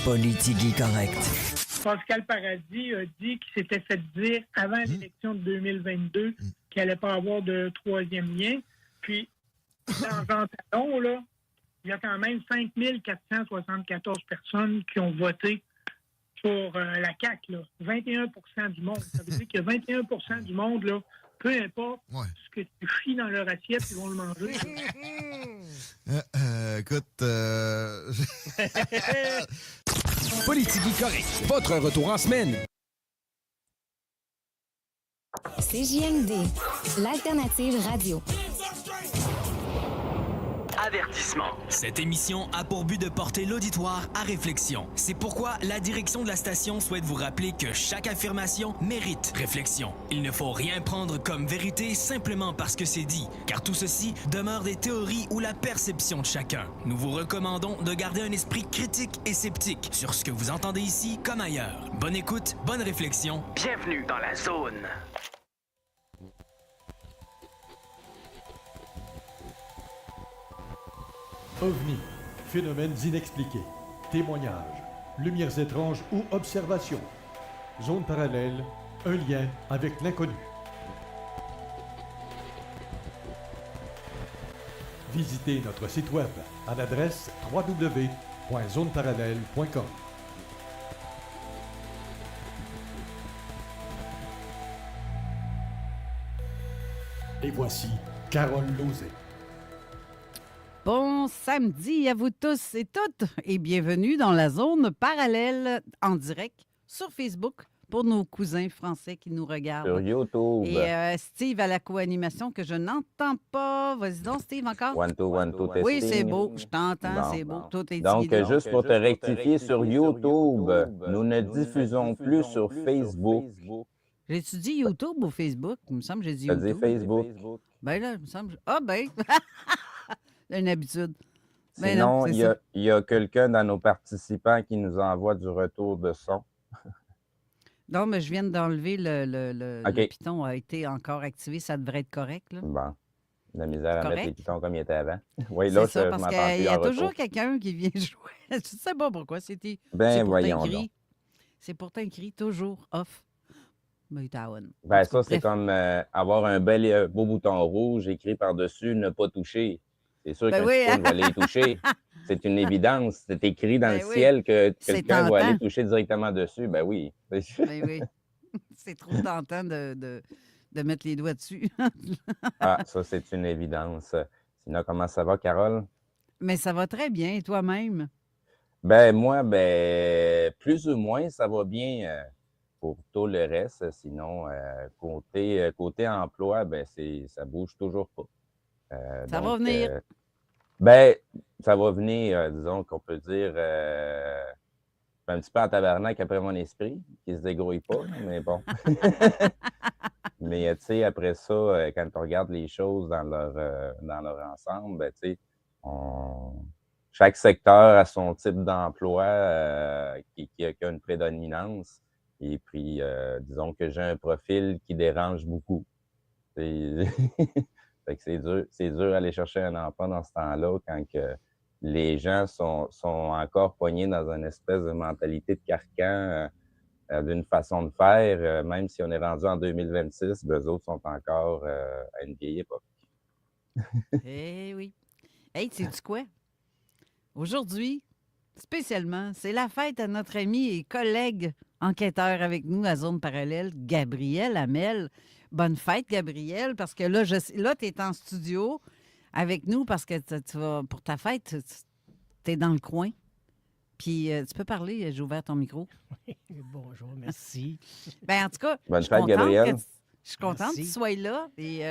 Politique correct. Pascal Paradis a dit qu'il s'était fait dire avant l'élection de 2022 qu'il n'allait pas avoir de troisième lien. Puis, dans Jean Talon, là, il y a quand même 5 474 personnes qui ont voté pour la CAQ. Là. 21 du monde. Ça veut dire qu'il y a 21 du monde, là, peu importe ce que tu fies dans leur assiette, ils vont le manger. Écoute, Politique correct. Votre retour en semaine. CJMD, l'alternative radio. Avertissement. Cette émission a pour but de porter l'auditoire à réflexion. C'est pourquoi la direction de la station souhaite vous rappeler que chaque affirmation mérite réflexion. Il ne faut rien prendre comme vérité simplement parce que c'est dit, car tout ceci demeure des théories ou la perception de chacun. Nous vous recommandons de garder un esprit critique et sceptique sur ce que vous entendez ici comme ailleurs. Bonne écoute, bonne réflexion. Bienvenue dans la zone. OVNI, phénomènes inexpliqués, témoignages, lumières étranges ou observations. Zone parallèle, un lien avec l'inconnu. Visitez notre site web à l'adresse www.zoneparallèle.com. Et voici Carole Lauzet. Bon samedi à vous tous et toutes et bienvenue dans la zone parallèle en direct sur Facebook pour nos cousins français qui nous regardent. Sur YouTube. Et Steve à la co-animation que je n'entends pas. Vas-y donc, Steve, encore? One, two, testing. Oui, c'est beau. Je t'entends, Bon. c'est beau. Tout est Donc, dit. juste pour te rectifier sur YouTube, nous ne diffusons plus sur Facebook. J'ai-tu dit YouTube ou Facebook? Il me semble que j'ai dit T'as YouTube. dit Facebook. Ben là, il me semble... Ah ben! Une habitude. Ben Sinon, non, il y a quelqu'un dans nos participants qui nous envoie du retour de son. Non, mais je viens d'enlever le piton a été encore activé. Ça devrait être correct, là. Bon. La misère à Correct? mettre les pitons comme il était avant. Oui, là, C'est ça, je parce m'entends plus qu'il y a en retour. toujours quelqu'un qui vient jouer. Je ne sais pas pourquoi. C'est voyons pourtant donc. écrit. C'est pourtant écrit toujours off. Mais t'as on. Ben, ça, c'est comme avoir un beau bouton rouge écrit par-dessus « Ne pas toucher ». C'est sûr qu'un petit va aller y toucher. C'est une évidence. C'est écrit dans le ciel que quelqu'un va aller toucher directement dessus. Ben oui. Ben oui. C'est trop tentant de mettre les doigts dessus. Ah, ça, c'est une évidence. Sinon, comment ça va, Carole? Mais ça va très bien. Et toi-même? Ben, moi, plus ou moins, ça va bien pour tout le reste. Sinon, côté emploi, ça bouge toujours pas. Ça va venir. Ça va venir, disons qu'on peut dire, un petit peu en tabarnak après mon esprit, qui se dégrouille pas, mais bon. Mais tu sais, après ça, quand on regarde les choses dans leur ensemble, tu sais, chaque secteur a son type d'emploi qui a une prédominance. Et puis, disons que j'ai un profil qui dérange beaucoup. Fait que c'est dur d'aller chercher un emploi dans ce temps-là quand que les gens sont encore poignés dans une espèce de mentalité de carcan d'une façon de faire, même si on est rendu en 2026, eux autres sont encore à une vieille époque. Eh oui. Hey, sais-tu quoi? Aujourd'hui, spécialement, c'est la fête à notre ami et collègue enquêteur avec nous à Zone Parallèle, Gabriel Hamel. Bonne fête, Gabriel, parce que là, tu es en studio avec nous parce que tu vas, pour ta fête, tu es dans le coin. Puis tu peux parler, j'ai ouvert ton micro. Oui, bonjour, merci. Bien, en tout cas, bonne fête, Gabriel. Je suis contente que tu sois là. Et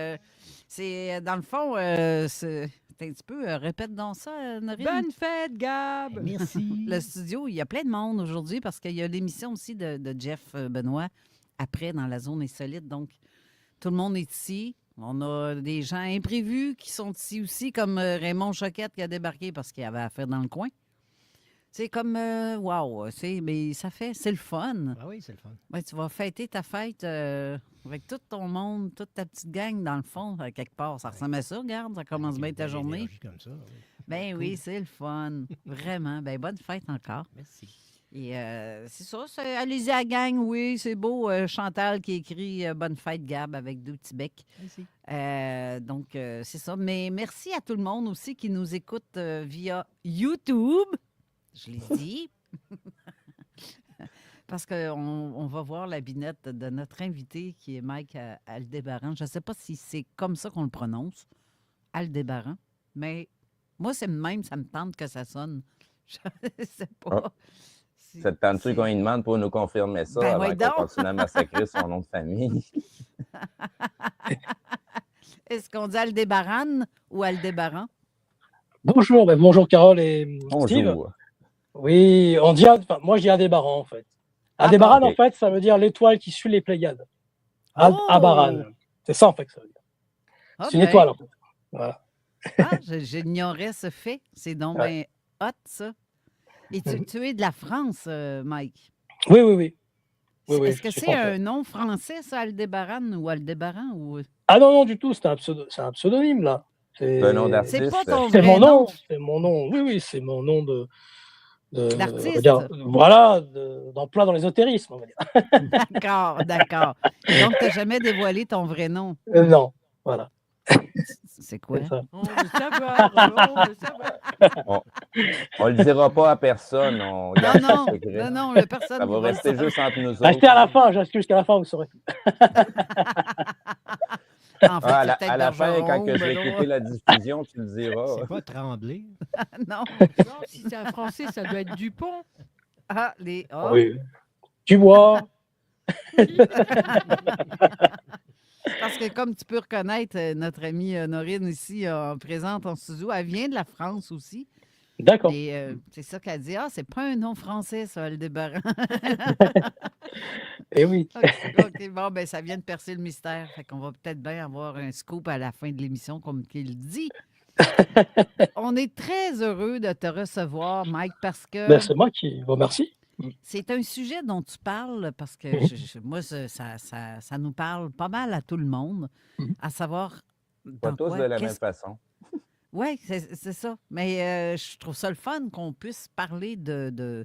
c'est, dans le fond, un petit peu, répète donc ça, Norine. Bonne fête, Gab! Merci. Le studio, il y a plein de monde aujourd'hui parce qu'il y a l'émission aussi de Jeff Benoît après dans la zone insolite. Donc, tout le monde est ici. On a des gens imprévus qui sont ici aussi, comme Raymond Choquette qui a débarqué parce qu'il avait affaire dans le coin. C'est comme, wow, mais c'est le fun. Ah oui, c'est le fun. Ouais, tu vas fêter ta fête avec tout ton monde, toute ta petite gang, dans le fond, quelque part. Ça ressemble à ça, regarde, ça commence bien ta journée. Comme ça, oui. Ben oui, c'est le fun. Vraiment. Ben bonne fête encore. Merci. Et c'est ça, allez-y à la gang, oui, c'est beau. Chantal qui écrit Bonne fête, Gab, avec 2 petits becs. Merci. Donc, c'est ça. Mais merci à tout le monde aussi qui nous écoute via YouTube. Je l'ai dit. Parce qu'on va voir la binette de notre invité qui est Mike Aldébaran. Je ne sais pas si c'est comme ça qu'on le prononce, Aldébaran, mais moi, c'est le même, ça me tente que ça sonne. Je ne sais pas. Oh. Ça te tente-tu qu'on lui demande pour nous confirmer ça Ben, avant ouais, qu'on donc. continue à massacrer son nom de famille? Est-ce qu'on dit Aldébaran ou Aldébaran? Bonjour, bonjour Carole et Steve. Bonjour. Oui, moi je dis Aldébaran en fait. Ah, Aldébaran bon. en fait, ça veut dire l'étoile qui suit les Pléiades. Oh! Aldebaran. C'est ça en fait que ça veut dire. Ah, C'est une ben. étoile en fait. Voilà. Ah, j'ignorais ce fait. C'est donc bien hot, ça. Et tu es de la France, Mike. Oui, oui, oui. Oui, Est-ce que je suis c'est français. un nom français, ça, Aldébaran ou Aldébaran? Ou... Ah non, non, du tout, c'est un pseudonyme là. C'est un nom d'artiste. C'est pas ton C'est vrai mon nom. nom. C'est mon nom. Oui, oui, c'est mon nom D'artiste. on va dire, voilà, d'emploi dans l'ésotérisme, on va dire. D'accord, d'accord. Donc, tu n'as jamais dévoilé ton vrai nom. Non, voilà. C'est quoi? C'est ça. On veut savoir. On veut savoir. On le dira pas à personne. On garde ça secret. Non, le personne Ça ne va va rester le juste entre nous autres. Restez à la fin, je reste jusqu'à la fin, vous saurez tout. En fait, Ah, c'est peut-être à la fin, Bergeron, quand que je vais Benoît. écouter la diffusion, tu le diras. C'est pas Tremblay. Non. Non, si c'est un français, ça doit être Dupont. Ah, les... ah. Oui. Tu bois. Parce que comme tu peux reconnaître, notre amie Norine ici, présente en studio, elle vient de la France aussi. D'accord. Et c'est ça qu'elle dit. Ah, c'est pas un nom français, ça, Aldébaran. Eh oui. OK, bon, ben ça vient de percer le mystère. Fait qu'on va peut-être bien avoir un scoop à la fin de l'émission, comme qu'il dit. On est très heureux de te recevoir, Mike, parce que Ben, c'est moi qui vous remercie. c'est un sujet dont tu parles, parce que moi, ça nous parle pas mal à tout le monde, à savoir... Pas dans tous quoi, de la même qu'est-ce- façon. Oui, c'est ça. Mais je trouve ça le fun qu'on puisse parler de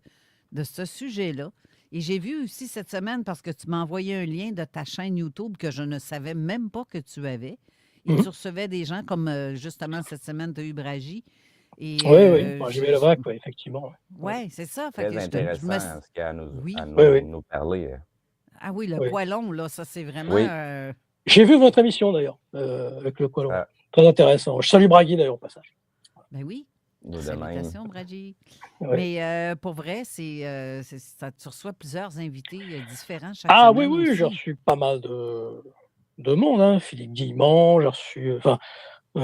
ce sujet-là. Et j'ai vu aussi cette semaine, parce que tu m'as envoyé un lien de ta chaîne YouTube que je ne savais même pas que tu avais. Et tu recevais des gens comme, justement, cette semaine, tu as eu Bragi. Et, Oui. Moi, j'ai vu le vrac, oui, effectivement. Oui, c'est ça. Fait Très que je intéressant me- ce qu'il y a à nous, Oui. Oui. nous parler. Ah oui, le Oui. poilon, là, ça, c'est vraiment... Oui. J'ai vu votre émission, d'ailleurs, avec le Colon. Ah. Très intéressant. Je salue Bragui, d'ailleurs, au passage. Ben oui. Nous de même. Salutations, Bragi. Oui. Mais pour vrai, tu reçois plusieurs invités différents chaque Ah semaine oui, j'ai aussi. reçu pas mal de monde. Hein. Philippe Guillemont, j'ai reçu...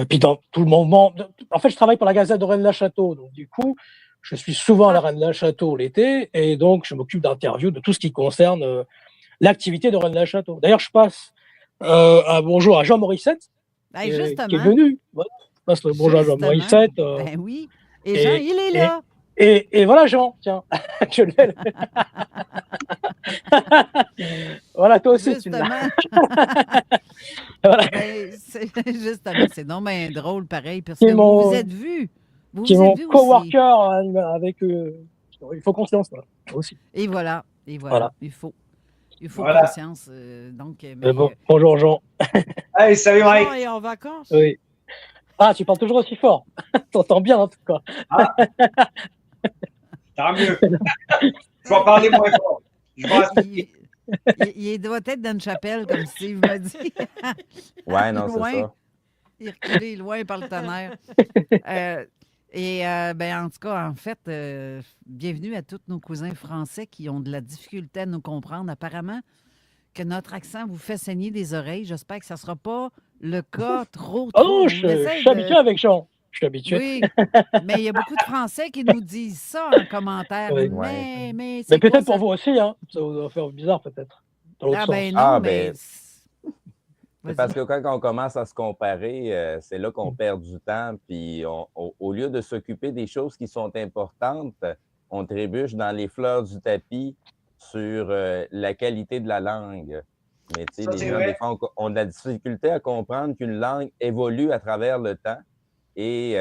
puis dans tout le mouvement... En fait, je travaille pour la Gazette de Rennes-la-Château. Donc, du coup, je suis souvent à la Rennes-la-Château l'été. Et donc, je m'occupe d'interviews de tout ce qui concerne l'activité de Rennes-la-Château. D'ailleurs, je passe un bonjour à Jean Morissette, Ben, qui est justement. venu. Voilà. Je passe le bonjour à Jean Justement. Morissette. Ben oui. Et Jean, il est là. Et voilà Jean, tiens, je l'ai. Voilà, toi aussi, tu l'as. Justement. Voilà. Ben, justement, c'est donc bien drôle, pareil, parce Qui que est vous mon- vous êtes vus. Vous Qui est vous mon êtes vus aussi. coworker avec il faut conscience, voilà, aussi. Et voilà. Voilà. Il faut Voilà. conscience. Donc, mais, Bon, bonjour Jean. Hey, salut Mike. Jean est en vacances. Oui. Ah, tu parles toujours aussi fort. T'entends bien en tout cas. Tant mieux. Je vais parler moins fort. Je vais il doit être dans une chapelle, comme Steve m'a dit. Ouais, non, c'est Loin. ça. Il est reculé loin par le tonnerre. Ben, en tout cas, en fait, bienvenue à tous nos cousins français qui ont de la difficulté à nous comprendre. Apparemment, que notre accent vous fait saigner des oreilles. J'espère que ça ne sera pas le cas trop. Oh non, On je essaie suis de- habitué avec Jean. Je suis habitué. Oui, mais il y a beaucoup de Français qui nous disent ça en commentaire. Oui. Mais Mais c'est peut-être quoi, pour vous aussi, hein. Ça vous va faire bizarre peut-être. Dans l'autre Ah sens. ben non, Ah, mais... ben, C'est parce que quand on commence à se comparer, c'est là qu'on perd du temps. Puis au lieu de s'occuper des choses qui sont importantes, on trébuche dans les fleurs du tapis sur la qualité de la langue. Mais tu sais, Ça, les c'est gens, vrai. des fois, ont de la difficulté à comprendre qu'une langue évolue à travers le temps. et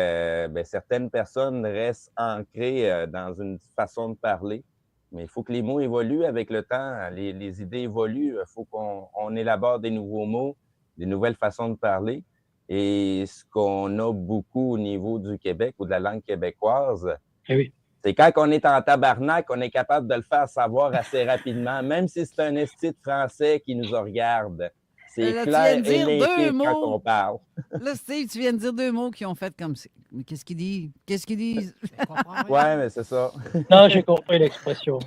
certaines personnes restent ancrées dans une façon de parler. Mais il faut que les mots évoluent avec le temps, les idées évoluent, il faut qu'on élabore des nouveaux mots, des nouvelles façons de parler. Et ce qu'on a beaucoup au niveau du Québec ou de la langue québécoise, c'est quand on est en tabarnak, on est capable de le faire savoir assez rapidement, même si c'est un esti de français qui nous regarde. C'est Là, clair tu viens de et dire deux limpide quand mots. on parle. Là, Steve, tu viens de dire 2 mots qui ont fait comme ça. Mais qu'est-ce qu'ils disent? Qu'est-ce qu'ils disent? Ouais, mais c'est ça. Non, j'ai compris l'expression.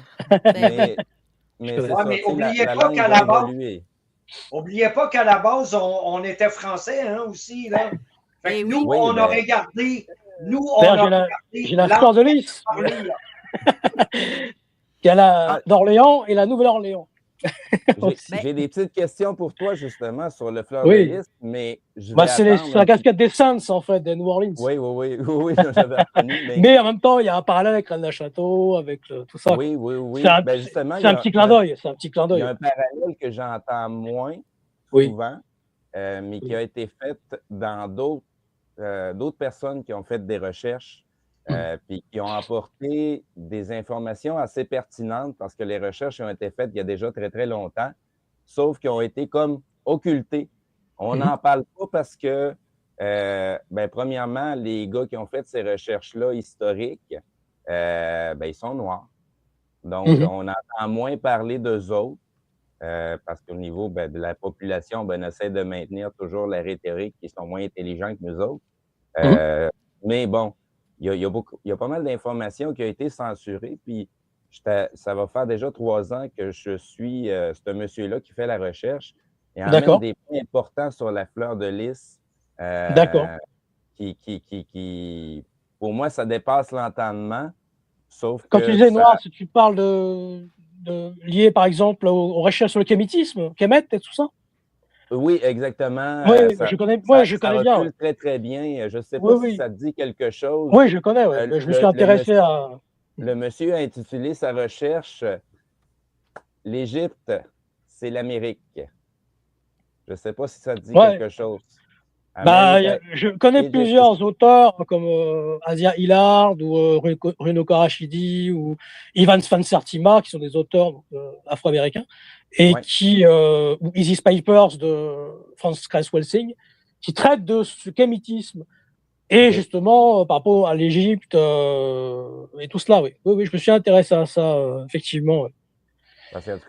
Mais c'est ça, mais tu sais, oubliez la pas langue qu'à va la base, évoluer. oubliez pas qu'à la base, on était français hein, aussi. Là. Fait que nous, Oui, on a ben- regardé. Nous, on D'ailleurs, a regardé. j'ai la fleur de lys. parler, là. Il y a la d'Orléans et la Nouvelle-Orléans. J'ai des petites questions pour toi, justement, sur le fleur Oui. de lys, mais je vais Bah, c'est attendre la un petit- cascade des Saints, en fait, des New Orleans. Oui, j'avais reconnu. Mais en même temps, il y a un parallèle avec Rennes-le-Château, avec tout ça. Oui. C'est un petit clin d'œil. C'est un petit clin Il y d'œil. a un parallèle que j'entends moins souvent, mais qui a été fait dans d'autres personnes qui ont fait des recherches, puis qui ont apporté des informations assez pertinentes parce que les recherches ont été faites il y a déjà très, très longtemps, sauf qu'ils ont été comme occultées. On n'en parle pas parce que, premièrement, les gars qui ont fait ces recherches-là historiques, ils sont noirs. Donc, on entend moins parler d'eux autres. Parce qu'au niveau de la population, on essaie de maintenir toujours la rhétorique qu'ils sont moins intelligents que nous autres. Mais bon, il y a pas mal d'informations qui ont été censurées. Puis, ça va faire déjà 3 ans que je suis ce monsieur-là qui fait la recherche. Il emmène des points importants sur la fleur de lys. D'accord. Qui, pour moi, ça dépasse l'entendement. Sauf Quand que tu disais ça- noir, si tu parles lié par exemple aux recherches sur le kémétisme, Kemet et tout ça. Oui, exactement. Oui, je connais bien. recule très, très bien. Je ne sais pas Oui. si ça te dit quelque chose. Oui, je connais. Je me suis intéressé à. Le monsieur a intitulé sa recherche L'Égypte, c'est l'Amérique. Je ne sais pas si ça te dit quelque chose. Je connais plusieurs auteurs comme Asia Hillard ou Bruno Karachidi ou Ivan Svansertima qui sont des auteurs afro-américains et ou Isis Papers de Franz Kreis-Welsing qui traitent de ce kémétisme et justement par rapport à l'Égypte et tout cela. Oui, je me suis intéressé à ça effectivement.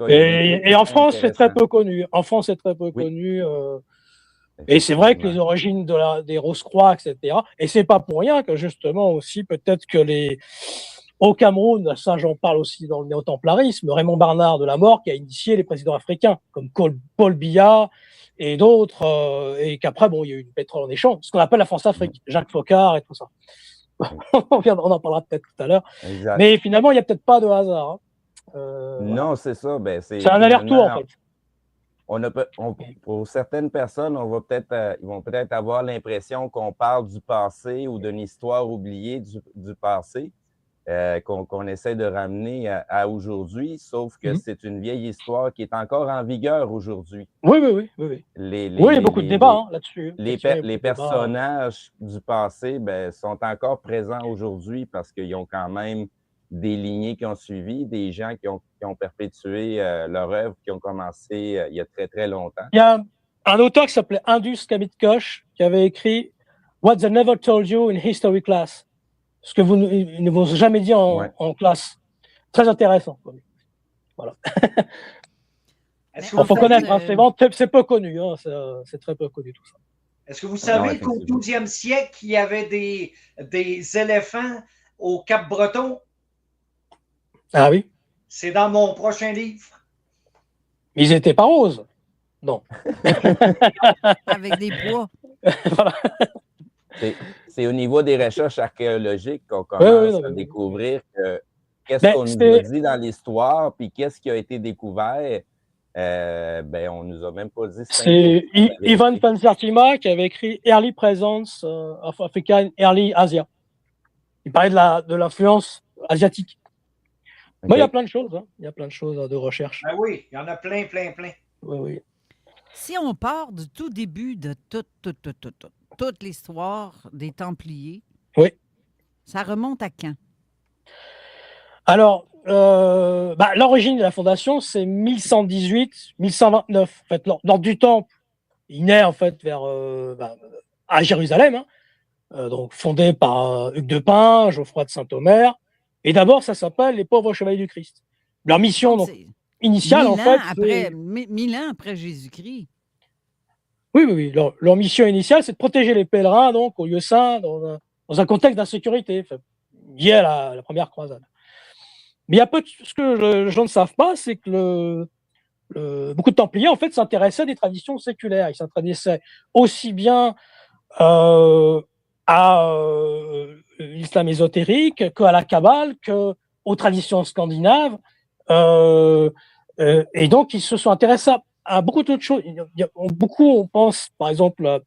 Et en France, c'est très peu connu. Et c'est vrai que les origines des Rose-Croix, etc. Et c'est pas pour rien que justement aussi, peut-être que au Cameroun, ça j'en parle aussi dans le néo-templarisme, Raymond Barnard de la Mort qui a initié les présidents africains, comme Paul Biya et d'autres, et qu'après, il y a eu du pétrole en échange, ce qu'on appelle la France-Afrique, Jacques Faucard et tout ça. On en parlera peut-être tout à l'heure. Exact. Mais finalement, il n'y a peut-être pas de hasard. Non, c'est ça. C'est un aller-retour, en fait. Pour certaines personnes, ils vont peut-être avoir l'impression qu'on parle du passé ou d'une histoire oubliée du passé, qu'on essaie de ramener à aujourd'hui, sauf que c'est une vieille histoire qui est encore en vigueur aujourd'hui. Oui. Il y a beaucoup de débats là-dessus. Les personnages du passé sont encore présents aujourd'hui parce qu'ils ont quand même des lignées qui ont suivi, des gens qui ont perpétué leur œuvre, qui ont commencé il y a très, très longtemps. Il y a un auteur qui s'appelait Indus Kamit-Koch qui avait écrit « What they never told you in history class ». Ce que ils ne vous ont jamais dit en classe. Très intéressant. Voilà. Il faut connaître, c'est peu connu, c'est très peu connu tout ça. Est-ce que vous savez qu'au 12e siècle, il y avait des éléphants au Cap-Breton? Ah oui? C'est dans mon prochain livre. Mais ils étaient pas roses. Non. Avec des pois. Voilà. C'est au niveau des recherches archéologiques qu'on commence à découvrir qu'est-ce qu'on nous a dit dans l'histoire, puis qu'est-ce qui a été découvert. On nous a même pas dit. C'est Ivan Svansertima qui avait écrit Early Presence of African Early Asia. Il parlait de l'influence asiatique. Il y a plein de choses. Il y a plein de choses de recherche. Oui, il y en a plein. Oui. Si on part du tout début de tout, toute l'histoire des Templiers. Oui. Ça remonte à quand? Alors, l'origine de la fondation, c'est 1118-1129. En fait, l'ordre du Temple, il naît en fait à Jérusalem, hein, donc fondé par Hugues de Pint, Geoffroy de Saint-Omer. Et d'abord, ça s'appelle les Pauvres Chevaliers du Christ. Leur mission initiale, en fait, 1000 ans après Jésus-Christ. Oui. Leur mission initiale, c'est de protéger les pèlerins donc au lieu saint dans un contexte d'insécurité lié à la première croisade. Mais il y a ce que les gens ne savent pas, c'est que beaucoup de Templiers en fait s'intéressaient à des traditions séculaires. Ils s'intéressaient aussi bien à l'islam ésotérique qu'à la Kabbale, qu'aux traditions scandinaves. Et donc, ils se sont intéressés à beaucoup d'autres choses. Beaucoup, on pense, par exemple,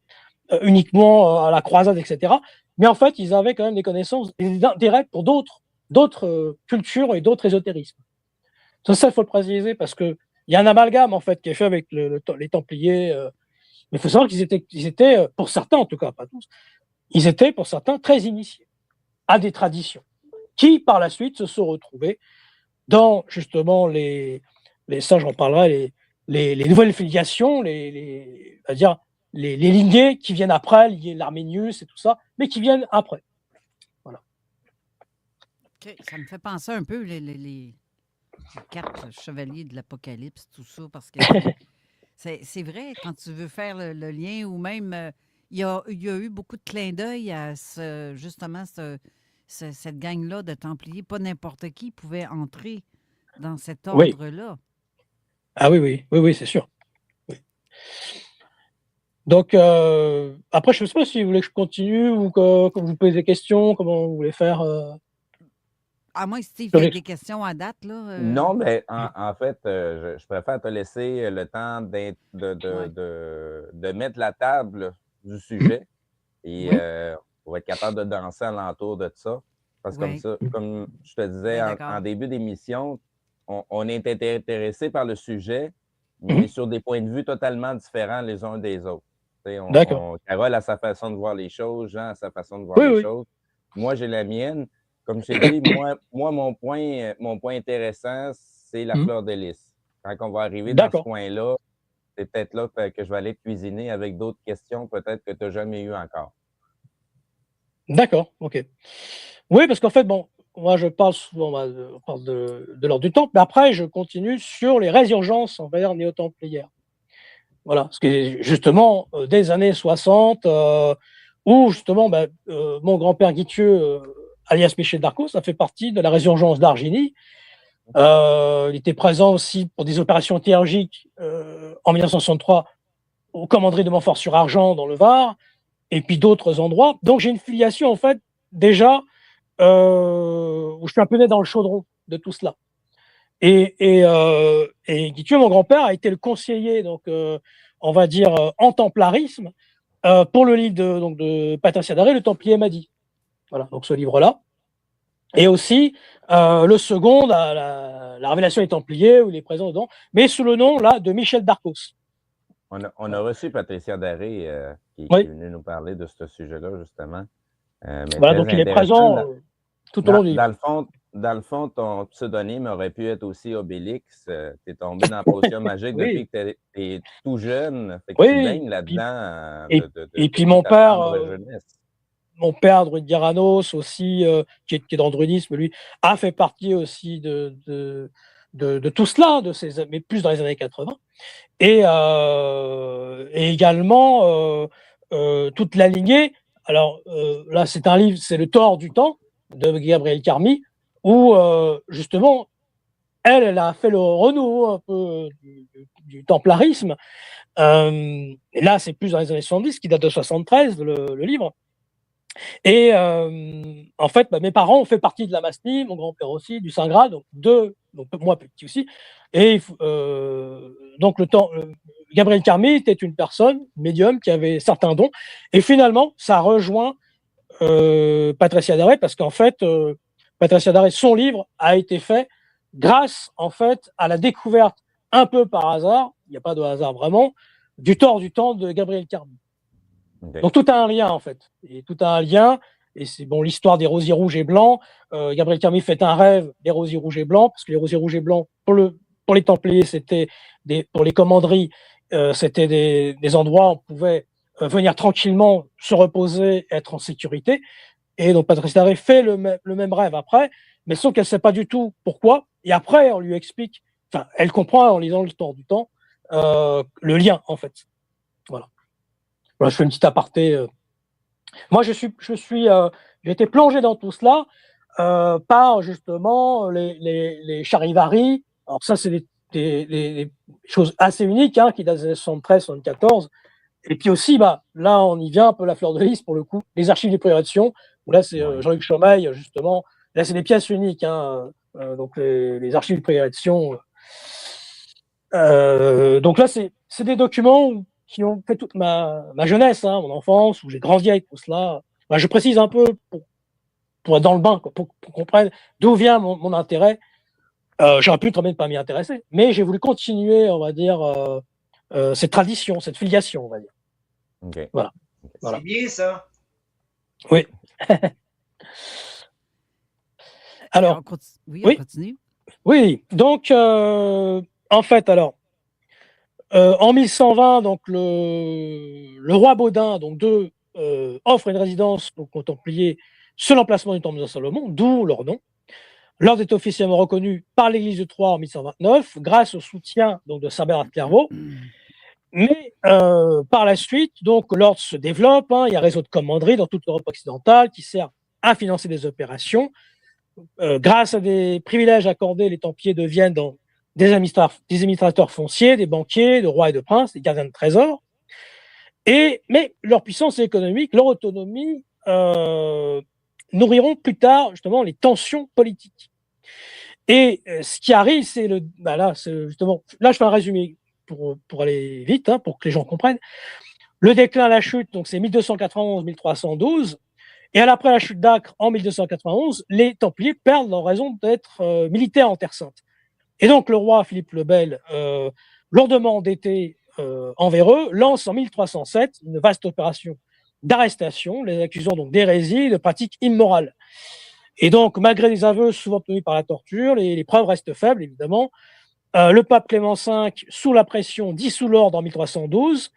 uniquement à la croisade, etc. Mais en fait, ils avaient quand même des connaissances et des intérêts pour d'autres cultures et d'autres ésotérismes. Ça, il faut le préciser parce qu'il y a un amalgame, en fait, qui est fait avec les Templiers. Mais il faut savoir qu'ils étaient, pour certains en tout cas, pas tous, ils étaient pour certains très initiés à des traditions qui, par la suite, se sont retrouvés dans, justement, ça, j'en parlerai, les nouvelles filiations, les lignées qui viennent après, l'Arménius et tout ça, mais qui viennent après. Voilà. Okay. Ça me fait penser un peu les 4 chevaliers de l'Apocalypse, tout ça, parce que c'est vrai, quand tu veux faire le lien, ou même, il y a eu beaucoup de clins d'œil à cette gang-là de Templiers. Pas n'importe qui pouvait entrer dans cet ordre-là. Ah oui, c'est sûr. Oui. Donc, après, je ne sais pas si vous voulez que je continue ou que vous posez des questions, comment vous voulez faire. À moins que Steve ait des questions à date. Là, Non, mais en fait, je préfère te laisser le temps de mettre la table du sujet et on va être capable de danser alentour de ça. Parce que comme je te disais en début d'émission, on est intéressé par le sujet, mais sur des points de vue totalement différents les uns des autres. Carole a sa façon de voir les choses, Jean a sa façon de voir les choses. Moi, j'ai la mienne. Comme je t'ai dit, moi mon point intéressant, c'est la fleur de lys. Quand on va arriver dans ce coin-là, c'est peut-être là que je vais aller cuisiner avec d'autres questions peut-être que tu n'as jamais eues encore. D'accord, ok. Oui, parce qu'en fait, moi je parle souvent de l'ordre du Temple, mais après je continue sur les résurgences envers néo-templières. Voilà, ce qui est justement des années 60, où justement mon grand-père Guithieu, alias Michel Darcos, a fait partie de la résurgence d'Arginy. Il était présent aussi pour des opérations théurgiques en 1963 aux commanderies de Montfort-sur-Argent dans le Var, et puis d'autres endroits. Donc j'ai une filiation en fait déjà où je suis un peu né dans le chaudron de tout cela. Et Guithieu, mon grand-père, a été le conseiller, donc on va dire en templarisme, pour le livre de Patricia Daré, Le Templier Mahdi. Voilà, donc ce livre-là. Et aussi le second, la Révélation des Templiers, où il est présent dedans, mais sous le nom là de Michel Darcos. On a reçu Patricia Daré qui est venue nous parler de ce sujet-là, justement. Voilà, donc il est présent tout au long du livre. Dans le fond, ton pseudonyme aurait pu être aussi Obélix. Tu es tombé dans la potion magique depuis que tu es tout jeune. Fait que tu baignes là-dedans. Et puis mon père, Druide Gyaranos aussi, qui est dans le druidisme, lui, a fait partie aussi de tout cela, mais plus dans les années 80. Et également toute la lignée. Alors là, c'est un livre, c'est Le Tort du Temps de Gabrielle Carmy, où justement, elle a fait le renouveau un peu du templarisme. Et là, c'est plus dans les années 70, qui date de 73, le livre. Et en fait, mes parents ont fait partie de la Masnie, mon grand-père aussi, du Saint-Graal, donc moi petit aussi. Et donc Gabrielle Carmy était une personne médium qui avait certains dons. Et finalement, ça rejoint Patricia Daré, parce qu'en fait, Patricia Daré, son livre a été fait grâce en fait à la découverte, un peu par hasard, il n'y a pas de hasard vraiment, du Tort du Temps de Gabrielle Carmy. Ok. Donc tout a un lien en fait, et tout a un lien. Et c'est bon l'histoire des rosiers rouges et blancs. Gabriel Camus fait un rêve des rosiers rouges et blancs, parce que les rosiers rouges et blancs pour les Templiers, c'était pour les commanderies, c'était des endroits où on pouvait venir tranquillement se reposer, être en sécurité. Et donc Patrice Daré fait le même rêve après, mais sauf qu'elle ne sait pas du tout pourquoi. Et après, on lui explique, enfin, elle comprend en lisant Le Temps du Temps, le lien, en fait. Voilà. Voilà, je fais une petite aparté. Moi, j'ai été plongé dans tout cela par, justement, les Charivari. Alors ça, c'est des choses assez uniques, hein, qui datent des années 73-74. Et puis aussi, là, on y vient un peu la fleur de lys, pour le coup, les archives des pré-élections, où là, c'est Jean-Luc Chomeil, justement. Là, c'est des pièces uniques, hein, donc les archives de pré-élection. Donc là, c'est des documents qui ont fait toute ma jeunesse, hein, mon enfance, où j'ai grandi avec tout cela. Je précise un peu pour être dans le bain, quoi, pour qu'on comprenne d'où vient mon intérêt. J'aurais pu très bien ne pas m'y intéresser, mais j'ai voulu continuer, on va dire, cette tradition, cette filiation, on va dire. Okay. Voilà. C'est bien ça. Oui. Alors, on continue. Oui, donc en fait, alors en 1120, donc le roi Baudin, donc offre une résidence aux Templiers sur l'emplacement du temple de Salomon, d'où leur nom. L'ordre est officiellement reconnu par l'Église de Troyes en 1129, grâce au soutien donc de Saint Bernard de Clairvaux. Mais par la suite, donc l'ordre se développe. Il y a un réseau de commanderies dans toute l'Europe occidentale qui sert à financer des opérations. Grâce à des privilèges accordés, les Templiers deviennent des administrateurs fonciers, des banquiers, de rois et de princes, des gardiens de trésors. Mais leur puissance économique, leur autonomie nourriront plus tard justement les tensions politiques. Et ce qui arrive, c'est là, je fais un résumé pour aller vite, hein, pour que les gens comprennent. Le déclin, la chute, donc c'est 1291-1312. Et après la chute d'Acre en 1291, les Templiers perdent leur raison d'être militaires en Terre Sainte. Et donc le roi Philippe le Bel, lourdement endetté envers eux, lance en 1307 une vaste opération d'arrestation, les accusant donc d'hérésie et de pratiques immorales. Et donc, malgré des aveux souvent obtenus par la torture, les preuves restent faibles, évidemment. Le pape Clément V, sous la pression, dissout l'ordre en 1312,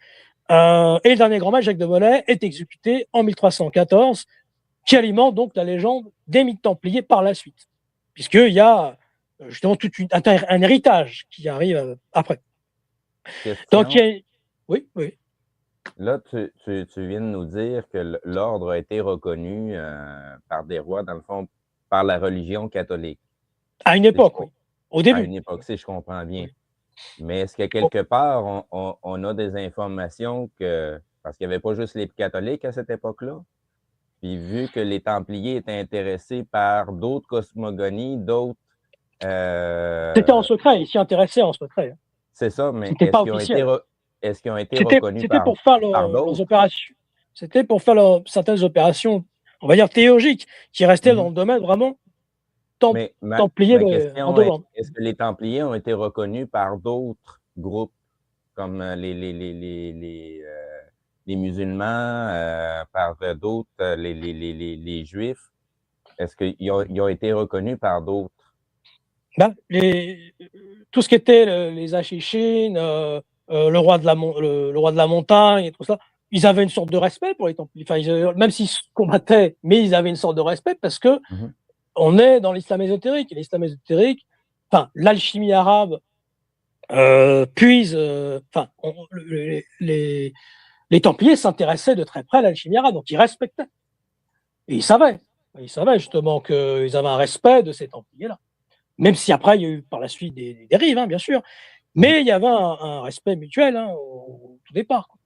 et le dernier grand maître, Jacques de Molay, est exécuté en 1314, qui alimente donc la légende des mythes templiers par la suite, puisqu'il y a justement un héritage qui arrive après. Question. Donc, oui. Là, tu viens de nous dire que l'ordre a été reconnu par des rois, dans le fond, par la religion catholique. À une époque, oui. Au début. À une époque, si je comprends bien. Oui. Mais est-ce que quelque part, on a des informations parce qu'il n'y avait pas juste les catholiques à cette époque-là, puis vu que les Templiers étaient intéressés par d'autres cosmogonies, d'autres... C'était en secret, ils s'y intéressaient en secret. C'est ça, mais est-ce qu'ils ont été reconnus par d'autres? C'était pour faire leurs opérations. C'était pour faire certaines opérations, on va dire théologiques, qui restaient dans le domaine vraiment templier en devant. Est-ce que les Templiers ont été reconnus par d'autres groupes, comme les musulmans, par d'autres, les Juifs? Est-ce qu'ils ont été reconnus par d'autres? Tout ce qui était les Achichines, le roi de la montagne et tout ça, ils avaient une sorte de respect pour les Templiers. Enfin, même s'ils se combattaient, mais ils avaient une sorte de respect parce que on est dans l'islam ésotérique. Et l'islam ésotérique, l'alchimie arabe puise. Les Templiers s'intéressaient de très près à l'alchimie arabe, donc ils respectaient. Et ils savaient justement qu'ils avaient un respect de ces Templiers-là. Même si après, il y a eu par la suite des dérives, hein, bien sûr. Mais il y avait un respect mutuel au tout départ. Quoi.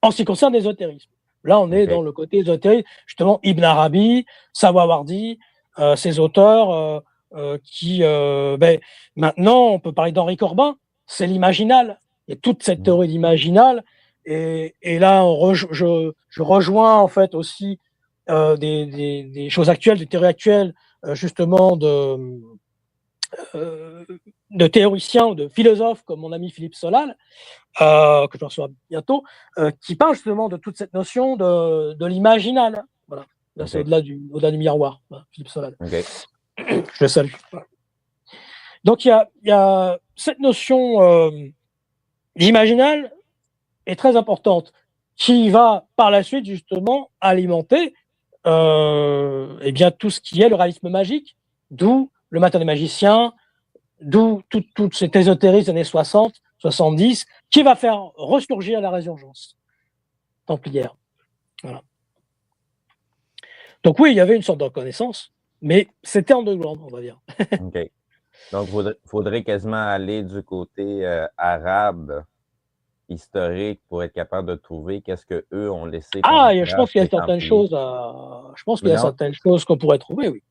En ce qui concerne l'ésotérisme. Là, on est dans le côté ésotérique. Justement, Ibn Arabi, Sawawardi, ces auteurs qui... maintenant, on peut parler d'Henri Corbin. C'est l'imaginal. Il y a toute cette théorie d'imaginal. Et là, je rejoins en fait aussi des choses actuelles, des théories actuelles, justement de théoriciens ou de philosophes comme mon ami Philippe Solal, que je reçois bientôt, qui parle justement de toute cette notion de l'imaginal. Voilà. Là, c'est au-delà du miroir, Philippe Solal. Je le salue. Donc, il y a cette notion d'imaginal est très importante, qui va par la suite justement alimenter eh bien, tout ce qui est le réalisme magique, d'où le Matin des magiciens, d'où toute cette ésotérisme des années 60, 70, qui va faire ressurgir la résurgence templière. Voilà. Donc oui, il y avait une sorte de reconnaissance, mais c'était underground, on va dire. OK. Donc, il faudrait quasiment aller du côté arabe, historique, pour être capable de trouver qu'est-ce qu'eux ont laissé. Je pense qu'il y a certaines choses certaines choses qu'on pourrait trouver, oui.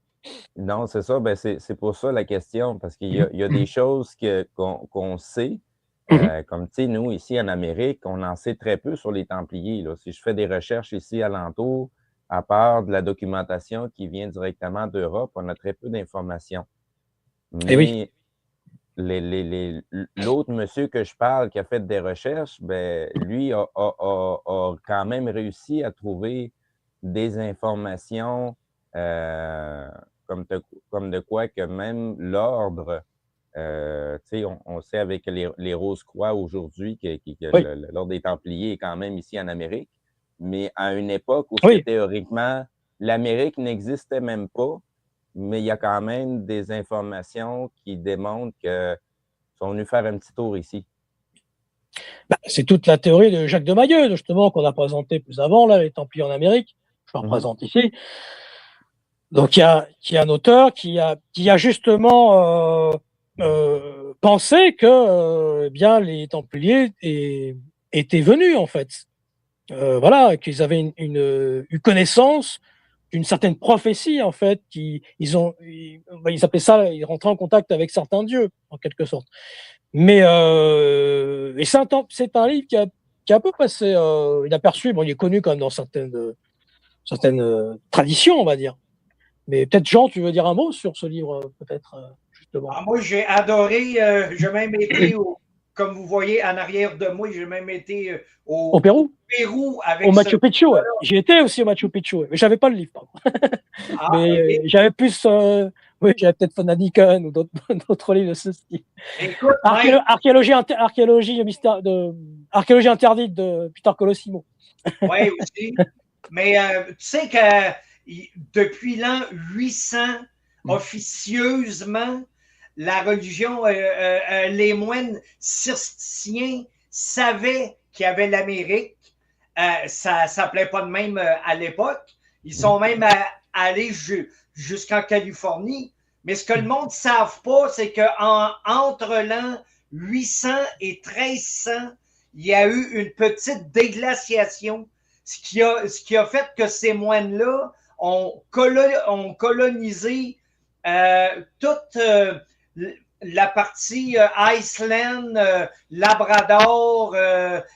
Non, c'est ça. Ben, c'est pour ça la question, parce qu'il y a des choses qu'on sait. Comme, tu sais, nous, ici en Amérique, on en sait très peu sur les Templiers. Là. Si je fais des recherches ici alentour, à part de la documentation qui vient directement d'Europe, on a très peu d'informations. Mais l'autre monsieur que je parle qui a fait des recherches, ben, lui a quand même réussi à trouver des informations comme de quoi que même l'ordre, on sait avec les Rose-Croix aujourd'hui que l'ordre des Templiers est quand même ici en Amérique, mais à une époque où théoriquement l'Amérique n'existait même pas, mais il y a quand même des informations qui démontrent qu'ils sont venus faire un petit tour ici. C'est toute la théorie de Jacques de Mailleux, justement, qu'on a présenté plus avant, là, les Templiers en Amérique. Je le représente ici. Donc, il y a un auteur qui a justement pensé que bien les Templiers étaient venus, en fait. Voilà, qu'ils avaient une connaissance d'une certaine prophétie, en fait, ils appelaient ça, ils rentraient en contact avec certains dieux, en quelque sorte. Mais et c'est un livre qui a un peu passé inaperçu. Bon, il est connu quand même dans certaines traditions, on va dire. Mais peut-être, Jean, tu veux dire un mot sur ce livre, peut-être, justement? Moi, j'ai adoré, j'ai même été, comme vous voyez en arrière de moi, j'ai même été au Pérou. Avec au Machu Picchu, ouais. J'y étais aussi au Machu Picchu, mais j'avais pas le livre, pardon. Mais j'avais plus, j'avais peut-être Fananican ou d'autres livres de ce style. Écoute, archéologie interdite de Peter Colosimo. Oui, aussi. Mais tu sais que depuis l'an 800, officieusement, la religion, les moines cisterciens savaient qu'il y avait l'Amérique. Ça ne s'appelait pas de même à l'époque. Ils sont même allés jusqu'en Californie. Mais ce que le monde ne savent pas, c'est qu'entre l'an 800 et 1300, il y a eu une petite déglaciation, ce qui a fait que ces moines-là ont colonisé toute la partie Iceland, Labrador.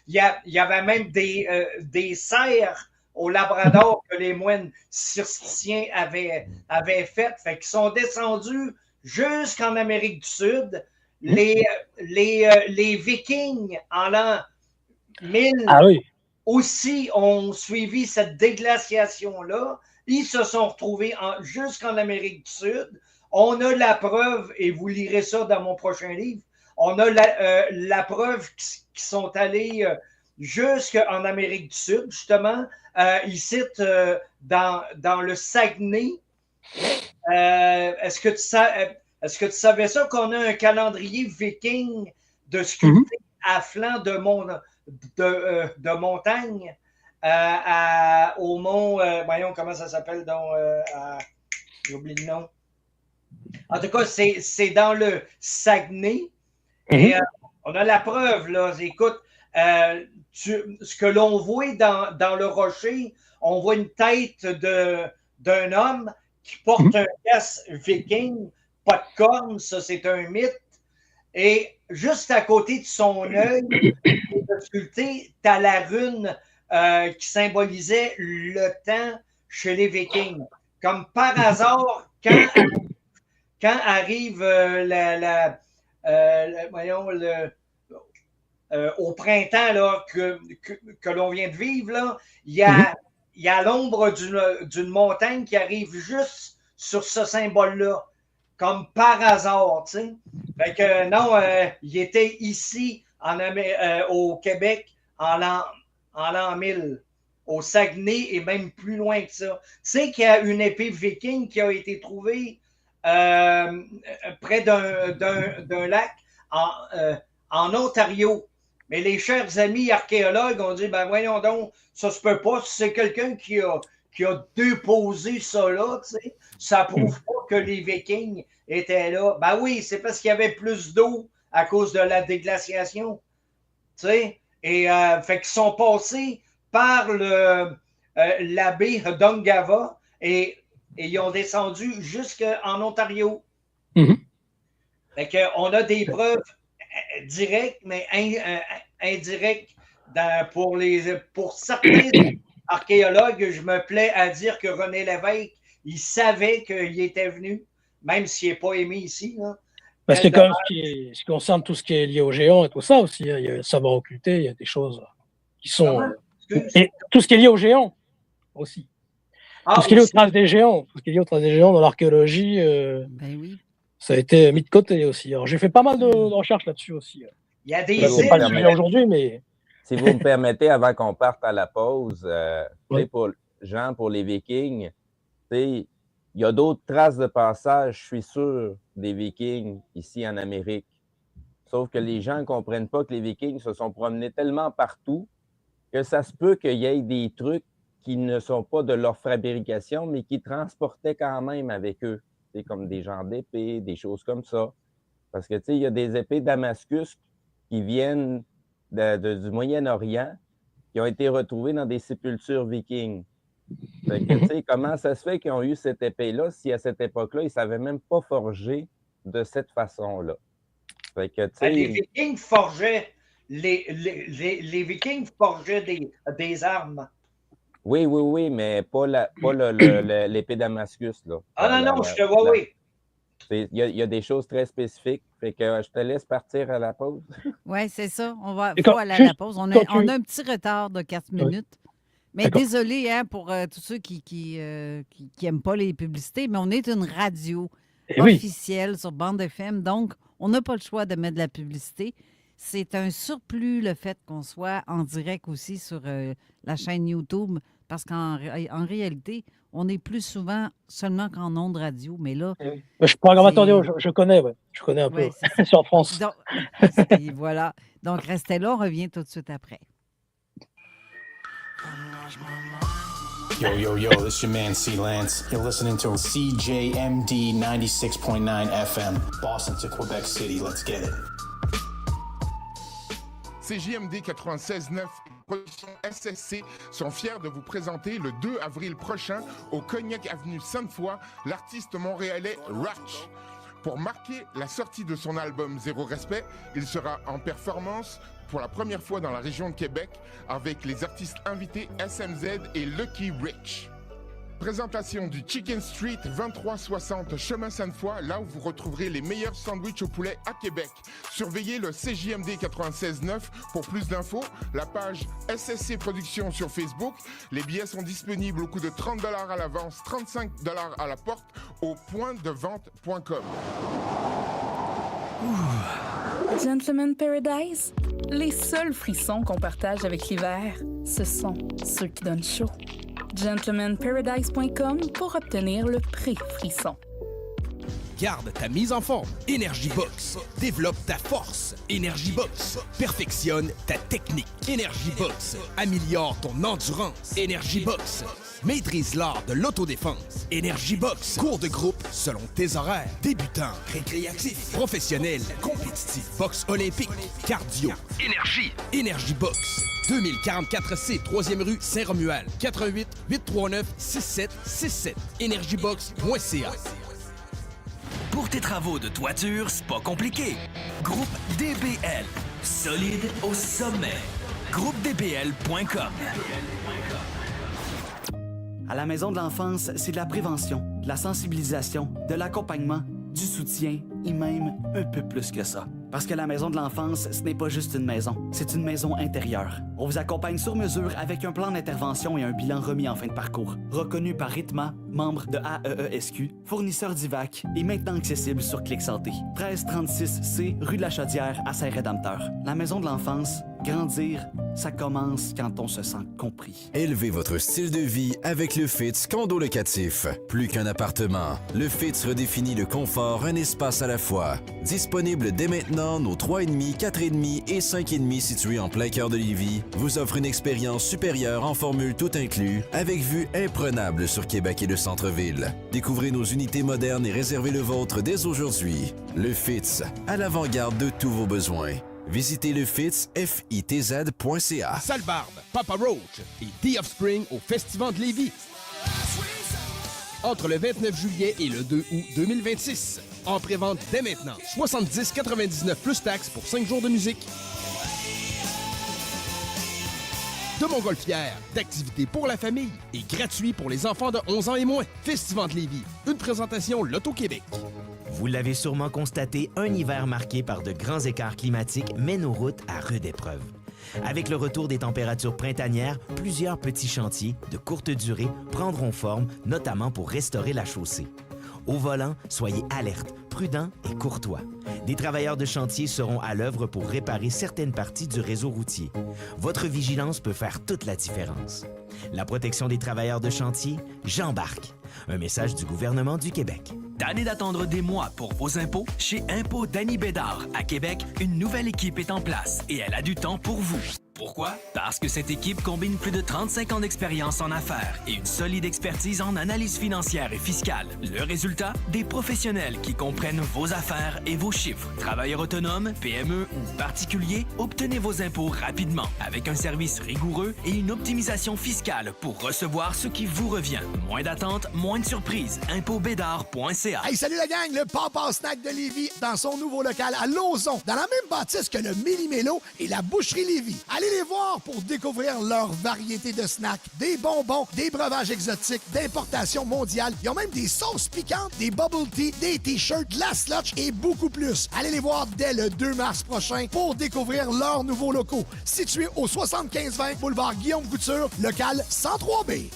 Il y avait même des serres au Labrador que les moines cisterciens avaient faites. Fait qu'ils sont descendus jusqu'en Amérique du Sud. Les Vikings, en l'an 1000, aussi ont suivi cette déglaciation-là. Ils se sont retrouvés jusqu'en Amérique du Sud. On a la preuve, et vous lirez ça dans mon prochain livre, on a la preuve qu'ils sont allés jusqu'en Amérique du Sud, justement. Ici, dans le Saguenay. Est-ce que tu savais ça, qu'on a un calendrier viking de sculpté à flanc de montagne au mont, voyons comment ça s'appelle, j'ai oublié le nom. En tout cas, c'est dans le Saguenay. Et on a la preuve, là. Écoute, ce que l'on voit dans le rocher, on voit une tête d'un homme qui porte un casque viking, pas de cornes, ça c'est un mythe. Et juste à côté de son œil, sculpté, tu as la rune qui symbolisait quand arrive au printemps là, que l'on vient de vivre, là, il y a l'ombre d'une montagne qui arrive juste sur ce symbole-là, comme par hasard, tu sais. Fait que non, il était ici au Québec en l'an 1000, au Saguenay et même plus loin que ça. Tu sais qu'il y a une épée viking qui a été trouvée près d'un lac en Ontario. Mais les chers amis archéologues ont dit, ben voyons donc, ça se peut pas. Si c'est quelqu'un qui a déposé ça là, tu sais, ça prouve pas que les Vikings étaient là. Ben oui, c'est parce qu'il y avait plus d'eau à cause de la déglaciation. Tu sais, et fait qu'ils sont passés par la baie d'Ongava et ils ont descendu jusqu'en Ontario. Fait qu'on a des preuves directes, mais indirectes pour certains archéologues. Je me plais à dire que René Lévesque, il savait qu'il était venu, même s'il n'est pas émis ici. Là. Parce que comme ce qui concerne tout ce qui est lié aux géants et tout ça aussi, il y a le savoir occulté, il y a des choses qui sont... et tout ce qui est lié aux géants aussi. Tout ce qui est lié aux traces des géants, dans l'archéologie, ça a été mis de côté aussi. Alors, j'ai fait pas mal de recherches là-dessus aussi. Il y a des c'est pas le sujet aujourd'hui, mais... Si vous me permettez, avant qu'on parte à la pause, pour Jean, pour les Vikings, il y a d'autres traces de passage, je suis sûr, des Vikings ici en Amérique. Sauf que les gens ne comprennent pas que les Vikings se sont promenés tellement partout que ça se peut qu'il y ait des trucs qui ne sont pas de leur fabrication, mais qui transportaient quand même avec eux. C'est comme des genres d'épées, des choses comme ça. Parce que, tu sais, il y a des épées Damascus qui viennent du Moyen-Orient qui ont été retrouvées dans des sépultures vikings. Fait que, tu sais, comment ça se fait qu'ils ont eu cette épée-là si à cette époque-là, ils ne savaient même pas forger de cette façon-là? Fait que, tu sais... Les Vikings forgeaient les Vikings forgeaient des armes. Oui, mais pas l'épée Damascus, là. Non, je te vois, oui. Il y a des choses très spécifiques. Fait que je te laisse partir à la pause. Oui, c'est ça. Faut aller à la pause. On a un petit retard de 4 minutes. Mais désolé pour tous ceux qui n'aiment pas les publicités, mais on est une radio officielle sur Bande FM, donc on n'a pas le choix de mettre de la publicité. C'est un surplus le fait qu'on soit en direct aussi sur la chaîne YouTube, parce qu'en réalité, on est plus souvent seulement qu'en ondes radio, mais là... Je suis programmateur audio, je connais un peu sur France. Donc, voilà. Donc, restez là, on revient tout de suite après. Yo, this your man C-Lance. You're listening to CJMD 96.9 FM, Boston to Quebec City. Let's get it. CJMD 96.9 Production SSC sont fiers de vous présenter le 2 avril prochain au Cognac Avenue Sainte-Foy l'artiste montréalais Ratch. Pour marquer la sortie de son album Zéro Respect, il sera en performance pour la première fois dans la région de Québec avec les artistes invités SMZ et Lucky Rich. Présentation du Chicken Street 2360 Chemin Sainte-Foy, là où vous retrouverez les meilleurs sandwichs au poulet à Québec. Surveillez le CJMD 96.9 pour plus d'infos, la page SSC Productions sur Facebook. Les billets sont disponibles au coût de 30$ à l'avance, 35$ à la porte au pointdevente.com. Gentleman Paradise, les seuls frissons qu'on partage avec l'hiver, ce sont ceux qui donnent chaud. gentlemanparadise.com pour obtenir le pré-frisson. Garde ta mise en forme. Energy Box. Développe ta force. Energy Box. Perfectionne ta technique. Energy Box. Améliore ton endurance. Energy Box. Maîtrise l'art de l'autodéfense. Energy Box. Cours de groupe selon tes horaires. Débutant, récréatif, professionnel, compétitif, boxe olympique, cardio. Énergie. Energy Box. 2044C, 3e rue Saint-Romuald. 88 839 6767. Energybox.ca. Pour tes travaux de toiture, c'est pas compliqué. Groupe DBL. Solide au sommet. GroupeDBL.com. À la Maison de l'enfance, c'est de la prévention, de la sensibilisation, de l'accompagnement, du soutien et même un peu plus que ça. Parce que la Maison de l'enfance, ce n'est pas juste une maison, c'est une maison intérieure. On vous accompagne sur mesure avec un plan d'intervention et un bilan remis en fin de parcours. Reconnu par Ritma, membre de AEESQ, fournisseur d'IVAC et maintenant accessible sur Clic Santé. 1336C, rue de la Chaudière à Saint-Rédempteur. La Maison de l'enfance, grandir, ça commence quand on se sent compris. Élevez votre style de vie avec le Fitz Condo Locatif. Plus qu'un appartement, le Fitz redéfinit le confort, un espace à la fois. Disponible dès maintenant, nos 3,5, 4,5 et 5,5 situés en plein cœur de Lévis vous offrent une expérience supérieure en formule tout inclus, avec vue imprenable sur Québec et le centre-ville. Découvrez nos unités modernes et réservez le vôtre dès aujourd'hui. Le Fitz, à l'avant-garde de tous vos besoins. Visitez le FITZ.ca. Sale Barbe, Papa Roach et The Offspring au Festival de Lévis. Entre le 29 juillet et le 2 août 2026. En prévente dès maintenant. 70,99 plus taxes pour 5 jours de musique. De Montgolfière, d'activités pour la famille et gratuit pour les enfants de 11 ans et moins. Festival de Lévis, une présentation Loto-Québec. Vous l'avez sûrement constaté, un hiver marqué par de grands écarts climatiques met nos routes à rude épreuve. Avec le retour des températures printanières, plusieurs petits chantiers de courte durée prendront forme, notamment pour restaurer la chaussée. Au volant, soyez alertes, prudents et courtois. Des travailleurs de chantier seront à l'œuvre pour réparer certaines parties du réseau routier. Votre vigilance peut faire toute la différence. La protection des travailleurs de chantier, j'embarque. Un message du gouvernement du Québec. Tanné d'attendre des mois pour vos impôts? Chez Impôts Danny Bédard, à Québec, une nouvelle équipe est en place et elle a du temps pour vous. Pourquoi? Parce que cette équipe combine plus de 35 ans d'expérience en affaires et une solide expertise en analyse financière et fiscale. Le résultat? Des professionnels qui comprennent vos affaires et vos chiffres. Travailleurs autonomes, PME ou particuliers, obtenez vos impôts rapidement avec un service rigoureux et une optimisation fiscale pour recevoir ce qui vous revient. Moins d'attente, moins de surprises. Impôtsbédard.ca. Hey, salut la gang! Le Papa Snack de Lévis dans son nouveau local à Lauson, dans la même bâtisse que le Méli-Mélo et la Boucherie Lévis. Allez les voir pour découvrir leur variété de snacks, des bonbons, des breuvages exotiques, d'importation mondiale. Ils ont même des sauces piquantes, des bubble tea, des t-shirts, de la slotch et beaucoup plus. Allez les voir dès le 2 mars prochain pour découvrir leurs nouveaux locaux. Situés au 7520 boulevard Guillaume Couture, local 103B.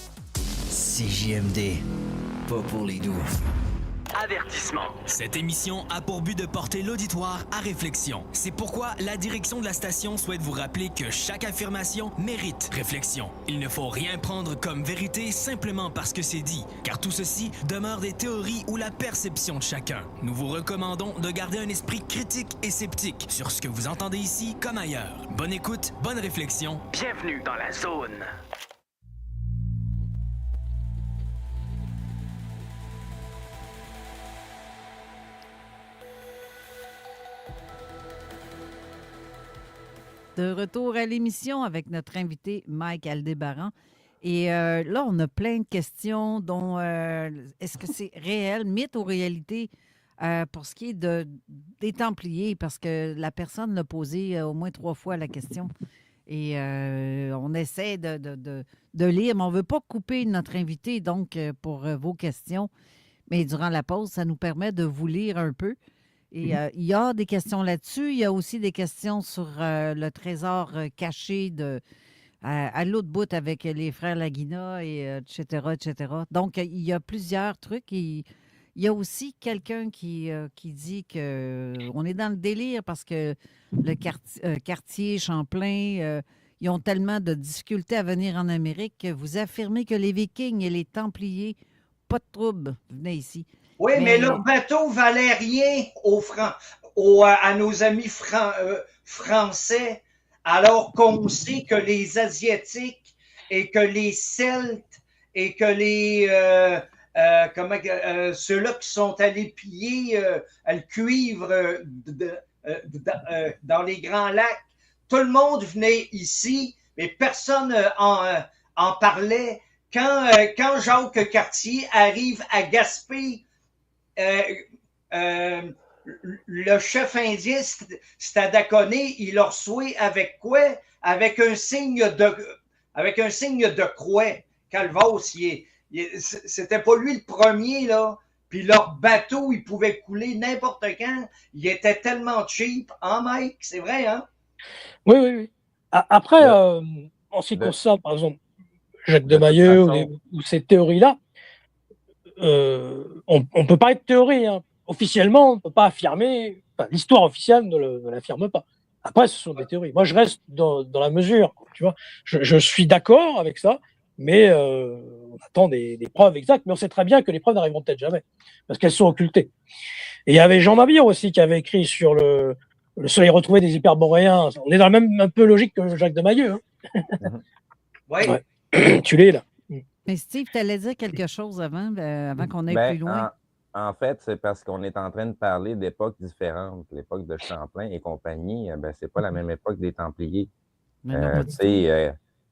CJMD, pas pour les doux. Avertissement. Cette émission a pour but de porter l'auditoire à réflexion. C'est pourquoi la direction de la station souhaite vous rappeler que chaque affirmation mérite réflexion. Il ne faut rien prendre comme vérité simplement parce que c'est dit, car tout ceci demeure des théories ou la perception de chacun. Nous vous recommandons de garder un esprit critique et sceptique sur ce que vous entendez ici comme ailleurs. Bonne écoute, bonne réflexion. Bienvenue dans la zone. De retour à l'émission avec notre invité Mike Aldébaran. Et là, on a plein de questions, dont est-ce que c'est réel, mythe ou réalité, pour ce qui est des Templiers, parce que la personne l'a posé au moins 3 fois la question. Et on essaie de lire, mais on ne veut pas couper notre invité, donc, pour vos questions. Mais durant la pause, ça nous permet de vous lire un peu. Et il y a des questions là-dessus. Il y a aussi des questions sur le trésor caché à l'autre bout avec les frères Laguina, et etc., etc. Donc, il y a plusieurs trucs. Il y a aussi quelqu'un qui dit qu'on est dans le délire parce que le quartier Champlain, ils ont tellement de difficultés à venir en Amérique que vous affirmez que les Vikings et les Templiers, pas de trouble, venez ici. Oui, mais leur bateau valait rien à nos amis français, alors qu'on sait que les Asiatiques et que les Celtes et que ceux-là qui sont allés piller le cuivre dans les Grands Lacs, tout le monde venait ici, mais personne en parlait. Quand Jacques Cartier arrive à Gaspé, le chef indien Stadaconé, il leur reçoit avec quoi? Avec un signe de croix. Calvas, c'était pas lui le premier, là. puis leur bateau, il pouvait couler n'importe quand. Il était tellement cheap, hein, Mike? C'est vrai, hein? Oui, oui, oui. Après, en ce qui concerne, par exemple, Jacques Demayeux ou ces théories-là, on peut pas être théorie. Hein. Officiellement, on ne peut pas affirmer. Enfin, l'histoire officielle ne l'affirme pas. Après, ce sont des théories. Moi, je reste dans la mesure. Tu vois, je suis d'accord avec ça, mais on attend des preuves exactes. Mais on sait très bien que les preuves n'arriveront peut-être jamais, parce qu'elles sont occultées. Et il y avait Jean Mabir aussi qui avait écrit sur le Soleil retrouvé des hyperboréens. On est dans la même un peu logique que Jacques Demayeux. Hein. Oui. Ouais. Tu l'es là. Mais Steve, tu allais dire quelque chose avant qu'on aille plus loin. En fait, c'est parce qu'on est en train de parler d'époques différentes. L'époque de Champlain et compagnie, c'est pas la même époque des Templiers.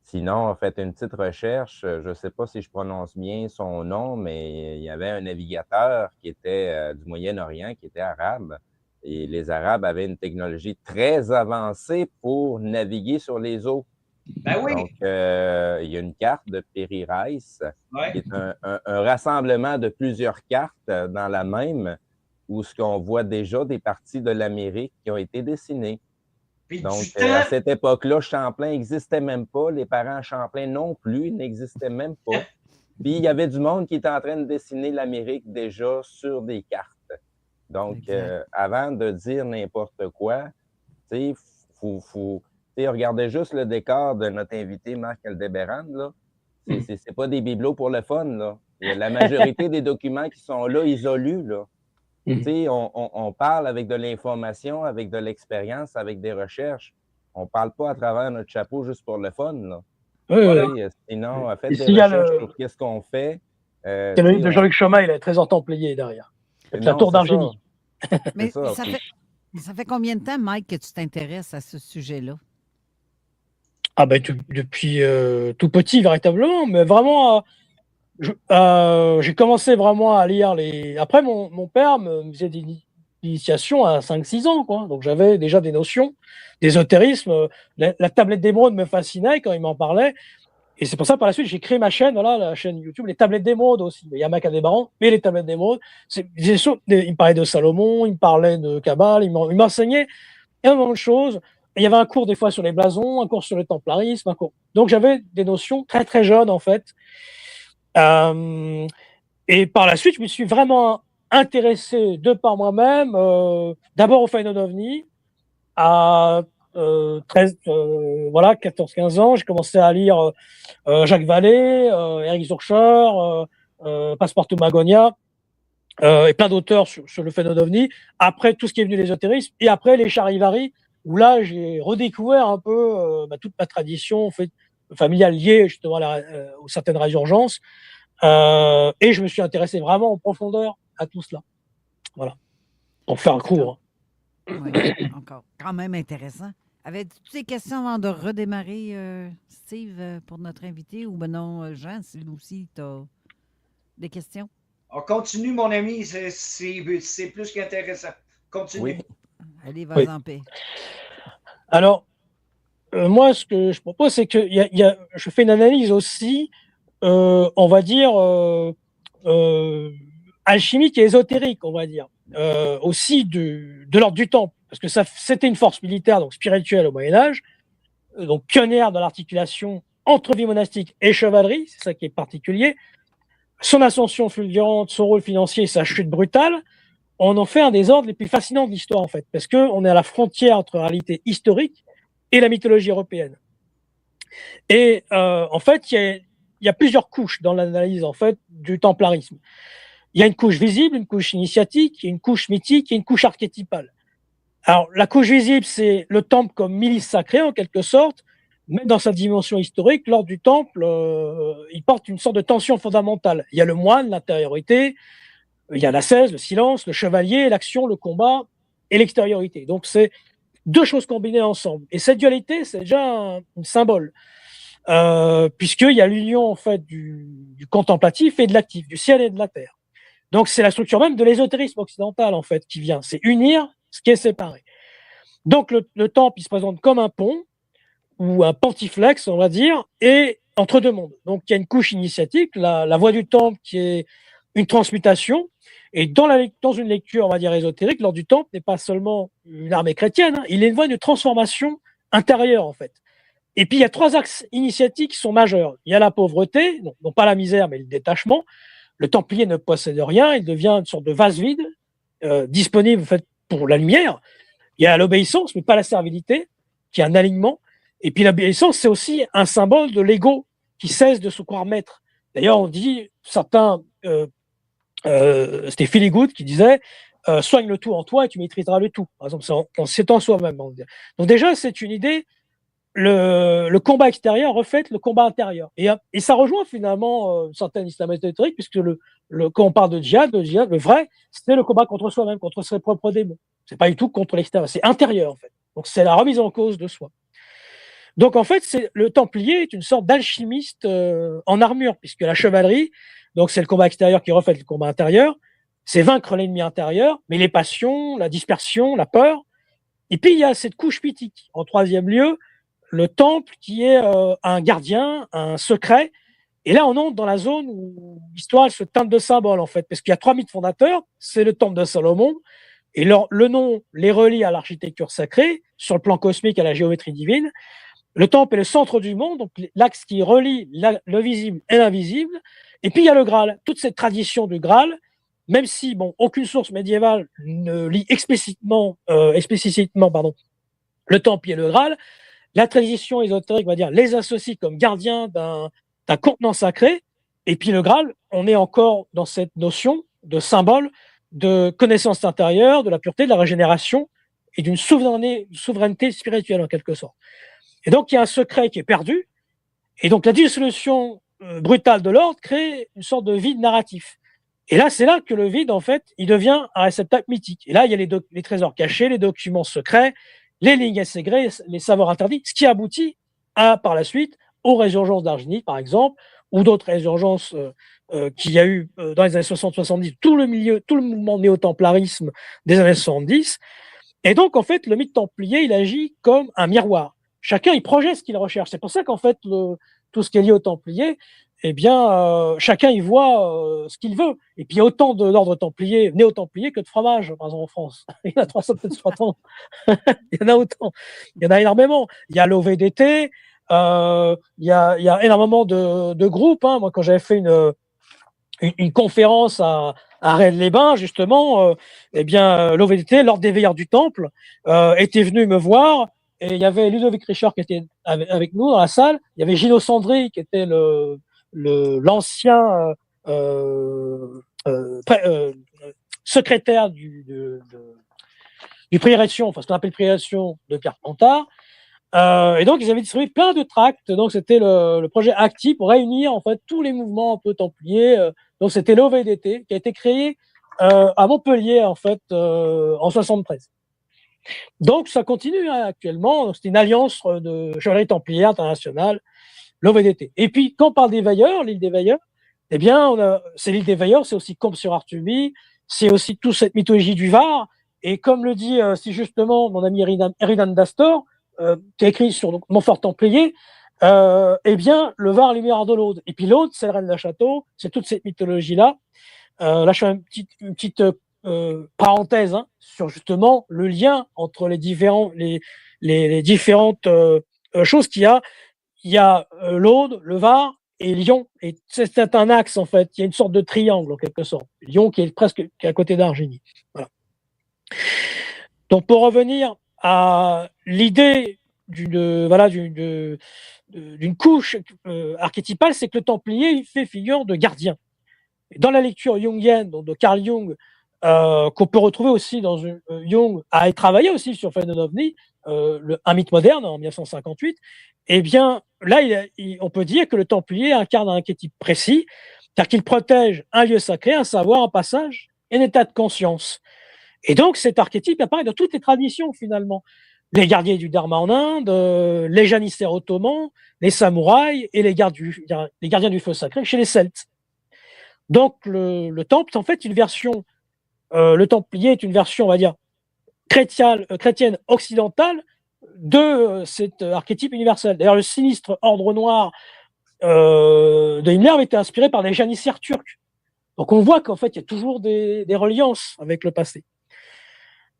Sinon, faites une petite recherche. Je ne sais pas si je prononce bien son nom, mais il y avait un navigateur qui était du Moyen-Orient, qui était arabe. Et les Arabes avaient une technologie très avancée pour naviguer sur les eaux. Ben oui. Donc, il y a une carte de Piri Reis, qui est un rassemblement de plusieurs cartes dans la même, où ce qu'on voit déjà des parties de l'Amérique qui ont été dessinées. Puis donc, à cette époque-là, Champlain n'existait même pas. Les parents Champlain non plus n'existaient même pas. Puis, il y avait du monde qui était en train de dessiner l'Amérique déjà sur des cartes. Donc, avant de dire n'importe quoi, tu sais, faut regardez juste le décor de notre invité Marc Aldebéran, là. C'est pas des bibelots pour le fun, là. La majorité des documents qui sont là, ils ont lu, là. Tu sais, on parle avec de l'information, avec de l'expérience, avec des recherches. On parle pas à travers notre chapeau juste pour le fun, là. Sinon, faites des recherches sur qu'est-ce qu'on fait. C'est le livre de Jean-Luc Chomin, il est très templier derrière. C'est la tour d'Argénie. Mais ça fait combien de temps, Mike, que tu t'intéresses à ce sujet-là? Ah ben depuis tout petit, véritablement, mais vraiment, j'ai commencé vraiment à lire les... Après, mon père me faisait des initiations à 5-6 ans, quoi. Donc j'avais déjà des notions d'ésotérisme. La tablette d'émeraude me fascinait quand il m'en parlait. Et c'est pour ça, par la suite, j'ai créé ma chaîne, voilà, la chaîne YouTube, les tablettes d'émeraude aussi. Il y a Mac Aldebéran, mais les tablettes d'émeraude. Il me parlait de Salomon, il me parlait de Kabbale, il m'enseignait énormément de choses. Et il y avait un cours des fois sur les blasons, un cours sur le templarisme, un cours. Donc j'avais des notions très très jeunes en fait. Et par la suite, je me suis vraiment intéressé de par moi-même, d'abord au phénomène ovni. À 14-15 ans, j'ai commencé à lire Jacques Vallée, Eric Zurcher, Passepartout Magonia, et plein d'auteurs sur le phénomène ovni. Après, tout ce qui est venu l'ésotérisme, et après les Charivari, où là, j'ai redécouvert un peu toute ma tradition familiale liée justement aux certaines résurgences. Et je me suis intéressé vraiment en profondeur à tout cela. Voilà. Pour faire court. Oui, encore. Quand même intéressant. Avais-tu des questions avant de redémarrer, Steve, pour notre invité? Ou ben non, Jean, si aussi tu as des questions? On continue, mon ami. C'est plus qu'intéressant. Continue. Oui. Allez, vas-y en paix. Alors, moi, ce que je propose, c'est que je fais une analyse aussi, on va dire, alchimique et ésotérique, on va dire. Aussi de l'ordre du temple, parce que c'était une force militaire, donc spirituelle au Moyen-Âge, donc pionnière dans l'articulation entre vie monastique et chevalerie, c'est ça qui est particulier. Son ascension fulgurante, son rôle financier, sa chute brutale, on en fait un des ordres les plus fascinants de l'histoire, en fait, parce qu'on est à la frontière entre la réalité historique et la mythologie européenne. Et en fait, il y a plusieurs couches dans l'analyse en fait du templarisme. Il y a une couche visible, une couche initiatique, une couche mythique et une couche archétypale. Alors, la couche visible, c'est le temple comme milice sacrée, en quelque sorte, mais dans sa dimension historique, l'ordre du temple, il porte une sorte de tension fondamentale. Il y a le moine, l'intériorité, il y a l'ascèse, le silence, le chevalier, l'action, le combat et l'extériorité. Donc, c'est deux choses combinées ensemble. Et cette dualité, c'est déjà un symbole, puisqu'il y a l'union, en fait, du contemplatif et de l'actif, du ciel et de la terre. Donc, c'est la structure même de l'ésotérisme occidental, en fait, qui vient. C'est unir ce qui est séparé. Donc, le temple, il se présente comme un pont, ou un pontiflex, on va dire, et entre deux mondes. Donc, il y a une couche initiatique, la voie du temple qui est une transmutation, Et dans une lecture, on va dire, ésotérique, l'ordre du Temple n'est pas seulement une armée chrétienne, hein, il est une voie de transformation intérieure, en fait. Et puis, il y a 3 axes initiatiques qui sont majeurs. Il y a la pauvreté, non pas la misère, mais le détachement. Le Templier ne possède rien, il devient une sorte de vase vide, disponible en fait, pour la lumière. Il y a l'obéissance, mais pas la servilité, qui est un alignement. Et puis l'obéissance, c'est aussi un symbole de l'ego qui cesse de se croire maître. D'ailleurs, on dit, certains, c'était Philly Good qui disait soigne le tout en toi et tu maîtriseras le tout. Par exemple, c'est en soi-même. Donc déjà, c'est une idée. Le combat extérieur reflète le combat intérieur. Et ça rejoint finalement une certaine islamisme théorique, puisque quand on parle de djihad, le vrai, c'est le combat contre soi-même, contre ses propres démons. C'est pas du tout contre l'extérieur, c'est intérieur en fait. Donc c'est la remise en cause de soi. Donc en fait, le Templier est une sorte d'alchimiste en armure, puisque la chevalerie, donc c'est le combat extérieur qui reflète le combat intérieur, c'est vaincre l'ennemi intérieur, mais les passions, la dispersion, la peur. Et puis il y a cette couche mythique. En troisième lieu, le temple qui est un gardien, un secret. Et là, on entre dans la zone où l'histoire se teinte de symboles, en fait, parce qu'il y a 3 mythes fondateurs. C'est le temple de Salomon, et le nom les relie à l'architecture sacrée, sur le plan cosmique à la géométrie divine. Le temple est le centre du monde, donc l'axe qui relie le visible et l'invisible. Et puis, il y a le Graal. Toute cette tradition du Graal, même si aucune source médiévale ne lie explicitement le temple et le Graal, la tradition ésotérique, on va dire, les associe comme gardiens d'un contenant sacré. Et puis le Graal, on est encore dans cette notion de symbole de connaissance intérieure, de la pureté, de la régénération et d'une souveraineté spirituelle en quelque sorte. Et donc il y a un secret qui est perdu. Et donc la dissolution brutale de l'ordre crée une sorte de vide narratif. Et là, c'est là que le vide, en fait, il devient un réceptacle mythique. Et là, il y a les trésors cachés, les documents secrets, les lignes intégrées, les savoirs interdits, ce qui aboutit par la suite aux résurgences d'Argénie, par exemple, ou d'autres résurgences qu'il y a eu dans les années 60-70, tout le mouvement néo-templarisme des années 70. Et donc, en fait, le mythe templier, il agit comme un miroir. Chacun, il projette ce qu'il recherche. C'est pour ça qu'en fait, tout ce qui est lié aux templiers, eh bien, chacun y voit ce qu'il veut. Et puis, il y a autant de l'ordre templier, néo-templier, que de fromage, par exemple, en France. Il y en a 300, peut-être 300. Il y en a autant. Il y en a énormément. Il y a l'OVDT, il y a énormément de groupes. Hein. Moi, quand j'avais fait une conférence à Rennes-les-Bains, justement, eh bien, l'OVDT, l'ordre des veilleurs du Temple, était venu me voir. Et il y avait Ludovic Richard qui était avec nous dans la salle. Il y avait Gino Sandri qui était l'ancien secrétaire du Prieuré-de-Sion, enfin ce qu'on appelle Prieuré-de-Sion de Pierre Plantard. Et donc ils avaient distribué plein de tracts. Donc c'était le projet ACTI pour réunir en fait tous les mouvements un peu templiers. Donc c'était l'OVDT qui a été créé à Montpellier en fait en 73. Donc ça continue actuellement. C'est une alliance de chevalerie templière internationale, l'OVDT. Et puis quand on parle des veilleurs, l'île des veilleurs, eh bien c'est l'île des veilleurs, c'est aussi Combe-sur-Artuby, c'est aussi toute cette mythologie du Var. Et comme le dit si justement mon ami Eridan Dastor, qui a écrit sur Montfort Templier, eh bien le Var, le miroir de l'Aude. Et puis l'Aude, c'est le Rennes de Château, c'est toute cette mythologie-là. Là, je fais une petite parenthèse sur justement le lien entre les différentes choses qu'il y a. Il y a l'Aude, le Var et Lyon. Et c'est un axe, en fait. Il y a une sorte de triangle, en quelque sorte. Lyon qui est à côté d'Argénie. Voilà. Donc, pour revenir à l'idée d'une couche archétypale, c'est que le Templier il fait figure de gardien. Et dans la lecture jungienne, donc de Carl Jung, qu'on peut retrouver aussi dans Jung a travaillé aussi sur Phénomène OVNI, un mythe moderne en 1958. Eh bien, là, on peut dire que le Templier incarne un archétype précis, car qu'il protège un lieu sacré, un savoir, un passage et un état de conscience. Et donc, cet archétype apparaît dans toutes les traditions, finalement. Les gardiens du Dharma en Inde, les janissaires ottomans, les samouraïs et les gardiens du feu sacré chez les Celtes. Donc, le temple, en fait, le Templier est une version, on va dire, chrétienne occidentale de cet archétype universel. D'ailleurs, le sinistre ordre noir de Himmler avait été inspiré par des janissaires turcs. Donc on voit qu'en fait, il y a toujours des reliances avec le passé.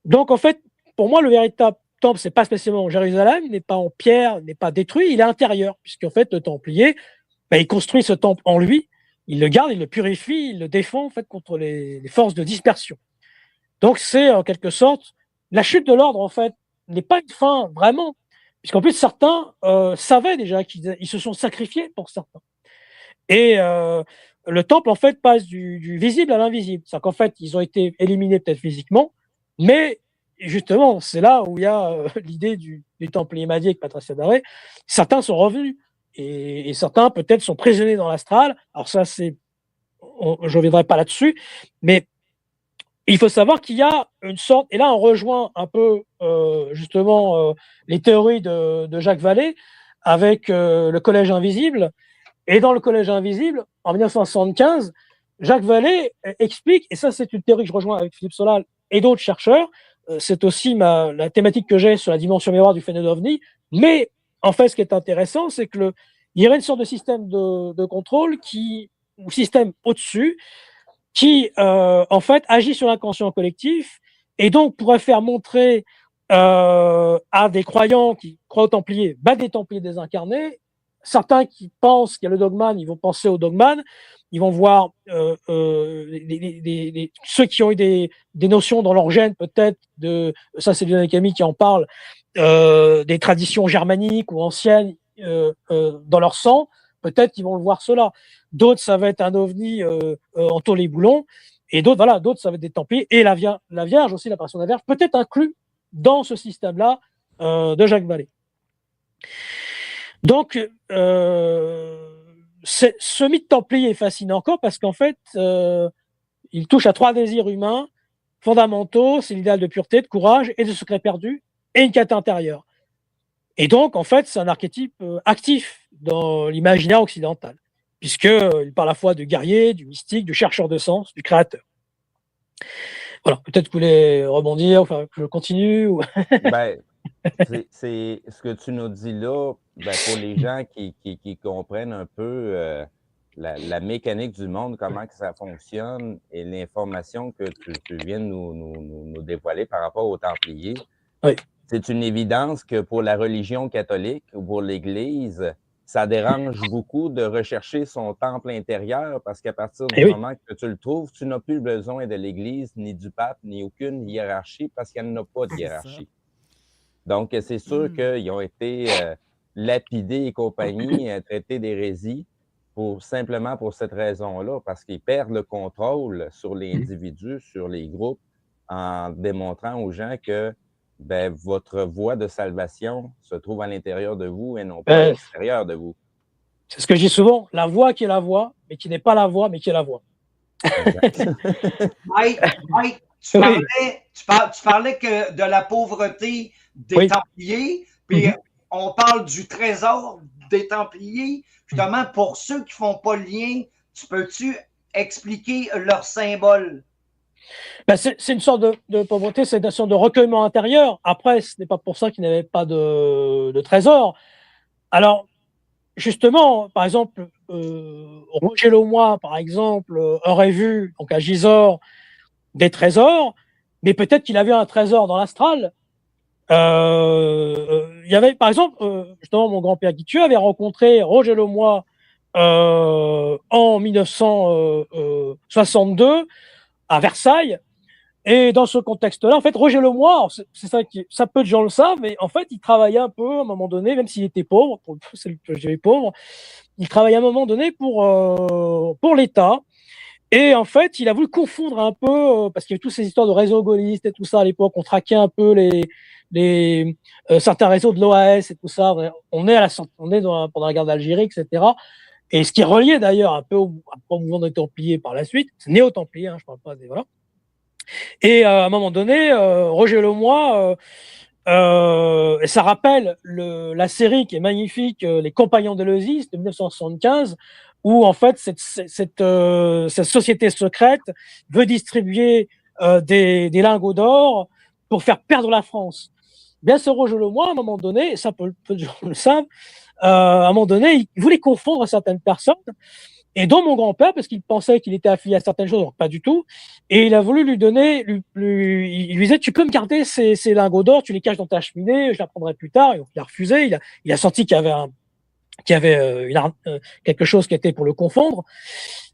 Donc en fait, pour moi, le véritable temple, c'est pas spécialement Jérusalem, il n'est pas en pierre, il n'est pas détruit, il est intérieur, puisqu'en fait, le Templier, il construit ce temple en lui, il le garde, il le purifie, il le défend en fait contre les forces de dispersion. Donc c'est en quelque sorte la chute de l'ordre en fait n'est pas une fin vraiment, puisqu'en plus certains savaient déjà qu'ils se sont sacrifiés pour certains. Et le temple en fait passe du visible à l'invisible, c'est-à-dire qu'en fait ils ont été éliminés peut-être physiquement, mais justement c'est là où il y a l'idée du Templier Mahdi avec Patricia Daré. Certains sont revenus. Et certains peut-être sont prisonniers dans l'astral. Alors ça, je ne reviendrai pas là-dessus, mais il faut savoir qu'il y a une sorte, et là on rejoint un peu justement les théories de Jacques Vallée avec le Collège Invisible. Et dans le Collège Invisible, en 1975, Jacques Vallée explique, et ça c'est une théorie que je rejoins avec Philippe Solal et d'autres chercheurs, c'est aussi la thématique que j'ai sur la dimension miroir du phénomène OVNI, mais en fait, ce qui est intéressant, c'est qu'il y aurait une sorte de système de contrôle ou système au-dessus, qui, en fait, agit sur l'inconscient collectif et donc pourrait faire montrer à des croyants qui croient aux Templiers, des Templiers désincarnés. Certains qui pensent qu'il y a le dogman, ils vont penser au dogman, ils vont voir ceux qui ont eu des notions dans leur gène, peut-être, ça c'est Lionel Camille qui en parle, des traditions germaniques ou anciennes dans leur sang, peut-être qu'ils vont le voir cela. D'autres, ça va être un ovni en tôle et boulon, et d'autres, voilà, d'autres, ça va être des Templiers, et la Vierge aussi, l'apparition de la Vierge, peut-être inclus dans ce système-là de Jacques Vallée. Donc, ce mythe templier est fascinant encore parce qu'en fait, il touche à 3 désirs humains fondamentaux, c'est l'idéal de pureté, de courage et de secret perdu, et une quête intérieure. Et donc, en fait, c'est un archétype actif dans l'imaginaire occidental, puisqu'il parle à la fois du guerrier, du mystique, du chercheur de sens, du créateur. Voilà, peut-être que vous voulez rebondir, enfin, que je continue ou... C'est ce que tu nous dis là, pour les gens qui comprennent un peu la mécanique du monde, comment que ça fonctionne et l'information que tu viens de nous dévoiler par rapport aux Templiers. Oui. C'est une évidence que pour la religion catholique ou pour l'Église, ça dérange beaucoup de rechercher son temple intérieur parce qu'à partir du moment que tu le trouves, tu n'as plus besoin de l'Église, ni du pape, ni aucune hiérarchie parce qu'elle n'a pas de hiérarchie. Donc, c'est sûr qu'ils ont été lapidés et compagnie, traités d'hérésie simplement pour cette raison-là, parce qu'ils perdent le contrôle sur l'individu, sur les groupes, en démontrant aux gens que votre voie de salvation se trouve à l'intérieur de vous et non pas à l'extérieur de vous. C'est ce que je dis souvent, la voix qui est la voix, mais qui n'est pas la voix, mais qui est la voix. Mike, tu parlais que de la pauvreté des Templiers, puis on parle du trésor des Templiers. Justement, pour ceux qui ne font pas le lien, peux-tu expliquer leur symbole? C'est une sorte de pauvreté, c'est une sorte de recueillement intérieur. Après, ce n'est pas pour ça qu'ils n'avaient pas de trésor. Alors, justement, par exemple, Roger Lemoy, par exemple, aurait vu donc à Gisors des trésors, mais peut-être qu'il avait un trésor dans l'astral. Il y avait, par exemple, justement, mon grand-père Guithieu avait rencontré Roger Lemoy en 1962 à Versailles. Et dans ce contexte-là, en fait, Roger Lemoy, c'est ça ça peu de gens le savent, mais en fait, il travaillait un peu à un moment donné, même s'il était pauvre, c'est le que je dirais pauvre, il travaillait à un moment donné pour l'État. Et en fait, il a voulu confondre un peu, parce qu'il y avait toutes ces histoires de réseaux gaullistes et tout ça à l'époque, on traquait un peu certains réseaux de l'OAS et tout ça. On est pendant la guerre d'Algérie, etc. Et ce qui est relié d'ailleurs un peu au mouvement des Templiers par la suite, c'est néo-Templiers, je parle pas des voilà. Et à un moment donné, Roger Lemoy, ça rappelle la série qui est magnifique, Les Compagnons d'Éleusis de 1975, où en fait cette société secrète veut distribuer des lingots d'or pour faire perdre la France. Bien ce Roger Lemoy, à un moment donné, ça peu de gens le savent, à un moment donné, il voulait confondre certaines personnes et dont mon grand-père, parce qu'il pensait qu'il était affilié à certaines choses, donc pas du tout, et il a voulu lui donner, il lui disait, tu peux me garder ces lingots d'or, tu les caches dans ta cheminée, je les prendrai plus tard, et donc il a refusé, il a senti qu'il y avait quelque chose qui était pour le confondre.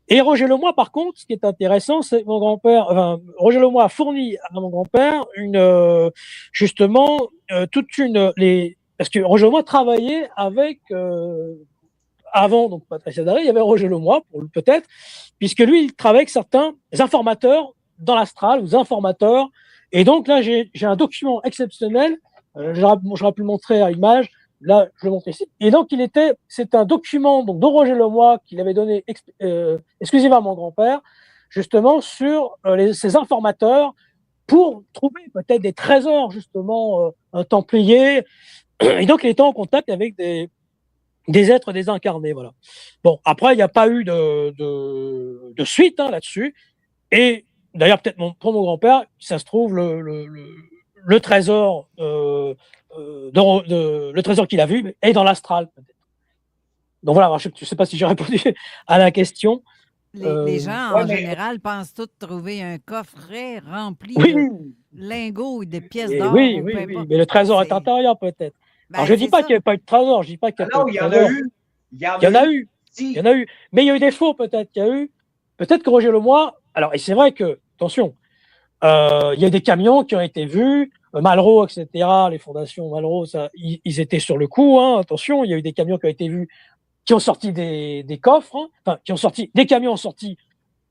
Et Roger Lemoyne, par contre, ce qui est intéressant, c'est que mon grand-père, Roger Lemoyne a fourni à mon grand-père parce que Roger Lemoyne travaillait avec, avant, donc Patricia Daré, il y avait Roger Lemoyne, peut-être, puisque lui, il travaille avec certains informateurs dans l'astral, ou informateurs. Et donc là, j'ai un document exceptionnel, j'aurais pu le montrer à l'image, là, je le montre ici. Et donc, c'est un document donc, de Roger Lemoyne qu'il avait donné exclusivement à mon grand-père, justement, sur ces informateurs pour trouver peut-être des trésors, justement, templiers. Et donc, il était en contact avec des êtres désincarnés, voilà. Bon, après, il n'y a pas eu de suite là-dessus. Et d'ailleurs, peut-être pour mon grand-père, ça se trouve, le trésor... le trésor qu'il a vu est dans l'astral, peut-être. Donc voilà, je ne sais pas si j'ai répondu à la question. Les gens, en général, pensent tous trouver un coffret rempli de lingots et de pièces d'or. Oui, mais le trésor est intérieur, peut-être. Alors, je ne dis pas qu'il n'y avait pas eu de trésor, je ne dis pas qu'il n'y a pas eu de trésor. Il y en a eu. Mais il y a eu des faux, peut-être. Peut-être que Roger Lemoyne... Alors, et c'est vrai que, attention, il y a des camions qui ont été vus, Malraux, etc., les fondations Malraux, ils étaient sur le coup, attention, il y a eu des camions qui ont été vus, qui ont sorti des coffres, des camions ont sorti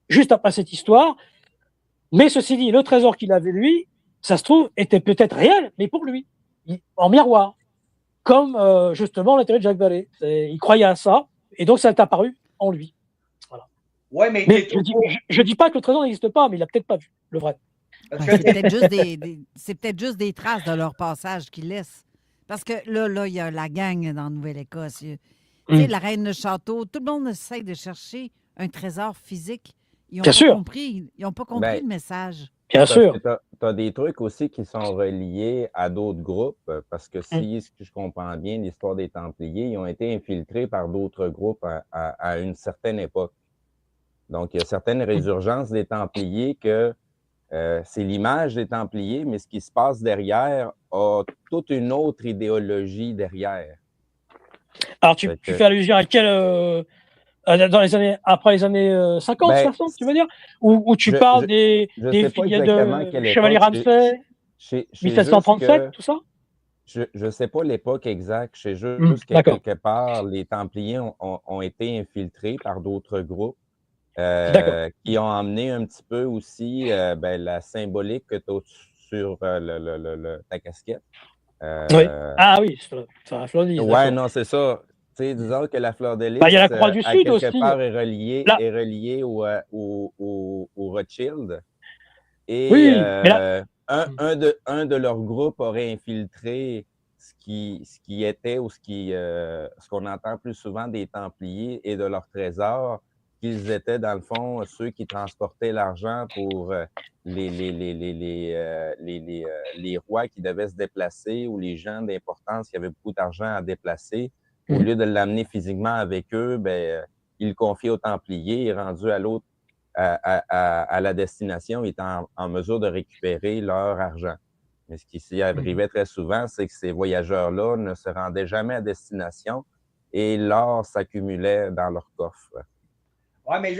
juste après cette histoire, mais ceci dit, le trésor qu'il avait lui, ça se trouve, était peut-être réel, mais pour lui, en miroir, comme justement l'intérêt de Jacques Vallée. Il croyait à ça, et donc ça est apparu en lui. Voilà. Ouais, mais je dis pas que le trésor n'existe pas, mais il l'a peut-être pas vu, le vrai. C'est peut-être juste des traces de leur passage qu'ils laissent. Parce que là, il y a la gang dans Nouvelle-Écosse. Tu sais, la reine de château, tout le monde essaie de chercher un trésor physique. Ils n'ont pas compris le message. Bien sûr. Tu as des trucs aussi qui sont reliés à d'autres groupes, parce que si je comprends bien l'histoire des Templiers, ils ont été infiltrés par d'autres groupes à une certaine époque. Donc, il y a certaines résurgences des Templiers que c'est l'image des Templiers, mais ce qui se passe derrière a toute une autre idéologie derrière. Alors, tu fais allusion à quelle... dans les années, après les années 50, 60, tu veux dire? Ou tu parles des filles de Chevalier Ramsay, 1737, tout ça? Je ne sais pas l'époque exacte. Je sais juste que quelque part, les Templiers ont été infiltrés par d'autres groupes. Qui ont emmené un petit peu aussi la symbolique que tu as sur ta casquette. Oui. Ah oui, c'est la fleur de lys. Ouais, non, c'est ça. Tu sais, disons que la fleur de lys, il y a la Croix du Sud aussi. Quelque part, est reliée au Rothschild. Et un de leurs groupes aurait infiltré ce qui était ou ce qu'on entend plus souvent des Templiers et de leurs trésors, qu'ils étaient, dans le fond, ceux qui transportaient l'argent pour les rois qui devaient se déplacer ou les gens d'importance qui avaient beaucoup d'argent à déplacer. Au lieu de l'amener physiquement avec eux, ils le confiaient aux Templiers et rendus à la destination, ils étaient en mesure de récupérer leur argent. Mais ce qui s'y arrivait très souvent, c'est que ces voyageurs-là ne se rendaient jamais à destination et l'or s'accumulait dans leur coffre. Oui, mais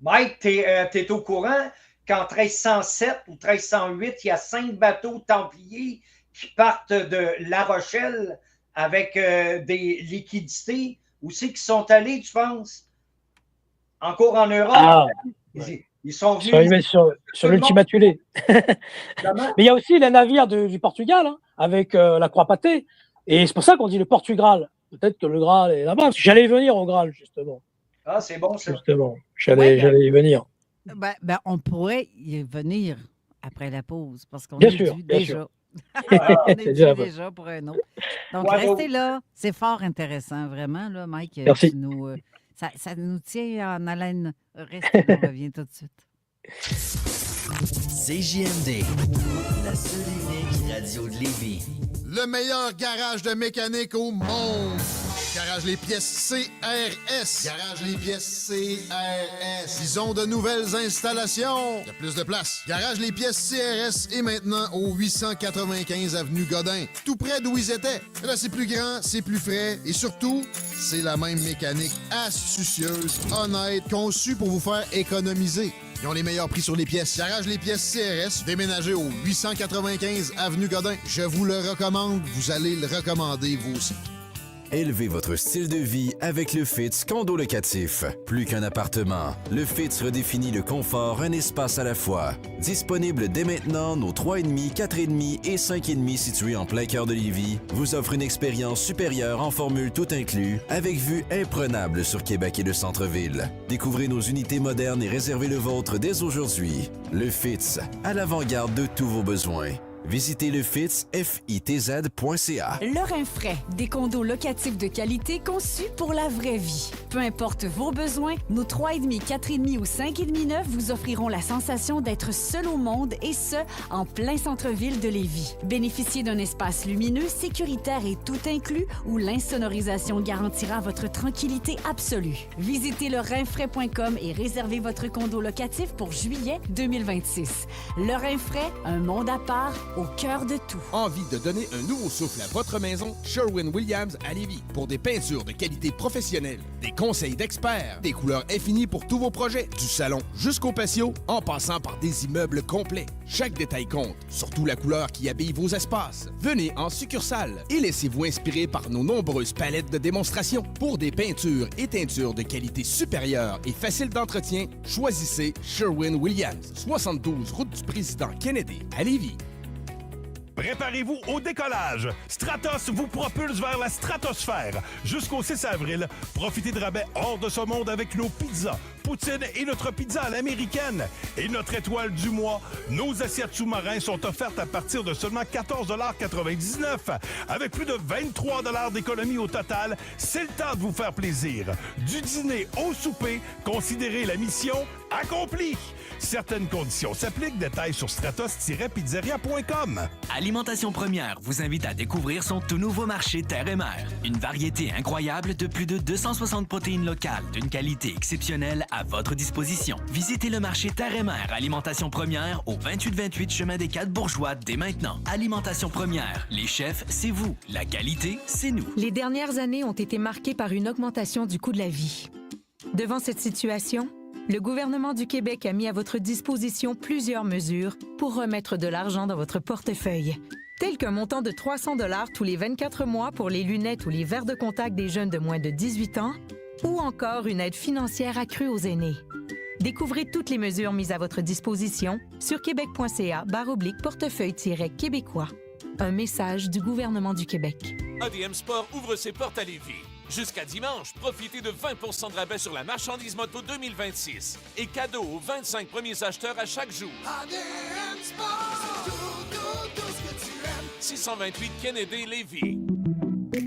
Mike, tu es au courant qu'en 1307 ou 1308, il y a 5 bateaux templiers qui partent de La Rochelle avec des liquidités. Où c'est qu'ils sont allés, tu penses? Encore en Europe? Ils sont venus... sur l'Ultimatulé. Mais il y a aussi les navires du Portugal, avec la croix patée. Et c'est pour ça qu'on dit le Portugal. Peut-être que le Graal est là-bas. J'allais y venir au Graal, justement. Ah, c'est bon, ça. Justement, j'allais y venir. On pourrait y venir après la pause, parce qu'on est dû déjà. On est dû déjà pour un autre. Donc, restez là. C'est fort intéressant, vraiment, là, Mike. Merci. Ça nous tient en haleine. Restez là, on revient tout de suite. CJMD, la seule et unique radio de Lévis. Le meilleur garage de mécanique au monde. Garage les pièces CRS. Garage les pièces CRS. Ils ont de nouvelles installations. Il y a plus de place. Garage les pièces CRS est maintenant au 895 avenue Godin, tout près d'où ils étaient. Là, c'est plus grand, c'est plus frais et surtout, c'est la même mécanique astucieuse, honnête, conçue pour vous faire économiser. Ils ont les meilleurs prix sur les pièces. Garage les pièces CRS, déménagé au 895 avenue Godin. Je vous le recommande, vous allez le recommander vous aussi. Élevez votre style de vie avec le Fitz Condo Locatif. Plus qu'un appartement, le Fitz redéfinit le confort, un espace à la fois. Disponible dès maintenant, nos 3,5, 4,5 et 5,5 situés en plein cœur de Lévis vous offrent une expérience supérieure en formule tout inclus, avec vue imprenable sur Québec et le centre-ville. Découvrez nos unités modernes et réservez le vôtre dès aujourd'hui. Le Fitz, à l'avant-garde de tous vos besoins. Visitez le FITZ.ca. Lorrain Frais, des condos locatifs de qualité conçus pour la vraie vie. Peu importe vos besoins, nos 3,5, 4,5 ou 5,5 neufs vous offriront la sensation d'être seul au monde et ce, en plein centre-ville de Lévis. Bénéficiez d'un espace lumineux, sécuritaire et tout inclus où l'insonorisation garantira votre tranquillité absolue. Visitez lorrainfrais.com et réservez votre condo locatif pour juillet 2026. Lorrain Frais, un monde à part, au cœur de tout. Envie de donner un nouveau souffle à votre maison? Sherwin-Williams à Lévis. Pour des peintures de qualité professionnelle, des conseils d'experts, des couleurs infinies pour tous vos projets, du salon jusqu'au patio, en passant par des immeubles complets. Chaque détail compte, surtout la couleur qui habille vos espaces. Venez en succursale et laissez-vous inspirer par nos nombreuses palettes de démonstration. Pour des peintures et teintures de qualité supérieure et facile d'entretien, choisissez Sherwin-Williams. 72 route du Président Kennedy à Lévis. Préparez-vous au décollage. Stratos vous propulse vers la stratosphère. Jusqu'au 6 avril, profitez de rabais hors de ce monde avec nos pizzas, poutine et notre pizza à l'américaine. Et notre étoile du mois, nos assiettes sous-marins sont offertes à partir de seulement 14,99 $. Avec plus de 23 $ d'économie au total, c'est le temps de vous faire plaisir. Du dîner au souper, considérez la mission accomplie. Certaines conditions s'appliquent. Détails sur stratos-pizzeria.com. Alimentation Première vous invite à découvrir son tout nouveau marché Terre et Mer. Une variété incroyable de plus de 260 protéines locales d'une qualité exceptionnelle à votre disposition. Visitez le marché Terre et Mer Alimentation Première au 2828 chemin des 4 Bourgeois dès maintenant. Alimentation Première, les chefs, c'est vous. La qualité, c'est nous. Les dernières années ont été marquées par une augmentation du coût de la vie. Devant cette situation, le gouvernement du Québec a mis à votre disposition plusieurs mesures pour remettre de l'argent dans votre portefeuille, telles qu'un montant de 300 $ tous les 24 mois pour les lunettes ou les verres de contact des jeunes de moins de 18 ans, ou encore une aide financière accrue aux aînés. Découvrez toutes les mesures mises à votre disposition sur québec.ca/portefeuille-québécois. Un message du gouvernement du Québec. ADM Sport ouvre ses portes à Lévis. Jusqu'à dimanche, profitez de 20 % de rabais sur la marchandise moto 2026 et cadeau aux 25 premiers acheteurs à chaque jour. ADM Sport, tout ce que tu aimes. 628 Kennedy Lévis.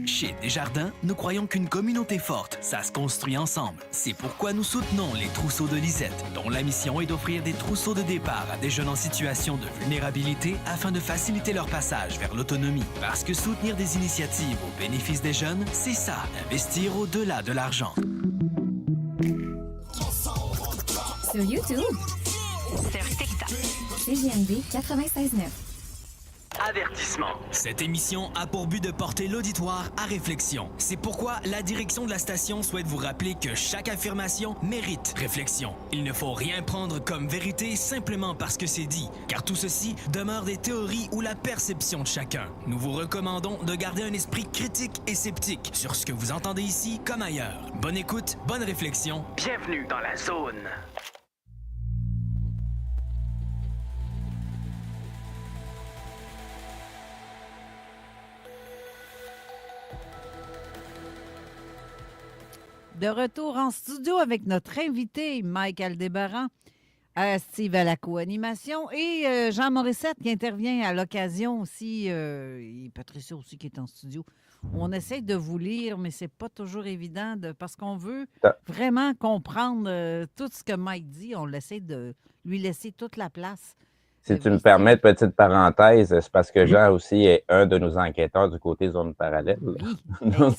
Chez Desjardins, nous croyons qu'une communauté forte, ça se construit ensemble. C'est pourquoi nous soutenons les Trousseaux de Lisette, dont la mission est d'offrir des trousseaux de départ à des jeunes en situation de vulnérabilité afin de faciliter leur passage vers l'autonomie. Parce que soutenir des initiatives au bénéfice des jeunes, c'est ça, investir au-delà de l'argent. Sur YouTube, sur TikTok, CJMD 96.9. Avertissement. Cette émission a pour but de porter l'auditoire à réflexion. C'est pourquoi la direction de la station souhaite vous rappeler que chaque affirmation mérite réflexion. Il ne faut rien prendre comme vérité simplement parce que c'est dit, car tout ceci demeure des théories ou la perception de chacun. Nous vous recommandons de garder un esprit critique et sceptique sur ce que vous entendez ici comme ailleurs. Bonne écoute, bonne réflexion. Bienvenue dans la zone. De retour en studio avec notre invité, Mike Aldébaran, Steve à la co-animation et Jean Morissette qui intervient à l'occasion aussi, et Patricia aussi qui est en studio. On essaie de vous lire, mais c'est pas toujours évident parce qu'on veut vraiment comprendre tout ce que Mike dit. On essaie de lui laisser toute la place. Si tu me permets, petite parenthèse, c'est parce que Jean aussi est un de nos enquêteurs du côté zone parallèle. Oui,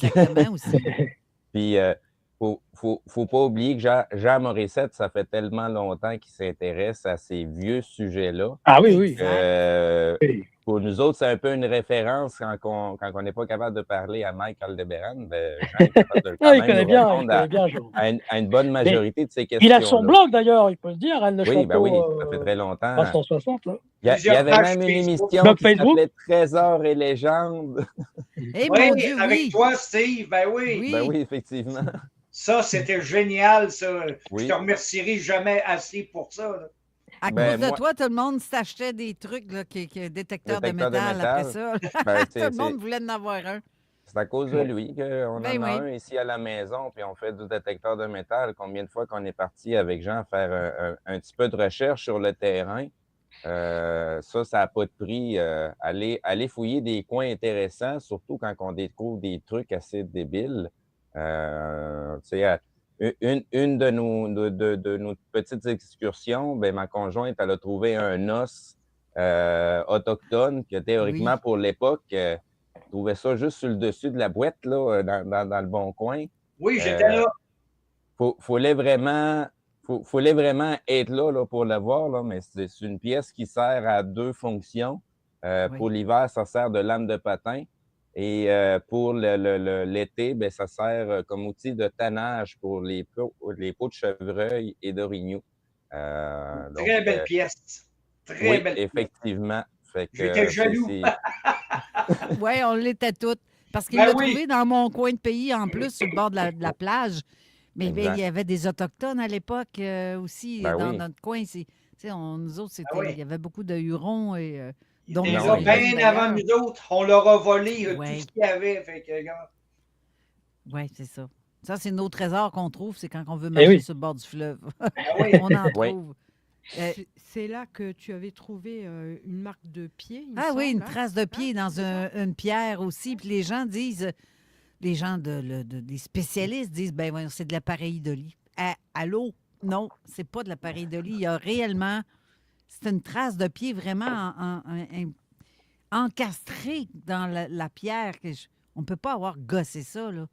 exactement aussi. Puis, faut pas oublier que Jean Morissette, ça fait tellement longtemps qu'il s'intéresse à ces vieux sujets-là. Ah oui, oui. Pour nous autres, c'est un peu une référence quand on n'est pas capable de parler à Mike Aldebaran. Jean est capable de il connaît bien, à une bonne majorité de ces questions. Il a son blog d'ailleurs, il peut le dire, Anne Le Château. Oui, ben oui, ça fait très longtemps. 360, là. Il y avait même une émission qui s'appelait Trésors et légendes. Eh, oui, mon Dieu, avec toi, Steve, ben oui. Ben oui, effectivement. Ça, c'était génial, ça. Oui. Je te remercierai jamais assez pour ça. Là. À cause de toi, tout le monde s'achetait des trucs, là, détecteurs de métal après ça. Ben, tout le monde voulait en avoir un. C'est à cause de lui qu'on en a oui. un ici à la maison, puis on fait du détecteur de métal. Combien de fois qu'on est parti avec Jean faire un petit peu de recherche sur le terrain, ça n'a pas de prix. Aller fouiller des coins intéressants, surtout quand on découvre des trucs assez débiles. Une de nos petites excursions, ben, ma conjointe, elle a trouvé un os autochtone que théoriquement, pour l'époque, trouvait ça juste sur le dessus de la boîte, là, dans le bon coin. Oui, j'étais là. Fallait vraiment être là pour le voir, là, mais c'est une pièce qui sert à deux fonctions. Pour l'hiver, ça sert de lame de patin. Et pour l'été, ben, ça sert comme outil de tannage pour les peaux de chevreuil et d'orignaux. Très belle pièce. Très belle pièce. Effectivement. J'étais jaloux. Oui, on l'était toutes. Parce qu'il l'a trouvé dans mon coin de pays, en plus, sur le bord de la plage. Mais il y avait des Autochtones à l'époque aussi, dans notre coin. Nous autres, il y avait beaucoup de Hurons et... Donc, bien avant nous autres, on leur a volé tout ce qu'il y avait. Oui, c'est ça. Ça, c'est nos trésors qu'on trouve, c'est quand on veut marcher sur le bord du fleuve. On en trouve. C'est là que tu avais trouvé une marque de pied. Une trace de pied dans une pierre aussi. Puis les gens disent, des spécialistes disent, ben c'est de l'appareil de lit. Allô? Non, c'est pas de l'appareil de lit. Il y a réellement... C'est une trace de pied vraiment encastrée dans la pierre. On ne peut pas avoir gossé ça, là.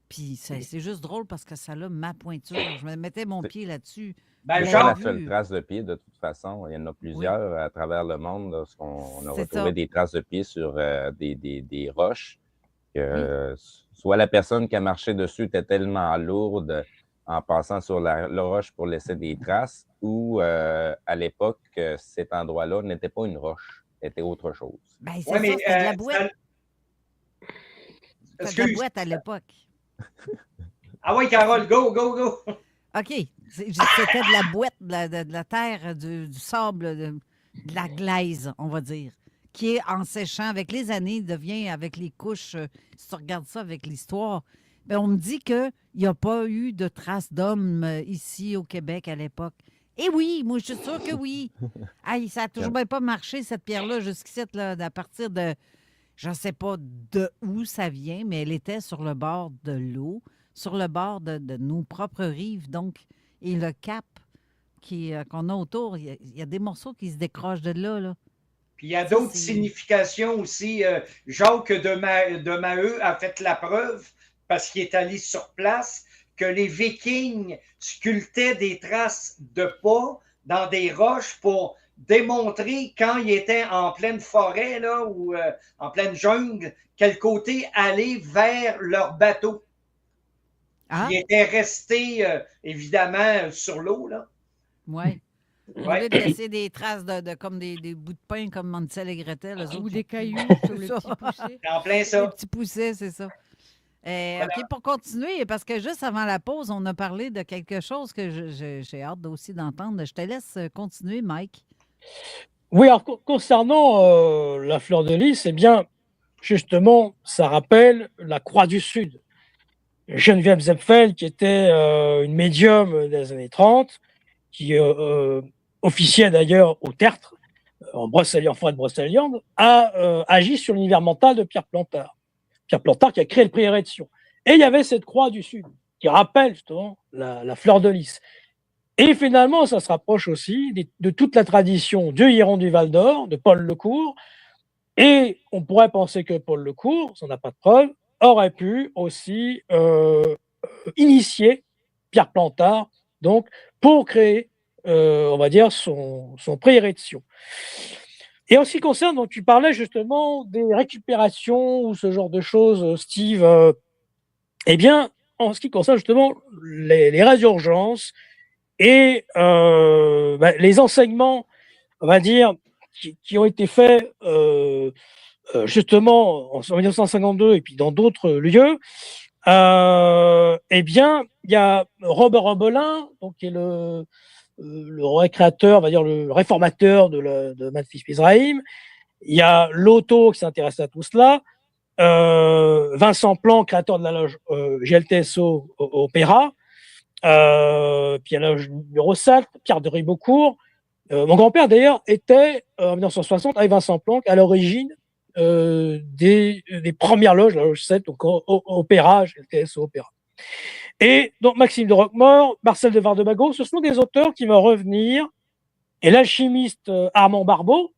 Puis c'est juste drôle parce que ça a ma pointure. Je me mettais mon pied là-dessus. C'est pas la seule trace de pied, de toute façon. Il y en a plusieurs à travers le monde. On a retrouvé des traces de pied sur des roches. Soit la personne qui a marché dessus était tellement lourde en passant sur la roche pour laisser des traces, ou à l'époque, cet endroit-là n'était pas une roche, était autre chose. Ben, c'était de la boîte. C'était de la boîte à l'époque. Ah oui, Carole, go, go, go! OK. C'était de la boîte, de la terre, du sable, de la glaise, on va dire, qui est en séchant avec les années, devient avec les couches, si tu regardes ça avec l'histoire, bien, on me dit qu'il n'y a pas eu de traces d'hommes ici au Québec à l'époque. Eh oui, moi, je suis sûre que oui. Ça n'a toujours pas marché, cette pierre-là, jusqu'ici, à partir de... Je ne sais pas de où ça vient, mais elle était sur le bord de l'eau, sur le bord de nos propres rives, donc. Et le cap qu'on a autour, il y a des morceaux qui se décrochent de là. Puis il y a d'autres significations aussi. Jacques de Maheu a fait la preuve, parce qu'il est allé sur place, que les Vikings sculptaient des traces de pas dans des roches pour démontrer quand ils étaient en pleine forêt là, ou en pleine jungle, quel côté aller vers leur bateau. Ils étaient restés, évidemment, sur l'eau. Oui. Au lieu de laisser des traces comme des bouts de pain comme Hansel et Gretel. Ou des cailloux sur le petit poussé. En plein ça. Les petits poussets, c'est ça. OK, pour continuer, parce que juste avant la pause, on a parlé de quelque chose que j'ai hâte aussi d'entendre. Je te laisse continuer, Mike. Oui, alors concernant la fleur de lys, eh bien, justement, ça rappelle la Croix du Sud. Geneviève Zepfel, qui était une médium des années 30, qui officiait d'ailleurs au Tertre, en forêt de Brocéliande, a agi sur l'univers mental de Pierre Plantard. Pierre Plantard qui a créé le prix Érection. Et il y avait cette Croix du Sud, qui rappelle justement la fleur de lys. Et finalement, ça se rapproche aussi de toute la tradition du Héron du Val d'Or, de Paul Lecourt. Et on pourrait penser que Paul Lecourt, ça n'a pas de preuve, aurait pu aussi initier Pierre Plantard, donc, pour créer, on va dire, son prix Érection. Et en ce qui concerne, donc, tu parlais justement des récupérations ou ce genre de choses, Steve. Eh bien, en ce qui concerne justement les résurgences et les enseignements, on va dire, qui ont été faits justement en 1952 et puis dans d'autres lieux, eh bien, il y a Robert Robelin, donc, qui est le créateur, on va dire le réformateur de Memphis Mizraïm. Il y a Loto qui s'intéresse à tout cela. Vincent Plan, créateur de la loge GLTSO Opéra. Puis il y a la loge numéro 7, Pierre de Ribeaucourt. Mon grand-père, d'ailleurs, était, en 1960, avec Vincent Planck, à l'origine des premières loges, la loge 7, donc Opéra, GLTSO Opéra. Et donc Maxime de Roquemort, Marcel de Vardemago, ce sont des auteurs qui vont revenir. Et l'alchimiste Armand Barbeau,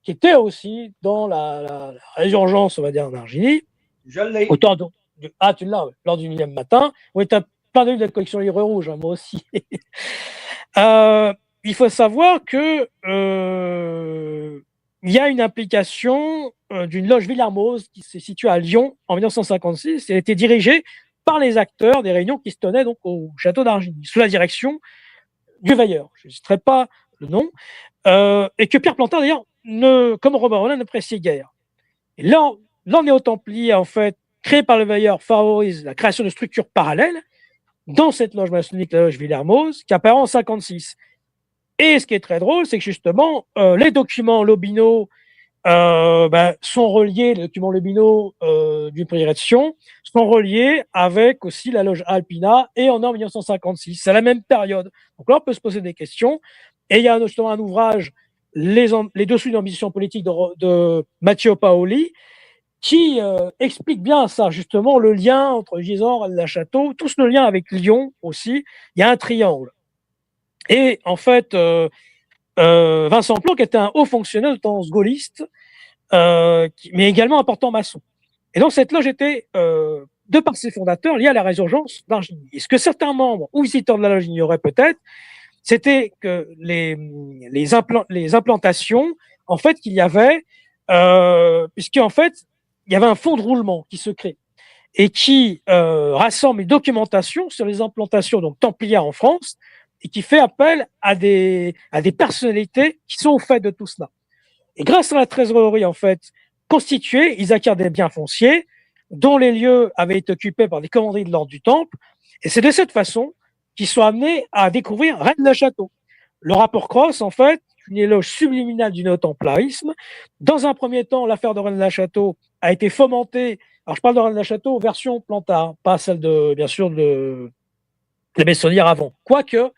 qui était aussi dans la résurgence, on va dire, d'Argini. Je l'ai. Tu l'as, lors du 9e matin. Oui, tu as plein de livres de la collection Livre Rouge, hein, moi aussi. Il faut savoir que il y a une implication d'une loge Villermoz qui se situe à Lyon en 1956. Elle a été dirigée par les acteurs des réunions qui se tenaient donc au château d'Argini, sous la direction du veilleur. Je ne citerai pas le nom. Et que Pierre Plantard, d'ailleurs, comme Robert Rollin, ne précise guère. Et là, néo-templier, en fait, créé par le veilleur, favorise la création de structures parallèles dans cette loge maçonnique, la loge Villermoz, qui apparaît en 1956. Et ce qui est très drôle, c'est que justement, les documents Lobino sont reliés, les documents Lobino du prix Érection sont reliés avec aussi la loge Alpina, et on est en 1956. C'est la même période. Donc là, on peut se poser des questions. Et il y a justement un ouvrage, Les dessous d'une ambition politique de Matteo Paoli, qui explique bien ça, justement, le lien entre Gisors et la Château, tout le lien avec Lyon aussi. Il y a un triangle. Et en fait, Vincent Planck était un haut fonctionnaire de tendance gaulliste, mais également important maçon. Et donc cette loge était, de par ses fondateurs, liée à la résurgence d'Argini. Et ce que certains membres ou visiteurs de la loge ignoraient peut-être, c'était que les implantations, en fait, qu'il y avait, puisqu'en fait, il y avait un fonds de roulement qui se crée et qui rassemble les documentations sur les implantations donc templières en France, et qui fait appel à des personnalités qui sont au fait de tout cela. Et grâce à la trésorerie, en fait, constituée, ils acquièrent des biens fonciers dont les lieux avaient été occupés par des commanderies de l'ordre du Temple. Et c'est de cette façon qu'ils sont amenés à découvrir Rennes-le-Château. Le rapport Cross, en fait, une éloge subliminale du néo-templarisme. Dans un premier temps, l'affaire de Rennes-le-Château a été fomentée. Alors, je parle de Rennes-le-Château version Plantard, pas celle de, bien sûr, de la Bessonnière avant. Quoique,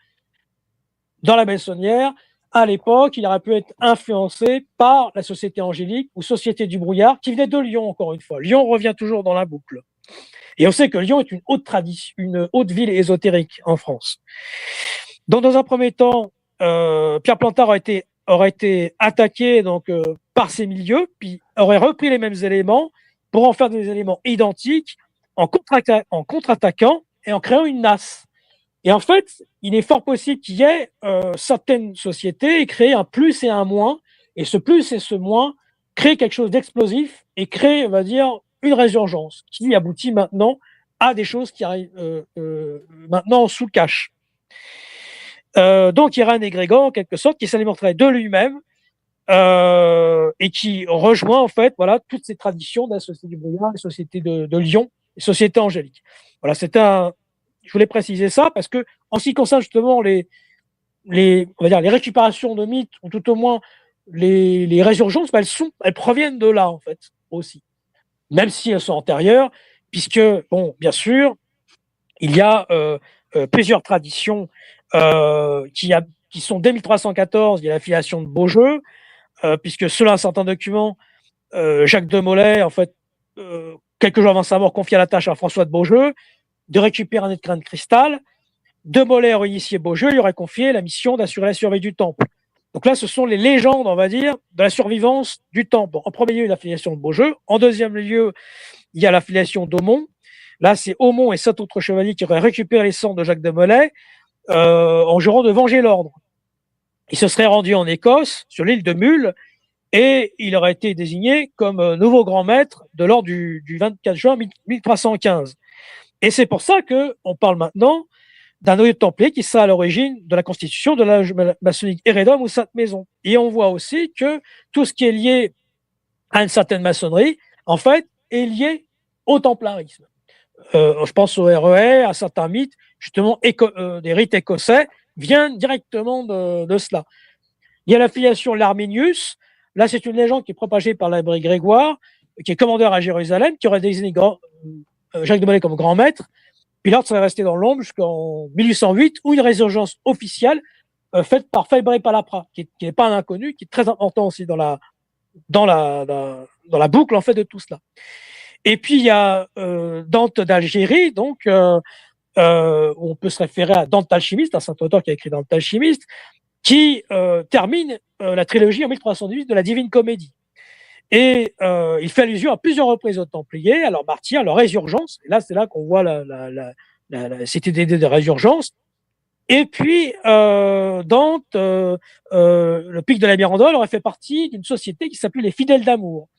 dans la Bessonnière, à l'époque, il aurait pu être influencé par la Société Angélique ou Société du Brouillard, qui venait de Lyon, encore une fois. Lyon revient toujours dans la boucle. Et on sait que Lyon est une haute ville ésotérique en France. Donc, dans un premier temps, Pierre Plantard aurait été attaqué donc, par ces milieux, puis aurait repris les mêmes éléments pour en faire des éléments identiques en contre-attaquant et en créant une NAS. Et en fait, il est fort possible qu'il y ait certaines sociétés créent un plus et un moins, et ce plus et ce moins créent quelque chose d'explosif et créent, on va dire, une résurgence qui aboutit maintenant à des choses qui arrivent maintenant sous cache. Donc, il y aura un égrégore, en quelque sorte, qui s'alimenterait de lui-même et qui rejoint, en fait, voilà, toutes ces traditions de la Société du Brouillard, la Société de Lyon, les Sociétés Angéliques. Voilà, je voulais préciser ça parce que, en ce qui concerne justement on va dire, les récupérations de mythes, ou tout au moins les résurgences, elles proviennent de là, en fait, aussi. Même si elles sont antérieures, puisque, bon, bien sûr, il y a plusieurs traditions qui sont dès 1314, il y a la filiation de Beaujeu, puisque selon un certain document, Jacques de Molay, en fait, quelques jours avant sa mort, confia la tâche à François de Beaujeu de récupérer un nez de grain de cristal. De Molay aurait initié Beaujeu, il aurait confié la mission d'assurer la surveille du temple. Donc là, ce sont les légendes, on va dire, de la survivance du temple. En premier lieu, la filiation de Beaujeu. En deuxième lieu, il y a la filiation d'Aumont. Là, c'est Aumont et 7 autres chevaliers qui auraient récupéré les cendres de Jacques de Molay en jurant de venger l'ordre. Il se serait rendu en Écosse, sur l'île de Mull, et il aurait été désigné comme nouveau grand maître de l'ordre du 24 juin 1315. Et c'est pour ça qu'on parle maintenant d'un noyau de Templiers qui sera à l'origine de la constitution de la maçonnique Hérédum ou Sainte Maison. Et on voit aussi que tout ce qui est lié à une certaine maçonnerie, en fait, est lié au templarisme. Je pense au RER, à certains mythes, justement, des rites écossais, viennent directement de cela. Il y a l'affiliation l'Arminius. Là, c'est une légende qui est propagée par l'abbé Grégoire, qui est commandeur à Jérusalem, qui aurait désigné Jacques de Molay comme grand maître. Puis l'ordre serait resté dans l'ombre jusqu'en 1808, où une résurgence officielle faite par Fabre Palapra, qui n'est pas un inconnu, qui est très important aussi dans la boucle en fait de tout cela. Et puis il y a Dante d'Algérie, donc on peut se référer à Dante l'alchimiste, un saint auteur qui a écrit Dante l'alchimiste, qui termine la trilogie en 1318 de la Divine Comédie. Et il fait allusion à plusieurs reprises aux Templiers, à leur martyrs, à leur résurgence. Et là, c'est là qu'on voit cette idée de résurgence. Et puis, Dante, le pic de la Mirandole, aurait fait partie d'une société qui s'appelait les Fidèles d'Amour.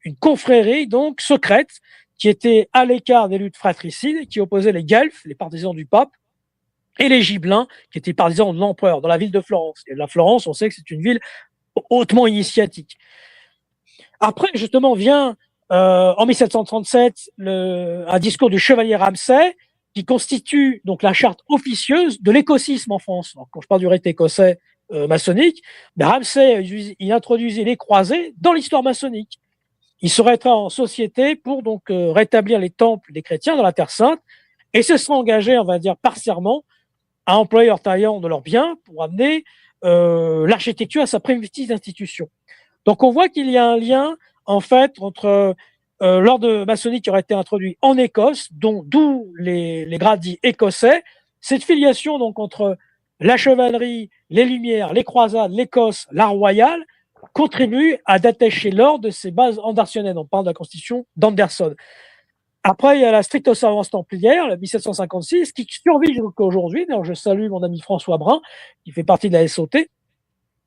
Une confrérie, donc, secrète, qui était à l'écart des luttes fratricides, qui opposait les Guelfes, les partisans du pape, et les Gibelins, qui étaient partisans de l'empereur, dans la ville de Florence. Et la Florence, on sait que c'est une ville hautement initiatique. Après, justement, vient en 1737 un discours du chevalier Ramsay qui constitue donc la charte officieuse de l'écossisme en France. Alors, quand je parle du rite écossais maçonnique, Ramsay il introduisait les croisés dans l'histoire maçonnique. Il se mettrait en société pour donc rétablir les temples des chrétiens dans la Terre Sainte et se serait engagé, on va dire par serment, à employer leurs taillants de leurs biens pour amener l'architecture à sa primitive institution. Donc on voit qu'il y a un lien en fait entre l'ordre maçonnique qui aurait été introduit en Écosse, d'où les grades dits écossais, cette filiation donc entre la chevalerie, les Lumières, les croisades, l'Écosse, l'art royal, contribue à détacher l'ordre de ses bases andersoniennes. On parle de la constitution d'Anderson. Après, il y a la stricte observance templière, le 1756, qui survit jusqu'à aujourd'hui. D'ailleurs, je salue mon ami François Brun, qui fait partie de la SOT.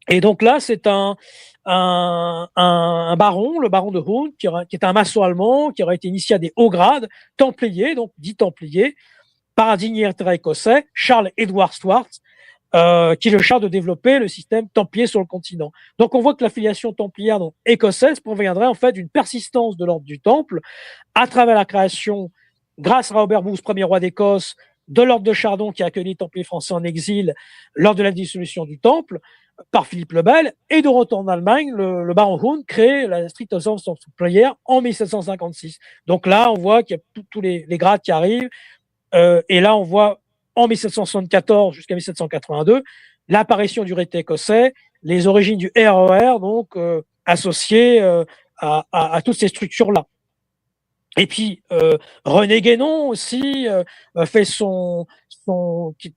Et donc là, c'est un baron, le baron de Hoon, qui est un maçon allemand, qui aurait été initié à des hauts grades, templiers, donc dit templiers, par un dignitaire écossais, Charles Edward Swartz, qui le charge de développer le système templier sur le continent. Donc on voit que l'affiliation templière donc, écossaise proviendrait en fait d'une persistance de l'ordre du Temple à travers la création, grâce à Robert Bruce, premier roi d'Écosse, de l'ordre de Chardon qui a accueilli les Templiers français en exil lors de la dissolution du Temple par Philippe le Bel, et de retour en Allemagne, le baron Hoon crée la stricte observance templière en 1756. Donc là, on voit qu'il y a tous les grades qui arrivent, et là on voit en 1774 jusqu'à 1782, l'apparition du rite écossais, les origines du RER, donc associées à toutes ces structures-là. Et puis René Guénon aussi fait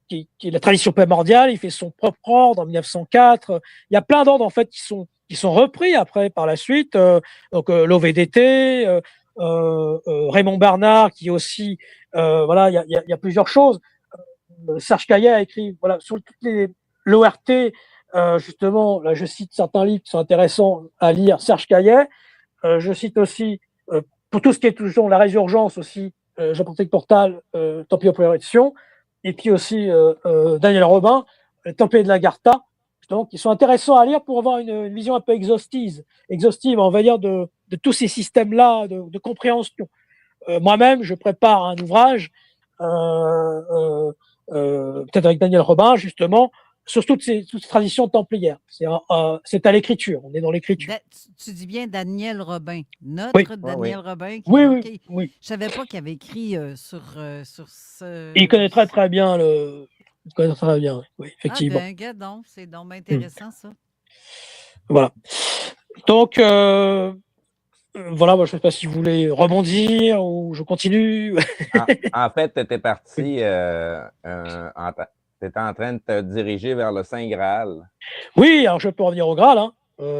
qui est la tradition primordiale, il fait son propre ordre en 1904. Il y a plein d'ordres en fait qui sont repris après par la suite. Donc l'OVDT, Raymond Bernard qui aussi voilà, il y a plusieurs choses. Serge Caillet a écrit voilà sur toutes l'ORT justement. Là, je cite certains livres qui sont intéressants à lire. Serge Caillet. Je cite aussi pour tout ce qui est toujours la résurgence aussi, Jean-Patrick Portal, Templier pour l'érection, et puis aussi Daniel Robin, Templier de la Garta, donc qui sont intéressants à lire pour avoir une vision un peu exhaustive, on va dire, de tous ces systèmes-là de compréhension. Moi-même, je prépare un ouvrage, peut-être avec Daniel Robin, justement, sur toutes ces traditions templières. C'est à l'écriture, on est dans l'écriture. Tu dis bien Daniel Robin, notre Daniel Robin. Oui. Je ne savais pas qu'il avait écrit sur ce... Il connaît très bien oui, effectivement. Ah ben, regarde, c'est donc intéressant ça. Voilà. Donc, voilà, moi, je ne sais pas si vous voulez rebondir ou je continue. En fait, tu étais parti, tu étais en train de te diriger vers le Saint Graal. Oui, alors je peux revenir au Graal, hein,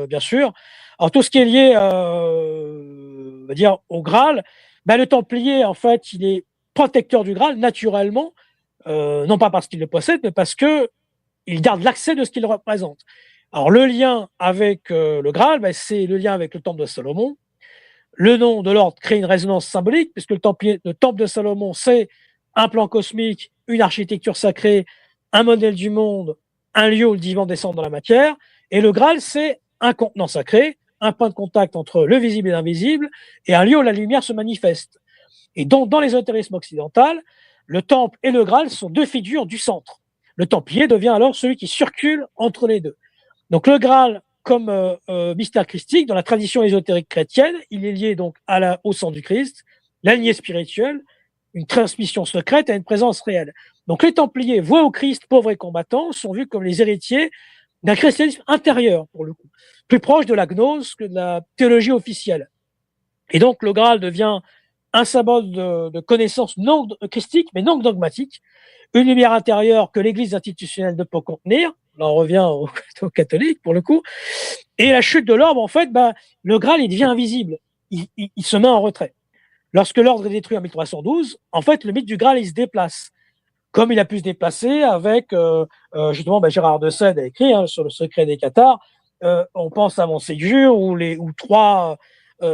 bien sûr. Alors tout ce qui est lié, on va dire, au Graal, ben, le Templier, en fait, il est protecteur du Graal naturellement, non pas parce qu'il le possède, mais parce que il garde l'accès de ce qu'il représente. Alors le lien avec le Graal, ben, c'est le lien avec le Temple de Salomon. Le nom de l'ordre crée une résonance symbolique, puisque le Temple de Salomon, c'est un plan cosmique, une architecture sacrée, un modèle du monde, un lieu où le divin descend dans la matière. Et le Graal, c'est un contenant sacré, un point de contact entre le visible et l'invisible, et un lieu où la lumière se manifeste. Et donc, dans l'ésotérisme occidental, le temple et le Graal sont deux figures du centre. Le Templier devient alors celui qui circule entre les deux. Donc le Graal, comme mystère christique, dans la tradition ésotérique chrétienne, il est lié donc au sang du Christ, la lignée spirituelle, une transmission secrète à une présence réelle. Donc les Templiers, voués au Christ, pauvres et combattants, sont vus comme les héritiers d'un christianisme intérieur, pour le coup, plus proche de la gnose que de la théologie officielle. Et donc le Graal devient un symbole de connaissance non christique, mais non dogmatique, une lumière intérieure que l'Église institutionnelle ne peut contenir. Là, on revient aux catholiques, pour le coup. Et la chute de l'ordre, en fait, le Graal, il devient invisible. Il se met en retrait. Lorsque l'ordre est détruit en 1312, en fait, le mythe du Graal, il se déplace. Comme il a pu se déplacer avec, justement, Gérard de Sède a écrit sur le secret des Cathares. On pense à Montségur, où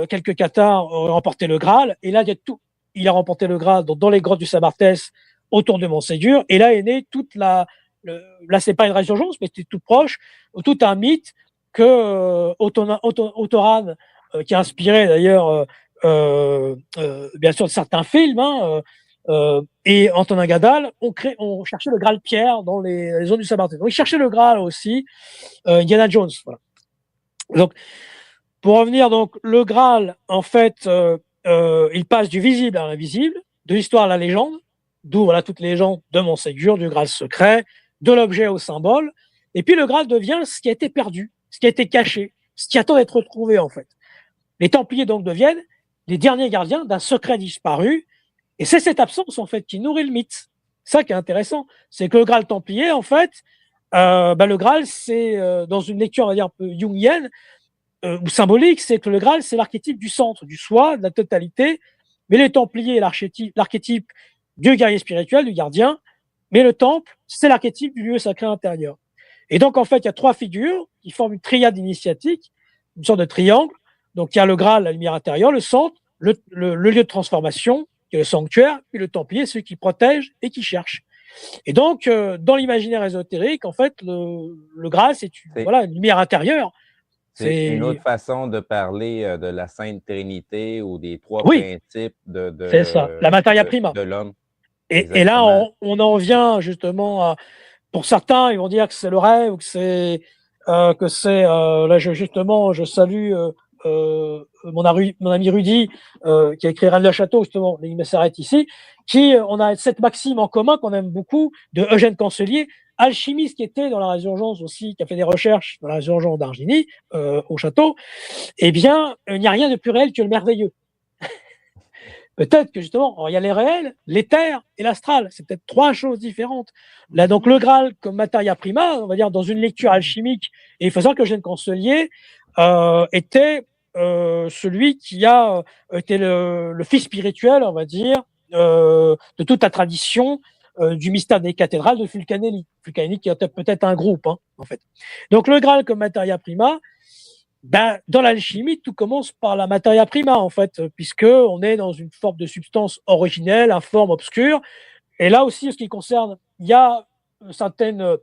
quelques Cathares ont remporté le Graal. Et là, il a remporté le Graal dans les grottes du Sabartès, autour de Montségur. Et là est née toute là, c'est pas une résurgence, mais c'est tout proche, tout un mythe que Autoran, qui a inspiré d'ailleurs, bien sûr, certains films, et Antonin Gadal ont cherché le Graal Pierre dans les zones du Sabartès. Donc, ils cherchaient le Graal aussi, Indiana Jones. Voilà. Donc, pour revenir, donc, le Graal, en fait, il passe du visible à l'invisible, de l'histoire à la légende, d'où voilà toutes les légendes de Montségur, du Graal secret, de l'objet au symbole. Et puis le Graal devient ce qui a été perdu, ce qui a été caché, ce qui attend d'être retrouvé en fait. Les Templiers donc deviennent les derniers gardiens d'un secret disparu. Et c'est cette absence en fait qui nourrit le mythe. Ça qui est intéressant, c'est que le Graal Templier en fait, le Graal c'est dans une lecture on va dire un peu jungienne ou symbolique, c'est que le Graal c'est l'archétype du centre, du soi, de la totalité. Mais les Templiers, l'archétype du guerrier spirituel, du gardien, mais le temple, c'est l'archétype du lieu sacré intérieur. Et donc, en fait, il y a trois figures qui forment une triade initiatique, une sorte de triangle. Donc, il y a le Graal, la lumière intérieure, le centre, le lieu de transformation, qui est le sanctuaire, puis le Templier, celui qui protège et qui cherche. Et donc, dans l'imaginaire ésotérique, en fait, le Graal, c'est une lumière intérieure. C'est une autre façon de parler de la Sainte Trinité ou des trois principes c'est ça, la materia prima de l'homme. Et là, on en vient justement à, pour certains, ils vont dire que c'est le rêve, ou que c'est là je salue mon ami Rudy qui a écrit Rennes le Château, justement, il me s'arrête ici, on a cette maxime en commun qu'on aime beaucoup de Eugène Cancelier, alchimiste qui était dans la résurgence aussi, qui a fait des recherches dans la résurgence d'Argini au château. Eh bien, il n'y a rien de plus réel que le merveilleux. Peut-être que justement, il y a les réels, l'éther et l'astral. C'est peut-être trois choses différentes. Là, donc, le Graal comme materia prima, on va dire dans une lecture alchimique, et il faut savoir que Eugène Cancelier était celui qui a été le fils spirituel, on va dire, de toute la tradition du mystère des cathédrales de Fulcanelli. Fulcanelli qui était peut-être un groupe, en fait. Donc, le Graal comme materia prima, dans l'alchimie, tout commence par la materia prima, en fait, puisque on est dans une forme de substance originelle, informe, obscure. Et là aussi, en ce qui concerne, il y a certaines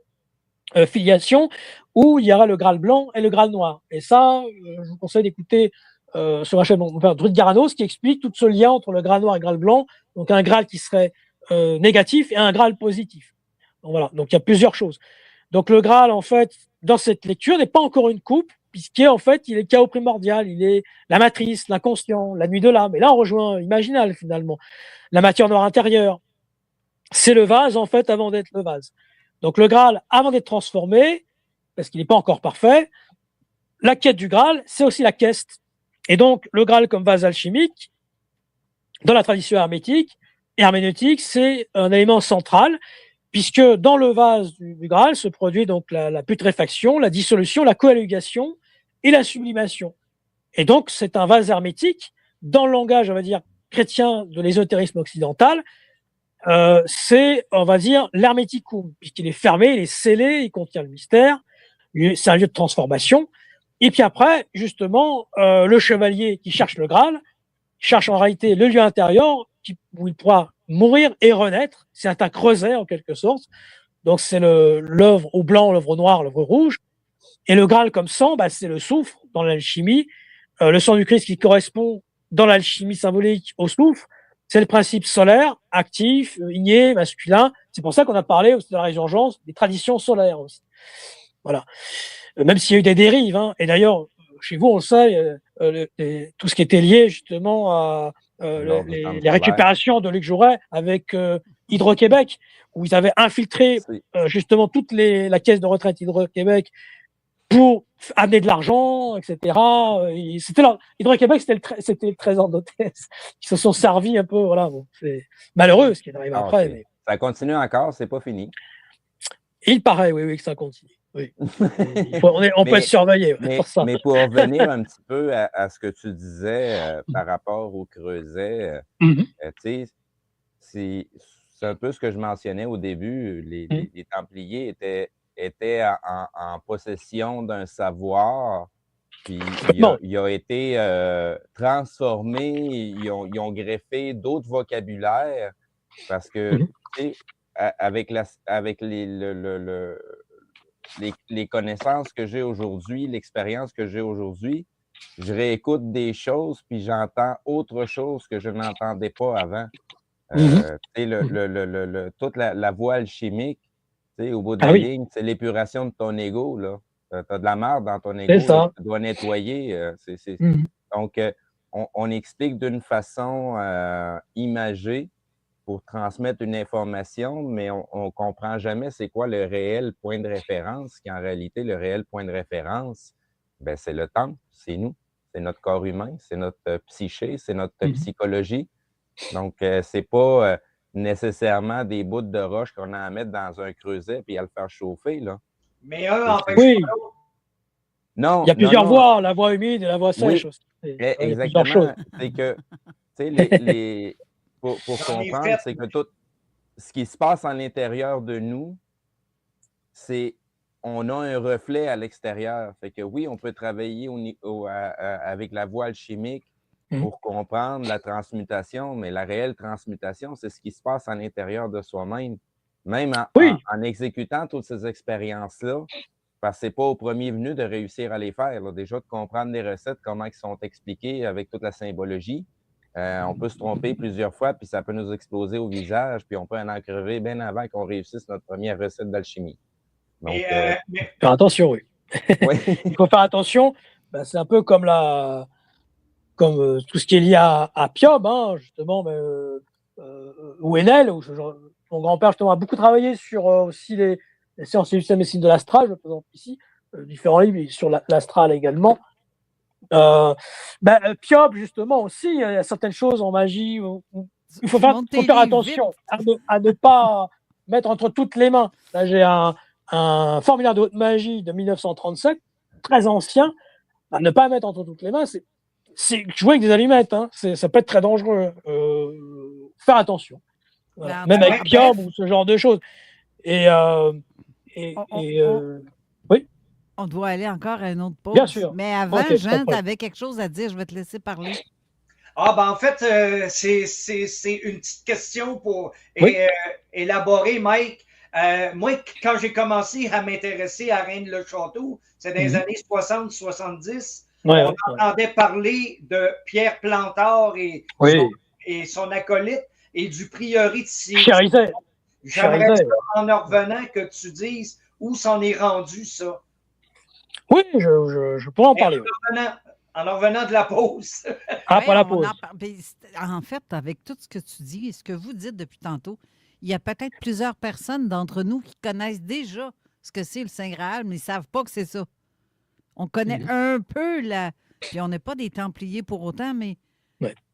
filiations où il y aura le Graal blanc et le Graal noir. Et ça, je vous conseille d'écouter sur la chaîne de mon père Drude Garanos qui explique tout ce lien entre le Graal noir et le Graal blanc. Donc un Graal qui serait négatif et un Graal positif. Donc voilà, donc il y a plusieurs choses. Donc le Graal, en fait, dans cette lecture, n'est pas encore une coupe, puisqu'en fait, il est le chaos primordial, il est la matrice, l'inconscient, la nuit de l'âme. Et là, on rejoint Imaginal, finalement. La matière noire intérieure, c'est le vase, en fait, avant d'être le vase. Donc le Graal, avant d'être transformé, parce qu'il n'est pas encore parfait, la quête du Graal, c'est aussi la quête Et donc, le Graal comme vase alchimique, dans la tradition herméneutique, c'est un élément central, puisque dans le vase du Graal se produit donc la putréfaction, la dissolution, la coagulation et la sublimation. Et donc, c'est un vase hermétique. Dans le langage, on va dire, chrétien de l'ésotérisme occidental, c'est, on va dire, l'herméticum, puisqu'il est fermé, il est scellé, il contient le mystère, c'est un lieu de transformation. Et puis après, justement, le chevalier qui cherche le Graal cherche en réalité le lieu intérieur où il pourra mourir et renaître. C'est un creuset, en quelque sorte. Donc, c'est l'œuvre au blanc, l'œuvre au noir, l'œuvre rouge. Et le Graal comme sang, c'est le soufre dans l'alchimie. Le sang du Christ qui correspond dans l'alchimie symbolique au soufre, c'est le principe solaire, actif, igné, masculin. C'est pour ça qu'on a parlé aussi de la résurgence des traditions solaires aussi. Voilà. Même s'il y a eu des dérives, hein. Et d'ailleurs, chez vous, on le sait, tout ce qui était lié justement à les récupérations de Luc Jouret avec Hydro-Québec, où ils avaient infiltré justement toute la caisse de retraite Hydro-Québec pour amener de l'argent, etc. Hydro-Québec, c'était le trésor d'hôtesse. Ils se sont servis un peu, voilà. Bon, c'est malheureux ce qui arrive après. Mais... Ça continue encore, c'est pas fini. Il paraît, oui, que ça continue. Oui. On peut être surveillé. Mais pour revenir un petit peu à ce que tu disais par rapport au creuset, tu sais, c'est un peu ce que je mentionnais au début. Les Templiers étaient en possession d'un savoir, puis il a été transformé, ils ont greffé d'autres vocabulaires, parce que, tu sais, avec les connaissances que j'ai aujourd'hui, l'expérience que j'ai aujourd'hui, je réécoute des choses, puis j'entends autre chose que je n'entendais pas avant. Toute la voie alchimique, au bout de la ligne, c'est l'épuration de ton ego. Tu as de la merde dans ton ego, là, tu dois nettoyer. Donc, on explique d'une façon imagée pour transmettre une information, mais on ne comprend jamais c'est quoi le réel point de référence, qui en réalité, le réel point de référence, c'est le temple, c'est nous, c'est notre corps humain, c'est notre psyché, c'est notre psychologie. Donc, c'est pas nécessairement des bouts de roche qu'on a à mettre dans un creuset puis à le faire chauffer, là. Mais empêche pas l'autre. Non. Il y a plusieurs voies, la voie humide et la voie sèche aussi. Exactement. C'est que, tu sais, pour comprendre, c'est que tout ce qui se passe à l'intérieur de nous, c'est on a un reflet à l'extérieur. Fait que oui, on peut travailler avec la voie alchimique pour comprendre la transmutation, mais la réelle transmutation, c'est ce qui se passe à l'intérieur de soi-même. Même en exécutant toutes ces expériences-là, parce que ce n'est pas au premier venu de réussir à les faire. Là. Déjà, de comprendre les recettes, comment elles sont expliquées avec toute la symbologie. On peut se tromper plusieurs fois, puis ça peut nous exploser au visage, puis on peut en crever bien avant qu'on réussisse notre première recette d'alchimie. Donc, faire attention, oui. Il faut faire attention. C'est un peu comme tout ce qui est lié à Piob, hein, justement, ou Enel, où mon grand-père justement a beaucoup travaillé sur aussi les sciences et la médecine de l'astral, je présente ici, différents livres sur l'astral également. Piob, justement, aussi, il y a certaines choses en magie où il faut faire attention à ne pas mettre entre toutes les mains. Là, j'ai un formulaire de haute magie de 1937, très ancien, à ne pas mettre entre toutes les mains. C'est jouer avec des allumettes, hein. Ça peut être très dangereux. Faire attention. Voilà. Même avec Piob ou ce genre de choses. Oui. On doit aller encore à une autre pause. Bien sûr. Mais avant, Jean, tu avais quelque chose à dire. Je vais te laisser parler. En fait, c'est une petite question pour élaborer, Mike. Moi, quand j'ai commencé à m'intéresser à Rennes-le-Château, c'est dans les années 60-70, on entendait parler de Pierre Plantard et son acolyte et du prieuré de Chérizet. J'aimerais, en revenant, que tu dises où s'en est rendu, ça. Oui, je pourrais en parler. En revenant de la pause. Après la pause. En fait, avec tout ce que tu dis et ce que vous dites depuis tantôt, il y a peut-être plusieurs personnes d'entre nous qui connaissent déjà ce que c'est le Saint Graal, mais ils ne savent pas que c'est ça. On connaît un peu Puis on n'est pas des Templiers pour autant, mais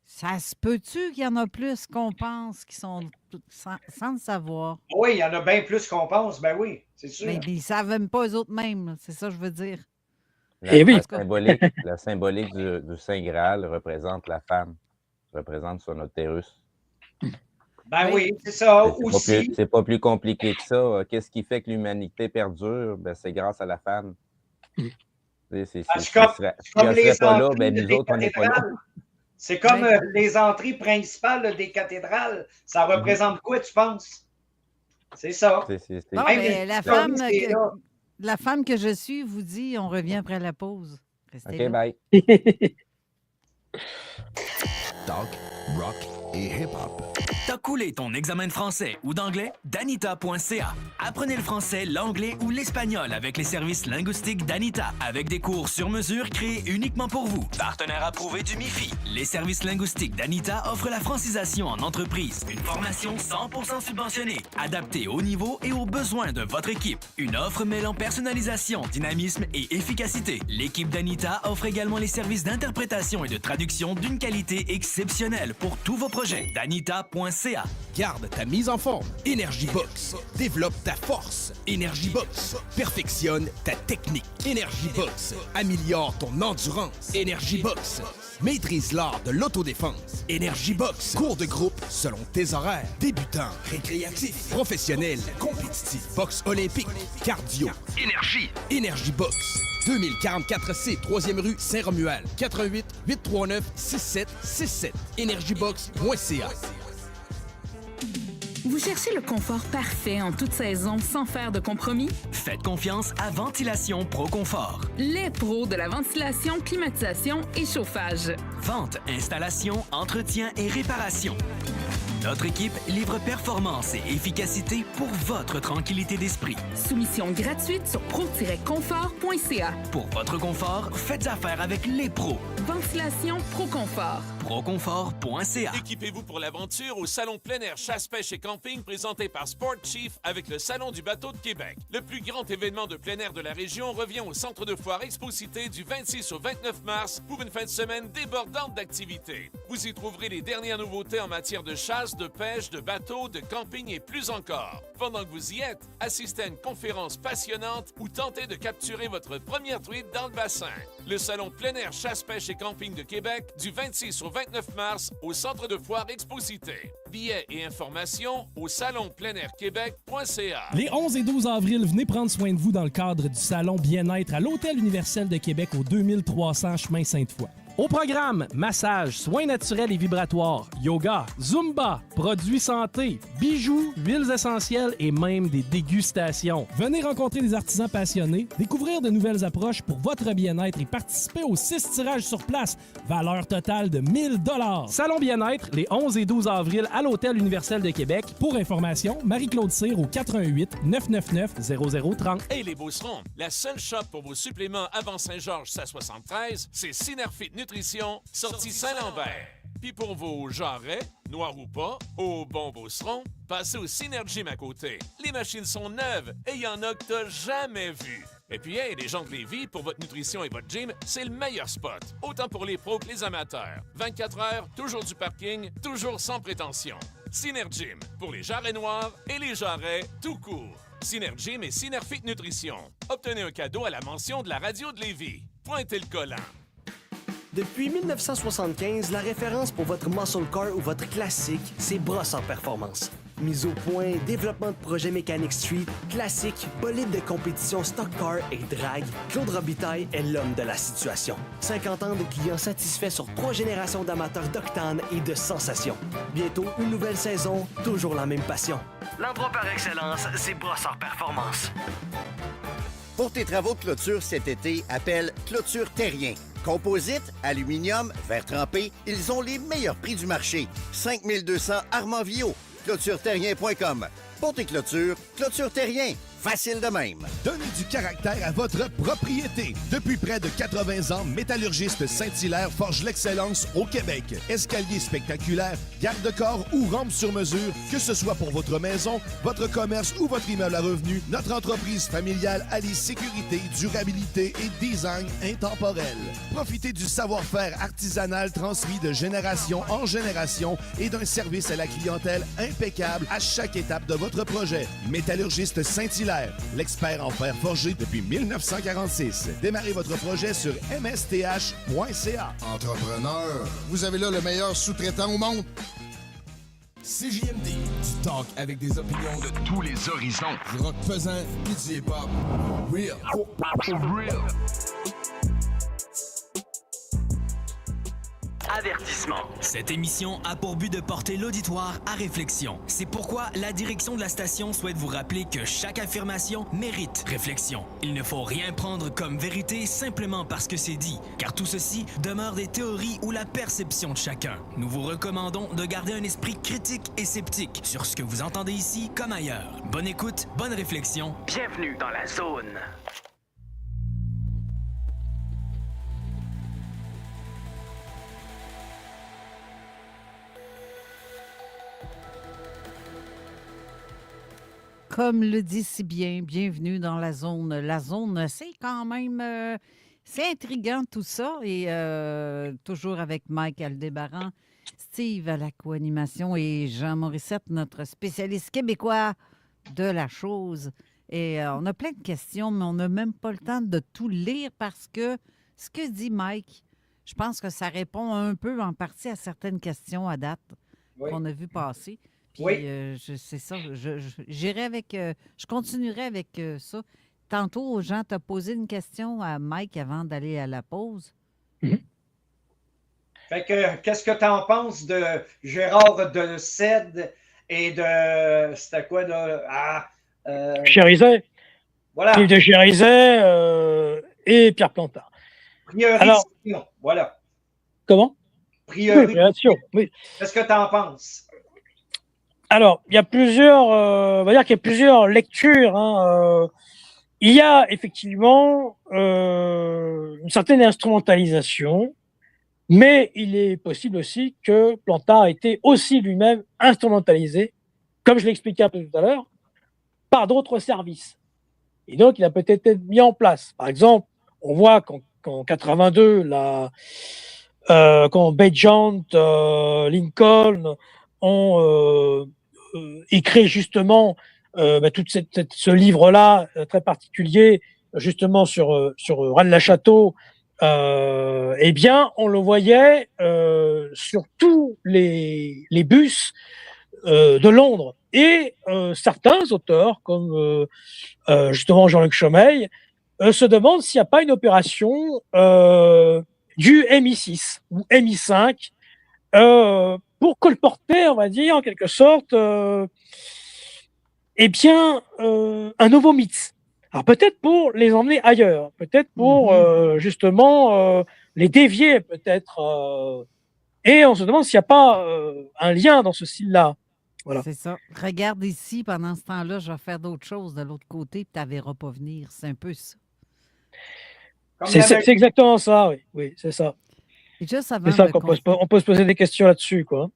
ça se peut-tu qu'il y en a plus qu'on pense qui sont sans le savoir? Oui, il y en a bien plus qu'on pense, ben oui, c'est sûr. Mais ils ne savent même pas eux-mêmes, c'est ça que je veux dire. La symbolique du Saint Graal représente la femme, représente son utérus. Ben oui, c'est ça aussi. C'est pas plus compliqué que ça. Qu'est-ce qui fait que l'humanité perdure? Ben, c'est grâce à la femme. Comme les pas là, entrées ben, nous des autres, on n'est pas là. cathédrales. C'est comme les entrées principales là, des cathédrales. Ça représente quoi, tu penses? C'est ça. Non, mais la femme que je suis vous dit, on revient après la pause. Restez là. Bye. Talk, rock et hip-hop. T'as coulé ton examen de français ou d'anglais? Danita.ca. Apprenez le français, l'anglais ou l'espagnol avec les services linguistiques d'Anita, avec des cours sur mesure créés uniquement pour vous. Partenaire approuvé du MIFI. Les services linguistiques d'Anita offrent la francisation en entreprise, une formation 100% subventionnée, adaptée au niveau et aux besoins de votre équipe. Une offre mêlant personnalisation, dynamisme et efficacité. L'équipe d'Anita offre également les services d'interprétation et de traduction d'une qualité exceptionnelle pour tous vos projets. Danita.ca. Garde ta mise en forme. Energy Box. Développe ta force. Energy Box. Perfectionne ta technique. Energy Box. Améliore ton endurance. Energy Box. Maîtrise l'art de l'autodéfense. Energy Box. Cours de groupe selon tes horaires. Débutant, récréatif, professionnel, compétitif, boxe olympique, cardio. Énergie. Energy Box. 2044C, 3e rue Saint-Romuald. 88 839 6767. Energybox.ca. Vous cherchez le confort parfait en toute saison sans faire de compromis? Faites confiance à Ventilation Pro-Confort. Les pros de la ventilation, climatisation et chauffage. Vente, installation, entretien et réparation. Notre équipe livre performance et efficacité pour votre tranquillité d'esprit. Soumission gratuite sur pro-confort.ca. Pour votre confort, faites affaire avec les pros. Ventilation Pro-Confort. Proconfort.ca. Équipez-vous pour l'aventure au Salon plein air chasse, pêche et camping présenté par Sport Chief avec le Salon du bateau de Québec. Le plus grand événement de plein air de la région revient au Centre de foire Expo-Cité du 26 au 29 mars pour une fin de semaine débordante d'activités. Vous y trouverez les dernières nouveautés en matière de chasse, de pêche, de bateau, de camping et plus encore. Pendant que vous y êtes, assistez à une conférence passionnante ou tentez de capturer votre première truite dans le bassin. Le Salon plein air chasse, pêche et camping de Québec du 26 au 29 mars au Centre de foire Expo-Cité. Billets et informations au salonpleinairquebec.ca. Les 11 et 12 avril, venez prendre soin de vous dans le cadre du Salon Bien-être à l'Hôtel Universel de Québec au 2300 chemin Sainte-Foy. Au programme, massage, soins naturels et vibratoires, yoga, zumba, produits santé, bijoux, huiles essentielles et même des dégustations. Venez rencontrer des artisans passionnés, découvrir de nouvelles approches pour votre bien-être et participer aux 6 tirages sur place. Valeur totale de 1000 $. Salon Bien-être, les 11 et 12 avril à l'Hôtel Universel de Québec. Pour information, Marie-Claude Cyr au 88 999 0030. Hey les Beaucerons, la seule shop pour vos suppléments avant Saint-Georges 73, c'est Synerfit Nutrition, sortie Saint-Lambert. Puis pour vos jarrets, noirs ou pas, au bon Beauceron, passez au Synergym à côté. Les machines sont neuves et il y en a que t'as jamais vu. Et puis, hey, les gens de Lévis, pour votre nutrition et votre gym, c'est le meilleur spot. Autant pour les pros que les amateurs. 24 heures, toujours du parking, toujours sans prétention. Synergym, pour les jarrets noirs et les jarrets tout court. Synergym et Synerfit Nutrition. Obtenez un cadeau à la mention de la radio de Lévis. Pointez le collant. Depuis 1975, la référence pour votre muscle car ou votre classique, c'est Brossard Performance. Mise au point, développement de projets Mécanique Street, classique, bolide de compétition stock car et drag, Claude Robitaille est l'homme de la situation. 50 ans de clients satisfaits sur 3 générations d'amateurs d'octane et de sensations. Bientôt, une nouvelle saison, toujours la même passion. L'endroit par excellence, c'est Brossard Performance. Pour tes travaux de clôture cet été, appelle Clôture Terrien. Composite, aluminium, verre trempé, ils ont les meilleurs prix du marché. 5200 Armand-Villot. ClôtureTerrien.com. Pour tes clôtures, Clôture Terrien. Facile de même. Donnez du caractère à votre propriété. Depuis près de 80 ans, Métallurgiste Saint-Hilaire forge l'excellence au Québec. Escalier spectaculaire, garde-corps ou rampe sur mesure, que ce soit pour votre maison, votre commerce ou votre immeuble à revenus, notre entreprise familiale allie sécurité, durabilité et design intemporel. Profitez du savoir-faire artisanal transmis de génération en génération et d'un service à la clientèle impeccable à chaque étape de votre projet. Métallurgiste Saint-Hilaire, l'expert en fer forgé depuis 1946. Démarrez votre projet sur msth.ca. Entrepreneur, vous avez là le meilleur sous-traitant au monde. CJMD, du talk avec des opinions de tous les horizons. Du rock pesant et du hip-hop. Real. Real. Avertissement. Cette émission a pour but de porter l'auditoire à réflexion. C'est pourquoi la direction de la station souhaite vous rappeler que chaque affirmation mérite réflexion. Il ne faut rien prendre comme vérité simplement parce que c'est dit, car tout ceci demeure des théories ou la perception de chacun. Nous vous recommandons de garder un esprit critique et sceptique sur ce que vous entendez ici comme ailleurs. Bonne écoute, bonne réflexion. Bienvenue dans la zone. Comme le dit si bien, bienvenue dans la zone. La zone, c'est quand même... c'est intriguant tout ça. Et toujours avec Mike Aldébaran, Steve à la co-animation et Jean Morissette, notre spécialiste québécois de la chose. Et on a plein de questions, mais on n'a même pas le temps de tout lire parce que ce que dit Mike, je pense que ça répond un peu en partie à certaines questions à date qu'on a vu passer. Puis, c'est ça, j'irai avec, je continuerai avec ça. Tantôt, Jean t'a posé une question à Mike avant d'aller à la pause. Fait que, qu'est-ce que tu en penses de Gérard de Cède et de, c'était quoi, de... Chérizet. Voilà. Steve de Chérizet et Pierre Plantard. Priorisation, voilà. Comment? Priorisation. Oui. Qu'est-ce que tu en penses? Alors, il y a plusieurs, on va dire qu'il y a plusieurs lectures. Il y a effectivement une certaine instrumentalisation, mais il est possible aussi que Plantard ait été aussi lui-même instrumentalisé, comme je l'ai expliqué un peu tout à l'heure, par d'autres services. Et donc, il a peut-être été mis en place. Par exemple, on voit qu'en 82, quand Bejant, Lincoln ont écrit justement tout ce livre-là très particulier, justement sur Rennes-la-Château, eh bien, on le voyait sur tous les bus de Londres. Et certains auteurs, comme justement Jean-Luc Chomeil, se demandent s'il n'y a pas une opération du MI6 ou MI5 pour colporter, on va dire, en quelque sorte, eh bien, un nouveau mythe. Alors peut-être pour les emmener ailleurs, peut-être pour justement les dévier, peut-être. Et on se demande s'il n'y a pas un lien dans ce style-là. Voilà. C'est ça. Regarde ici, pendant ce temps-là, je vais faire d'autres choses de l'autre côté, puis tu ne verras pas venir. C'est un peu ça. C'est exactement ça, oui. Oui, c'est ça. C'est ça on peut se poser des questions là-dessus, quoi.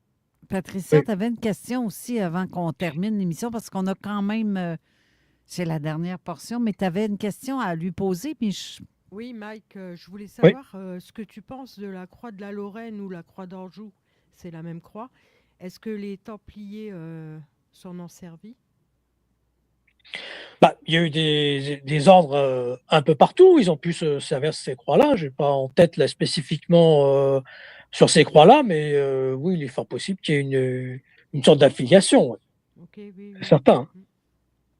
Patricia, tu avais une question aussi avant qu'on termine l'émission, parce qu'on a quand même... c'est la dernière portion, mais tu avais une question à lui poser, puis Oui, Mike, je voulais savoir ce que tu penses de la croix de la Lorraine ou la croix d'Anjou. C'est la même croix. Est-ce que les Templiers s'en ont servi? Il y a eu des ordres un peu partout. Ils ont pu se servir de ces croix-là. Je n'ai pas en tête là, spécifiquement sur ces croix-là, mais oui, il est fort possible qu'il y ait une sorte d'affiliation. Ouais. Okay, oui. C'est certain.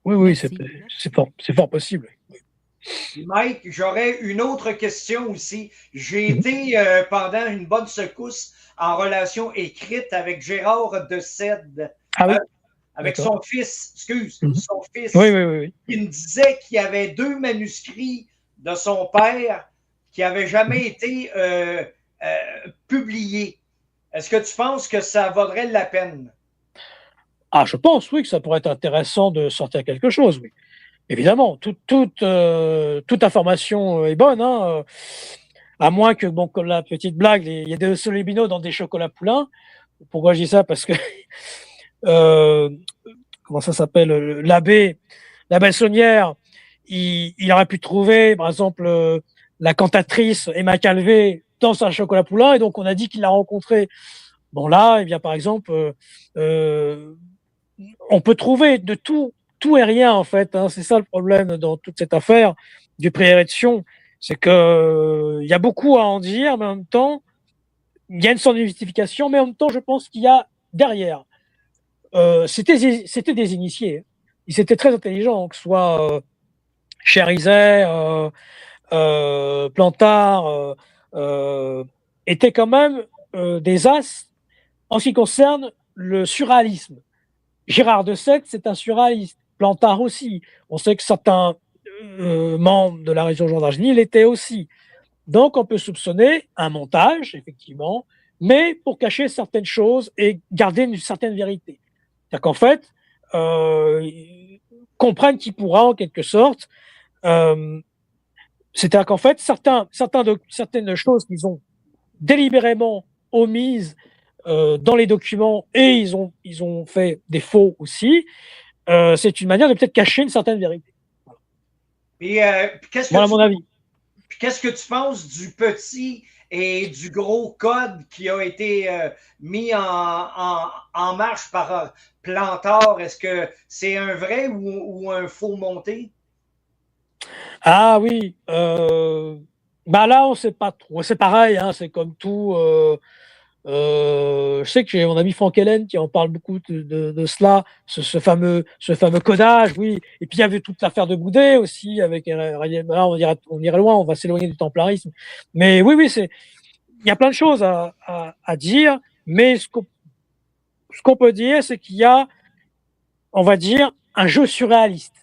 Oui, c'est fort possible. Mike, j'aurais une autre question aussi. J'ai été pendant une bonne secousse en relation écrite avec Gérard de Cède. Ah oui? Avec son fils, son fils. Oui. Il me disait qu'il y avait 2 manuscrits de son père qui n'avaient jamais été publiés. Est-ce que tu penses que ça vaudrait la peine? Ah, je pense, oui, que ça pourrait être intéressant de sortir quelque chose, oui. Évidemment, toute information est bonne, hein, à moins que, bon, comme la petite blague, il y a des solébino dans des chocolats poulains. Pourquoi je dis ça? Parce que, comment ça s'appelle? L'abbé Saunière, il aurait pu trouver, par exemple, la cantatrice Emma Calvé dans un chocolat poulain, et donc on a dit qu'il l'a rencontrée. Bon, là, eh bien, par exemple, on peut trouver de tout et rien, en fait, hein. C'est ça le problème dans toute cette affaire du pré-érection. C'est que il y a beaucoup à en dire, mais en même temps, il y a une sorte de justification, mais en même temps, je pense qu'il y a derrière. C'était des initiés. Ils étaient très intelligents, que ce soit Chérizet, Plantard, étaient quand même des as en ce qui concerne le surréalisme. Gérard de Sède, c'est un surréaliste. Plantard aussi. On sait que certains membres de la région Jean-d'Argeny l'étaient aussi. Donc, on peut soupçonner un montage, effectivement, mais pour cacher certaines choses et garder une certaine vérité. C'est-à-dire qu'en fait, comprennent qui pourra, en quelque sorte. C'est-à-dire qu'en fait, certaines choses qu'ils ont délibérément omises dans les documents, et ils ont fait des faux aussi, c'est une manière de peut-être cacher une certaine vérité. Voilà mon avis. Puis qu'est-ce que tu penses du petit et du gros code qui a été mis en marche par Plantard? Est-ce que c'est un vrai ou un faux monté? Ah oui, bah là on sait pas trop. C'est pareil, hein, c'est comme tout. Je sais que j'ai mon ami Franck Hélène qui en parle beaucoup de cela, ce fameux codage, oui. Et puis il y avait toute l'affaire de Boudet aussi avec. Là, on irait loin, on va s'éloigner du templarisme. Mais oui, il y a plein de choses à dire. Mais ce qu'on peut dire, c'est qu'il y a, on va dire, un jeu surréaliste.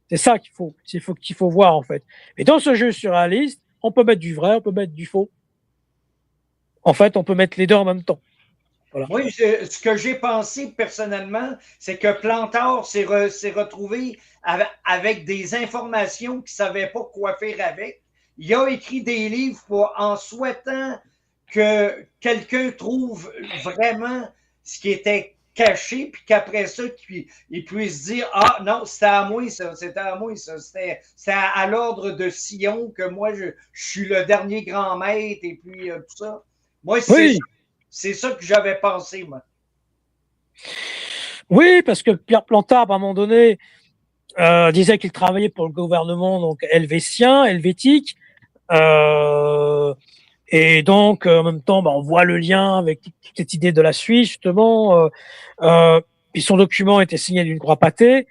C'est ça qu'il faut voir, en fait. Et dans ce jeu surréaliste, on peut mettre du vrai, on peut mettre du faux. En fait, on peut mettre les deux en même temps. Voilà. Moi, ce que j'ai pensé personnellement, c'est que Plantard s'est retrouvé avec des informations qu'il ne savait pas quoi faire avec. Il a écrit des livres en souhaitant que quelqu'un trouve vraiment ce qui était caché, puis qu'après ça, il puisse dire « Ah non, c'était à moi ça, c'était à l'ordre de Sion que moi, je suis le dernier grand maître, et puis tout ça. » Moi, c'est ça que j'avais pensé, moi. Oui, parce que Pierre Plantard, à un moment donné, disait qu'il travaillait pour le gouvernement donc helvétique. Et donc, en même temps, on voit le lien avec toute cette idée de la Suisse, justement. Puis son document était signé d'une croix pâtée.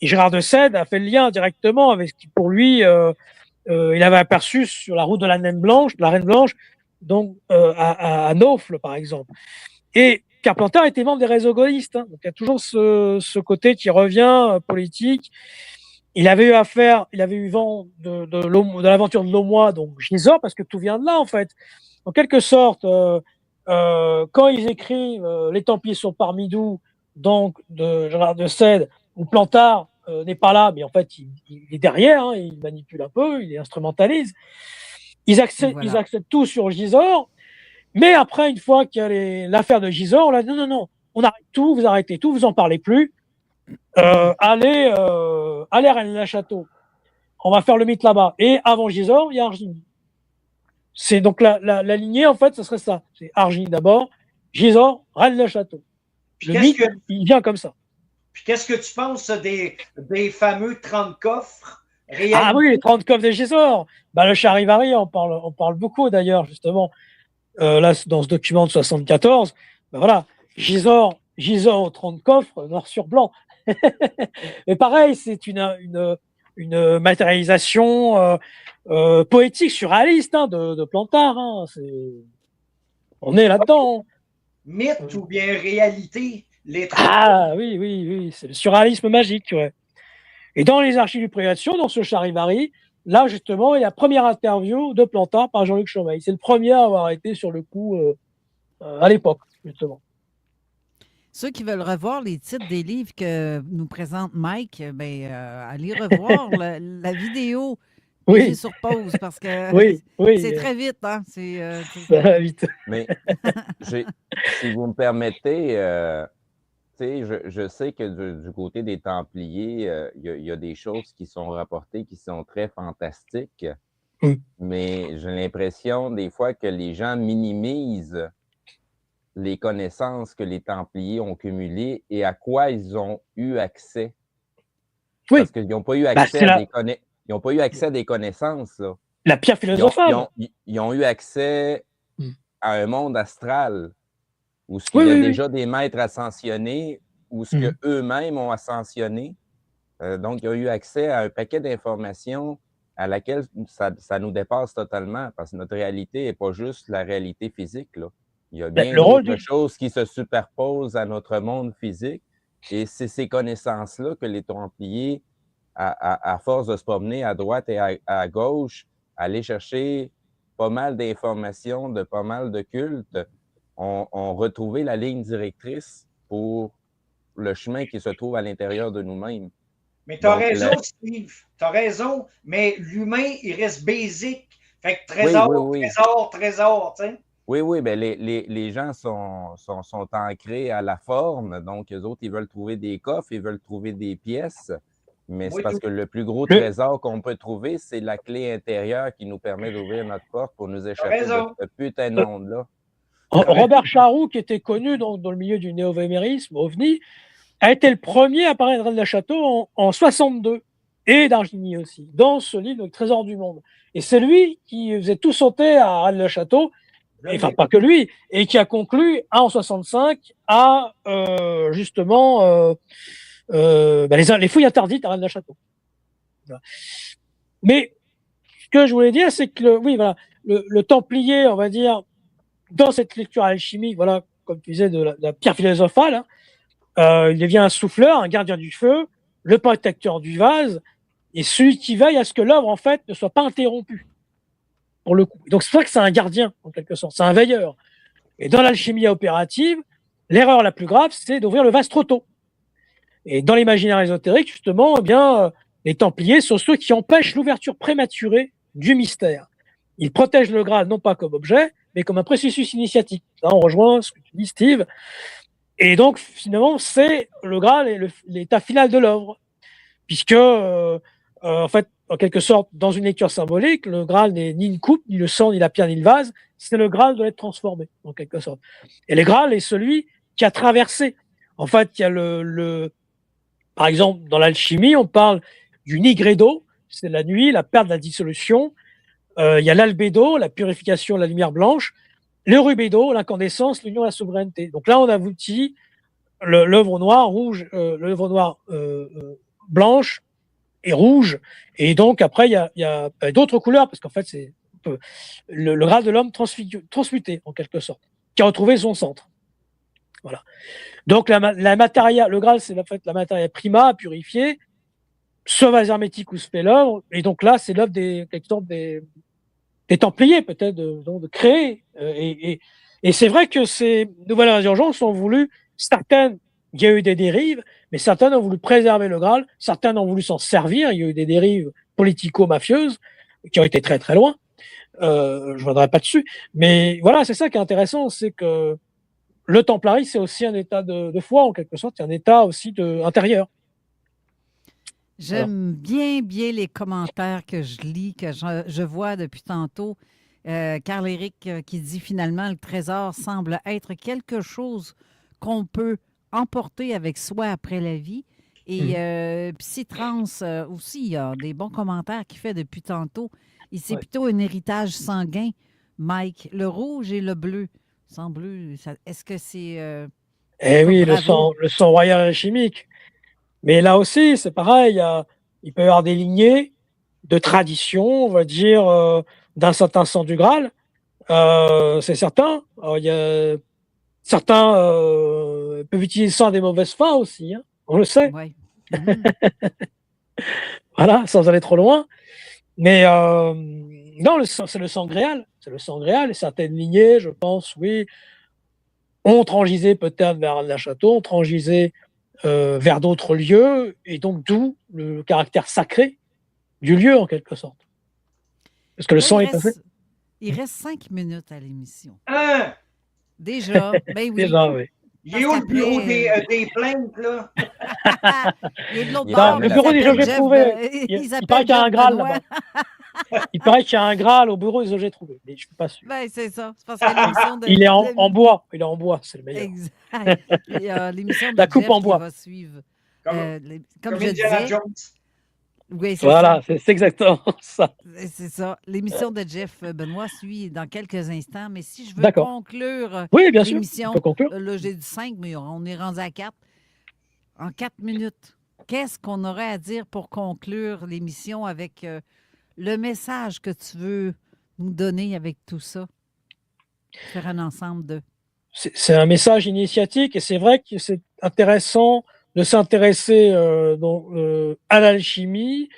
Et Gérard de Sède a fait le lien directement avec ce qui, pour lui, il avait aperçu sur la route de la Reine Blanche, donc à Naufle, par exemple. Et Pierre Plantard était membre des réseaux gaullistes, hein, donc il y a toujours ce côté qui revient politique. Il avait eu vent de l'aventure de l'Aumois, donc Gisors, parce que tout vient de là, en fait. En quelque sorte, quand ils écrivent Les Templiers sont parmi nous, donc de Gérard de Sède, où Plantard n'est pas là, mais en fait, il est derrière, hein, il manipule un peu, il instrumentalise. Ils acceptent tout sur Gisors, mais après, une fois qu'il y a l'affaire de Gisors, on a dit non, on arrête tout, vous arrêtez tout, vous en parlez plus. Allez à Rennes-le-Château. On va faire le mythe là-bas. Et avant Gisors, il y a Arginy. C'est donc la lignée, en fait, ce serait ça. C'est Arginy d'abord, Gisors, Rennes-le-Château. Le mythe, il vient comme ça. Puis qu'est-ce que tu penses des fameux 30 coffres? Ah oui, les 30 coffres des Gisors. Le Charivari, on parle beaucoup d'ailleurs, justement. Là, dans ce document de 74, voilà, Gisors aux 30 coffres, noir sur blanc. Mais pareil, c'est une matérialisation poétique, surréaliste, hein, de Plantard. Hein. On est là-dedans. Mythe ou bien réalité? Ah oui, c'est le surréalisme magique, ouais. Et dans les archives du Préation, dans ce Charivari, là, justement, il y a la première interview de Plantard par Jean-Luc Chaumeil. C'est le premier à avoir été sur le coup à l'époque, justement. Ceux qui veulent revoir les titres des livres que nous présente Mike, allez revoir la vidéo. Oui. Sur pause parce que oui, c'est très vite. Hein? Ça va vite. Mais si vous me permettez, je sais que du côté des Templiers, il y a des choses qui sont rapportées qui sont très fantastiques, mais j'ai l'impression des fois que les gens minimisent les connaissances que les Templiers ont cumulées et à quoi ils ont eu accès. Oui. Parce qu'ils n'ont pas eu accès ils n'ont pas eu accès à des connaissances. Là. La pierre philosophale. Ils ont eu accès à un monde astral où il y a déjà des maîtres ascensionnés, où ce qu'eux-mêmes ont ascensionné. Donc, ils ont eu accès à un paquet d'informations à laquelle ça nous dépasse totalement parce que notre réalité n'est pas juste la réalité physique. Là. Il y a bien d'autres choses qui se superposent à notre monde physique et c'est ces connaissances-là que les Templiers, à force de se promener à droite et à gauche, aller chercher pas mal d'informations de pas mal de cultes, ont retrouvé la ligne directrice pour le chemin qui se trouve à l'intérieur de nous-mêmes. Mais tu as raison, Steve. Tu as raison, mais l'humain, il reste basique. Fait que trésor, tu sais. Oui, ben les gens sont ancrés à la forme. Donc, eux autres, ils veulent trouver des coffres, ils veulent trouver des pièces. Mais c'est parce que le plus gros trésor qu'on peut trouver, c'est la clé intérieure qui nous permet d'ouvrir notre porte pour nous échapper de ce putain de monde-là. Robert Charroux, qui était connu dans le milieu du néo-vémérisme, OVNI, a été le premier à apparaître dans le château en 62, et d'Argigny aussi, dans ce livre, Le Trésor du Monde. Et c'est lui qui faisait tout sauter à Rennes-le-Château, enfin pas que lui, et qui a conclu en 65 à justement les fouilles interdites à Rennes-le-Château. Mais ce que je voulais dire, c'est que le Templier, on va dire, dans cette lecture alchimique, voilà, comme tu disais, de la pierre philosophale, il devient un souffleur, un gardien du feu, le protecteur du vase, et celui qui veille à ce que l'œuvre, en fait, ne soit pas interrompue, pour le coup. Donc, c'est pour ça que c'est un gardien, en quelque sorte. C'est un veilleur. Et dans l'alchimie opérative, l'erreur la plus grave, c'est d'ouvrir le vase trop tôt. Et dans l'imaginaire ésotérique, justement, les Templiers sont ceux qui empêchent l'ouverture prématurée du mystère. Ils protègent le Graal, non pas comme objet, mais comme un processus initiatique. Là, on rejoint ce que tu dis, Steve. Et donc, finalement, c'est le Graal et l'état final de l'œuvre. Puisque, en fait, en quelque sorte, dans une lecture symbolique, le Graal n'est ni une coupe, ni le sang, ni la pierre, ni le vase. C'est le Graal doit être transformé, en quelque sorte. Et le Graal est celui qui a traversé. En fait, il y a par exemple, dans l'alchimie, on parle du nigredo, c'est la nuit, la perte de la dissolution. Il y a l'albédo, la purification de la lumière blanche. Le rubédo, l'incandescence, l'union à la souveraineté. Donc là, on aboutit l'œuvre noire, rouge, l'œuvre noire blanche et rouge. Et donc, après, il y a d'autres couleurs, parce qu'en fait, c'est le Graal de l'homme transmuté, en quelque sorte, qui a retrouvé son centre. Voilà. Donc, la matière, le Graal, c'est en fait la matière prima à purifier, ce vase hermétique où se fait l'œuvre. Et donc là, c'est l'œuvre des Templiers, peut-être, de créer. Et c'est vrai que ces nouvelles résurgences ont voulu, certaines, il y a eu des dérives, mais certaines ont voulu préserver le Graal, certaines ont voulu s'en servir. Il y a eu des dérives politico-mafieuses qui ont été très très loin. Je ne reviendrai pas dessus. Mais voilà, c'est ça qui est intéressant, c'est que le templarisme, c'est aussi un état de foi, en quelque sorte, c'est un état aussi intérieur. J'aime bien les commentaires que je lis, que je vois depuis tantôt. Carl-Éric qui dit finalement, le trésor semble être quelque chose qu'on peut emporter avec soi après la vie. Et Psytrans aussi, il y a des bons commentaires qu'il fait depuis tantôt. Et c'est plutôt un héritage sanguin, Mike. Le rouge et le bleu. Sans bleu, est-ce que c'est... oui, le sang royal alchimique. Mais là aussi, c'est pareil, il peut y avoir des lignées de tradition, on va dire, d'un certain sang du Graal. C'est certain. Alors, il y a certains peuvent utiliser le sang à des mauvaises fins aussi, hein, on le sait. Ouais. Voilà, sans aller trop loin. Mais non, c'est le sang Gréal. C'est le sang Gréal et certaines lignées, je pense, oui. ont transgisé peut-être vers Rennes-la-Château, ont transgisé vers d'autres lieux, et donc d'où le caractère sacré du lieu, en quelque sorte. Parce que le Là, sang est passé. il reste 5 minutes à l'émission. Hein? Déjà, ben oui. Déjà, oui. Il est où le bureau des plaintes, là? Il est de l'autre Non, bord. le bureau des objets trouvés. Il Il paraît qu'il y a un s'appelle Graal Jeff Benoît. là-bas. Il paraît qu'il y a un Graal au bureau des objets trouvés, mais je ne suis pas sûr. Ben, c'est ça. C'est parce que l'émission de... Il est en bois. Il est en bois, c'est le meilleur. Exact. Il y a l'émission de La coupe Jeff en bois. qui va suivre. Comme je Indiana disais... Jones. Oui, c'est Voilà, ça. c'est exactement ça. C'est ça. L'émission de Jeff Benoît suit dans quelques instants. Mais si je veux D'accord. conclure Oui, bien sûr, l'émission, on peut conclure. là, j'ai dit 5, mais on est rendu à 4. En 4 minutes, qu'est-ce qu'on aurait à dire pour conclure l'émission avec le message que tu veux nous donner avec tout ça? Faire un ensemble de... C'est un message initiatique, et c'est vrai que c'est intéressant de s'intéresser à l'alchimie,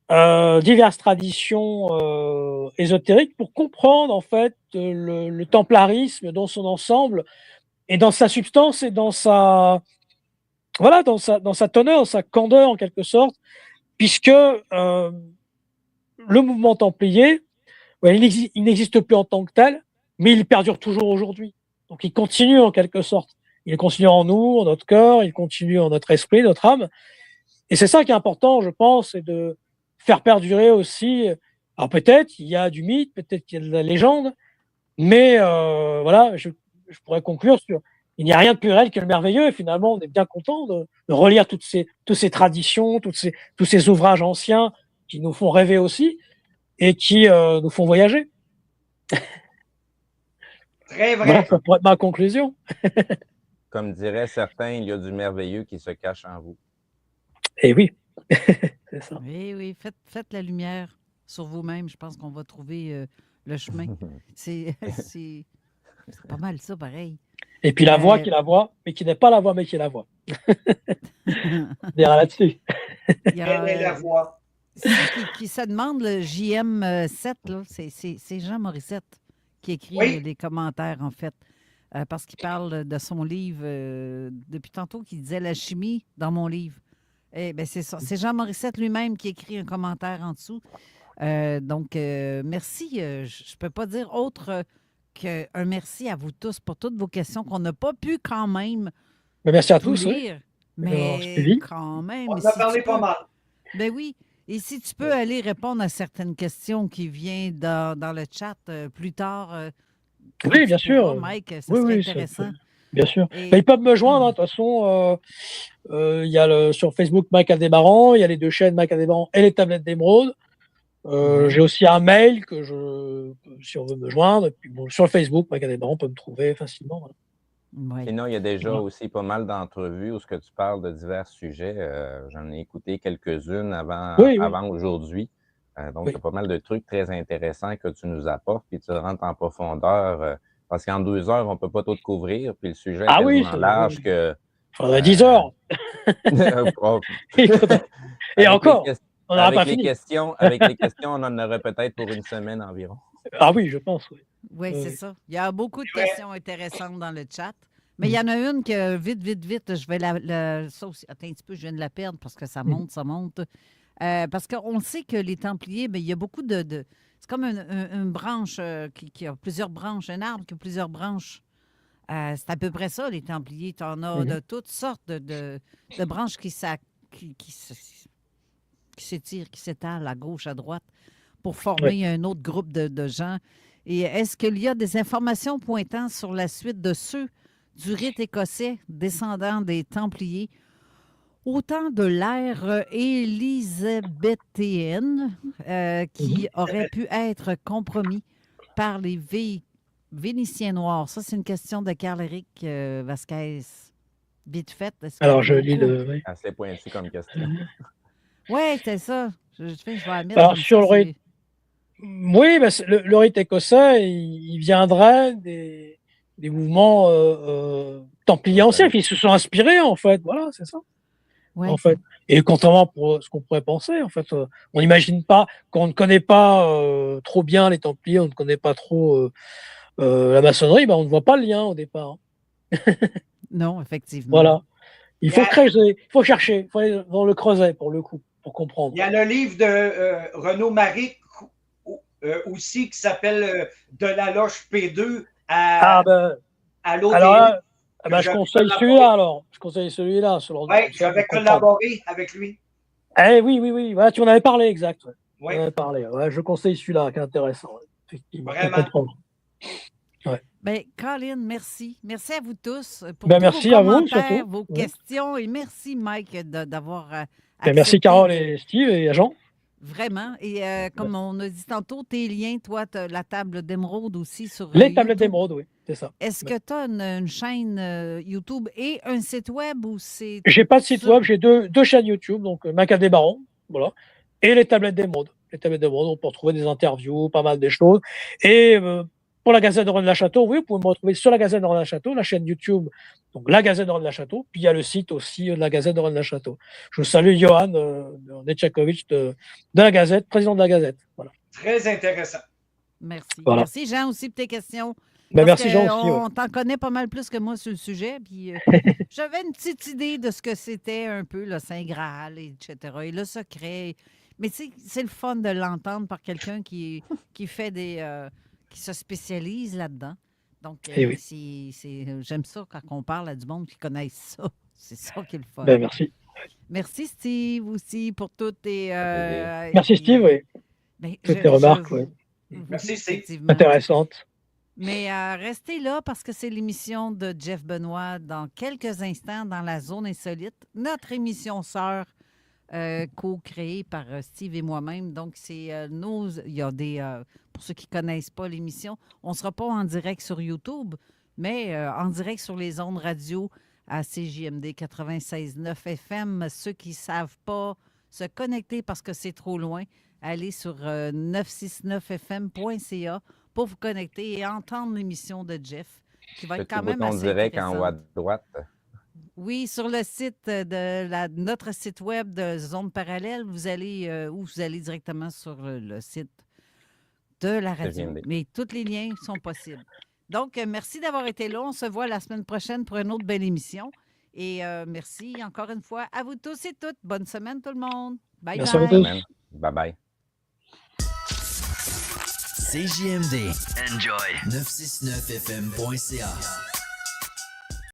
diverses traditions ésotériques, pour comprendre en fait le templarisme dans son ensemble et dans sa substance et dans sa teneur, dans sa candeur en quelque sorte, puisque le mouvement templier, il n'existe plus en tant que tel, mais il perdure toujours aujourd'hui. Donc il continue en quelque sorte. Il continue en nous, en notre cœur, il continue en notre esprit, notre âme. Et c'est ça qui est important, je pense, c'est de faire perdurer aussi. Alors peut-être il y a du mythe, peut-être qu'il y a de la légende, mais voilà, je pourrais conclure sur il n'y a rien de plus réel que le merveilleux. Et finalement, on est bien content de relire toutes ces traditions, tous ces ouvrages anciens qui nous font rêver aussi et qui nous font voyager. Très vrai. Voilà, ça pourrait être ma conclusion. Comme diraient certains, il y a du merveilleux qui se cache en vous. Et oui, c'est ça. Oui, faites la lumière sur vous-même. Je pense qu'on va trouver le chemin. C'est pas mal ça, pareil. Et puis la voix qui est la voix, mais qui n'est pas la voix, mais qui est la voix. On dira là-dessus. Il y a, la voix. Qui se demande le JM7, là, c'est Jean Morissette qui écrit les commentaires, en fait. Parce qu'il parle de son livre depuis tantôt, qui disait la chimie dans mon livre. Eh bien, c'est ça. C'est Jean Morissette lui-même qui écrit un commentaire en dessous. Donc, merci. Je ne peux pas dire autre qu'un merci à vous tous pour toutes vos questions qu'on n'a pas pu quand même merci à tous. lire. Oui. Mais quand même. On a parlé pas mal. Ben oui. Et si tu peux aller répondre à certaines questions qui viennent dans le chat plus tard. Oui, bien sûr. Mike, ça serait intéressant. Bien sûr. Ben, ils peuvent me joindre, de toute façon. Il y a sur Facebook Mike Aldébaran, il y a les deux chaînes Mike Aldébaran et les tablettes d'émeraude. J'ai aussi un mail si on veut me joindre. Et puis, bon, sur Facebook, Mike Aldébaran peut me trouver facilement. Voilà. Ouais. Sinon, il y a déjà aussi pas mal d'entrevues où tu parles de divers sujets. J'en ai écouté quelques-unes avant aujourd'hui. Donc, il y a pas mal de trucs très intéressants que tu nous apportes, puis tu rentres en profondeur. Parce qu'en 2 heures, on ne peut pas tout couvrir, puis le sujet est tellement large que... Il faudrait 10 heures. Et encore, on n'aura pas fini. Avec les questions, on en aurait peut-être pour une semaine environ. Ah oui, je pense, oui. Oui, c'est ça. Il y a beaucoup de questions intéressantes dans le chat. Mais il y en a une que, vite, je vais ça aussi. Attends un petit peu, je viens de la perdre parce que ça monte. Parce qu'on sait que les Templiers, bien, il y a beaucoup de c'est comme une branche qui a plusieurs branches, un arbre qui a plusieurs branches. C'est à peu près ça, les Templiers. Tu en as de toutes sortes de branches qui s'étirent, qui s'étalent à gauche, à droite pour former un autre groupe de gens. Et est-ce qu'il y a des informations pointant sur la suite de ceux du rite écossais descendant des Templiers au temps de l'ère élisabéthéenne qui aurait pu être compromis par les Vénitiens noirs? Ça, c'est une question de Carl-Éric Vasquez. Vite fait. Alors, je lis le... Assez pointu comme question. Oui, c'est ça. Je vais la mettre. Alors, sur le rite... Oui, ben, le rite écossais, il viendrait des mouvements templiers anciens qui se sont inspirés, en fait. Voilà, c'est ça. Ouais. En fait. Et contrairement à ce qu'on pourrait penser, en fait, on n'imagine pas, quand on ne connaît pas trop bien les Templiers, on ne connaît pas trop la maçonnerie, ben on ne voit pas le lien au départ. Non, effectivement. Voilà. Il faut creuser, il faut chercher, il faut aller dans le creuset pour le coup, pour comprendre. Il y a le livre de Renaud Maric aussi qui s'appelle De la loge P2 à l'OTL. Alors là, je conseille celui-là alors. Je conseille celui-là. Oui, j'avais collaboré avec lui. Oui. Voilà, tu en avais parlé, exact. Ouais. Oui. On en avait parlé. Ouais, je conseille celui-là, qui est intéressant. Effectivement. Vraiment. Ouais. Ben, Colin, merci. Merci à vous tous pour merci vos à vous, commentaires, surtout. vos questions. Et merci, Mike, d'avoir merci, Carole et Steve et Jean. Vraiment. Et comme on a dit tantôt, tes liens, toi, tu as la table d'émeraude aussi sur Les tablettes d'émeraude, oui, c'est ça. Est-ce que tu as une chaîne YouTube et un site web ou c'est... J'ai pas de site web, j'ai deux chaînes YouTube, donc Mac des Barons, voilà, et les tablettes d'émeraude. Les tablettes d'émeraude, on peut retrouver des interviews, pas mal des choses. Et pour la Gazette de Rennes-la-Château, oui, vous pouvez me retrouver sur la Gazette de Rennes-la-Château, la chaîne YouTube, donc la Gazette de Rennes-la-Château, puis il y a le site aussi de la Gazette de Rennes-la-Château. Je salue Johan Netchakovic de la Gazette, président de la Gazette. Voilà. Très intéressant. Merci. Voilà. Merci, Jean, aussi, pour tes questions. Merci, Jean, aussi. On t'en connaît pas mal plus que moi sur le sujet. Puis j'avais une petite idée de ce que c'était un peu le Saint Graal, etc. Et le secret. Mais tu sais, c'est le fun de l'entendre par quelqu'un qui fait des... qui se spécialise là-dedans. Donc, j'aime ça quand on parle à du monde qui connaissent ça. C'est ça qui est le fun. Merci. Merci, Steve, aussi, pour toutes tes... merci, Steve, oui. Toutes tes remarques, oui. Merci, Steve. Intéressantes. Mais restez là parce que c'est l'émission de Jeff Benoît dans quelques instants dans la Zone Insolite. Notre émission sœur co-créée par Steve et moi-même. Donc, c'est il y a des... pour ceux qui ne connaissent pas l'émission, on ne sera pas en direct sur YouTube, mais en direct sur les ondes radio à CJMD 96.9 FM. Ceux qui ne savent pas se connecter parce que c'est trop loin, allez sur 969fm.ca pour vous connecter et entendre l'émission de Jeff, qui va être quand même assez direct en haut à intéressante. droite. Oui, sur le site de notre site web de Zone Parallèle, vous allez ou vous allez directement sur le site de la radio. Mais tous les liens sont possibles. Donc, merci d'avoir été là. On se voit la semaine prochaine pour une autre belle émission. Et merci encore une fois à vous tous et toutes. Bonne semaine tout le monde. Bye merci bye. À vous tous. Bye bye. CJMD. Enjoy. 969fm.ca.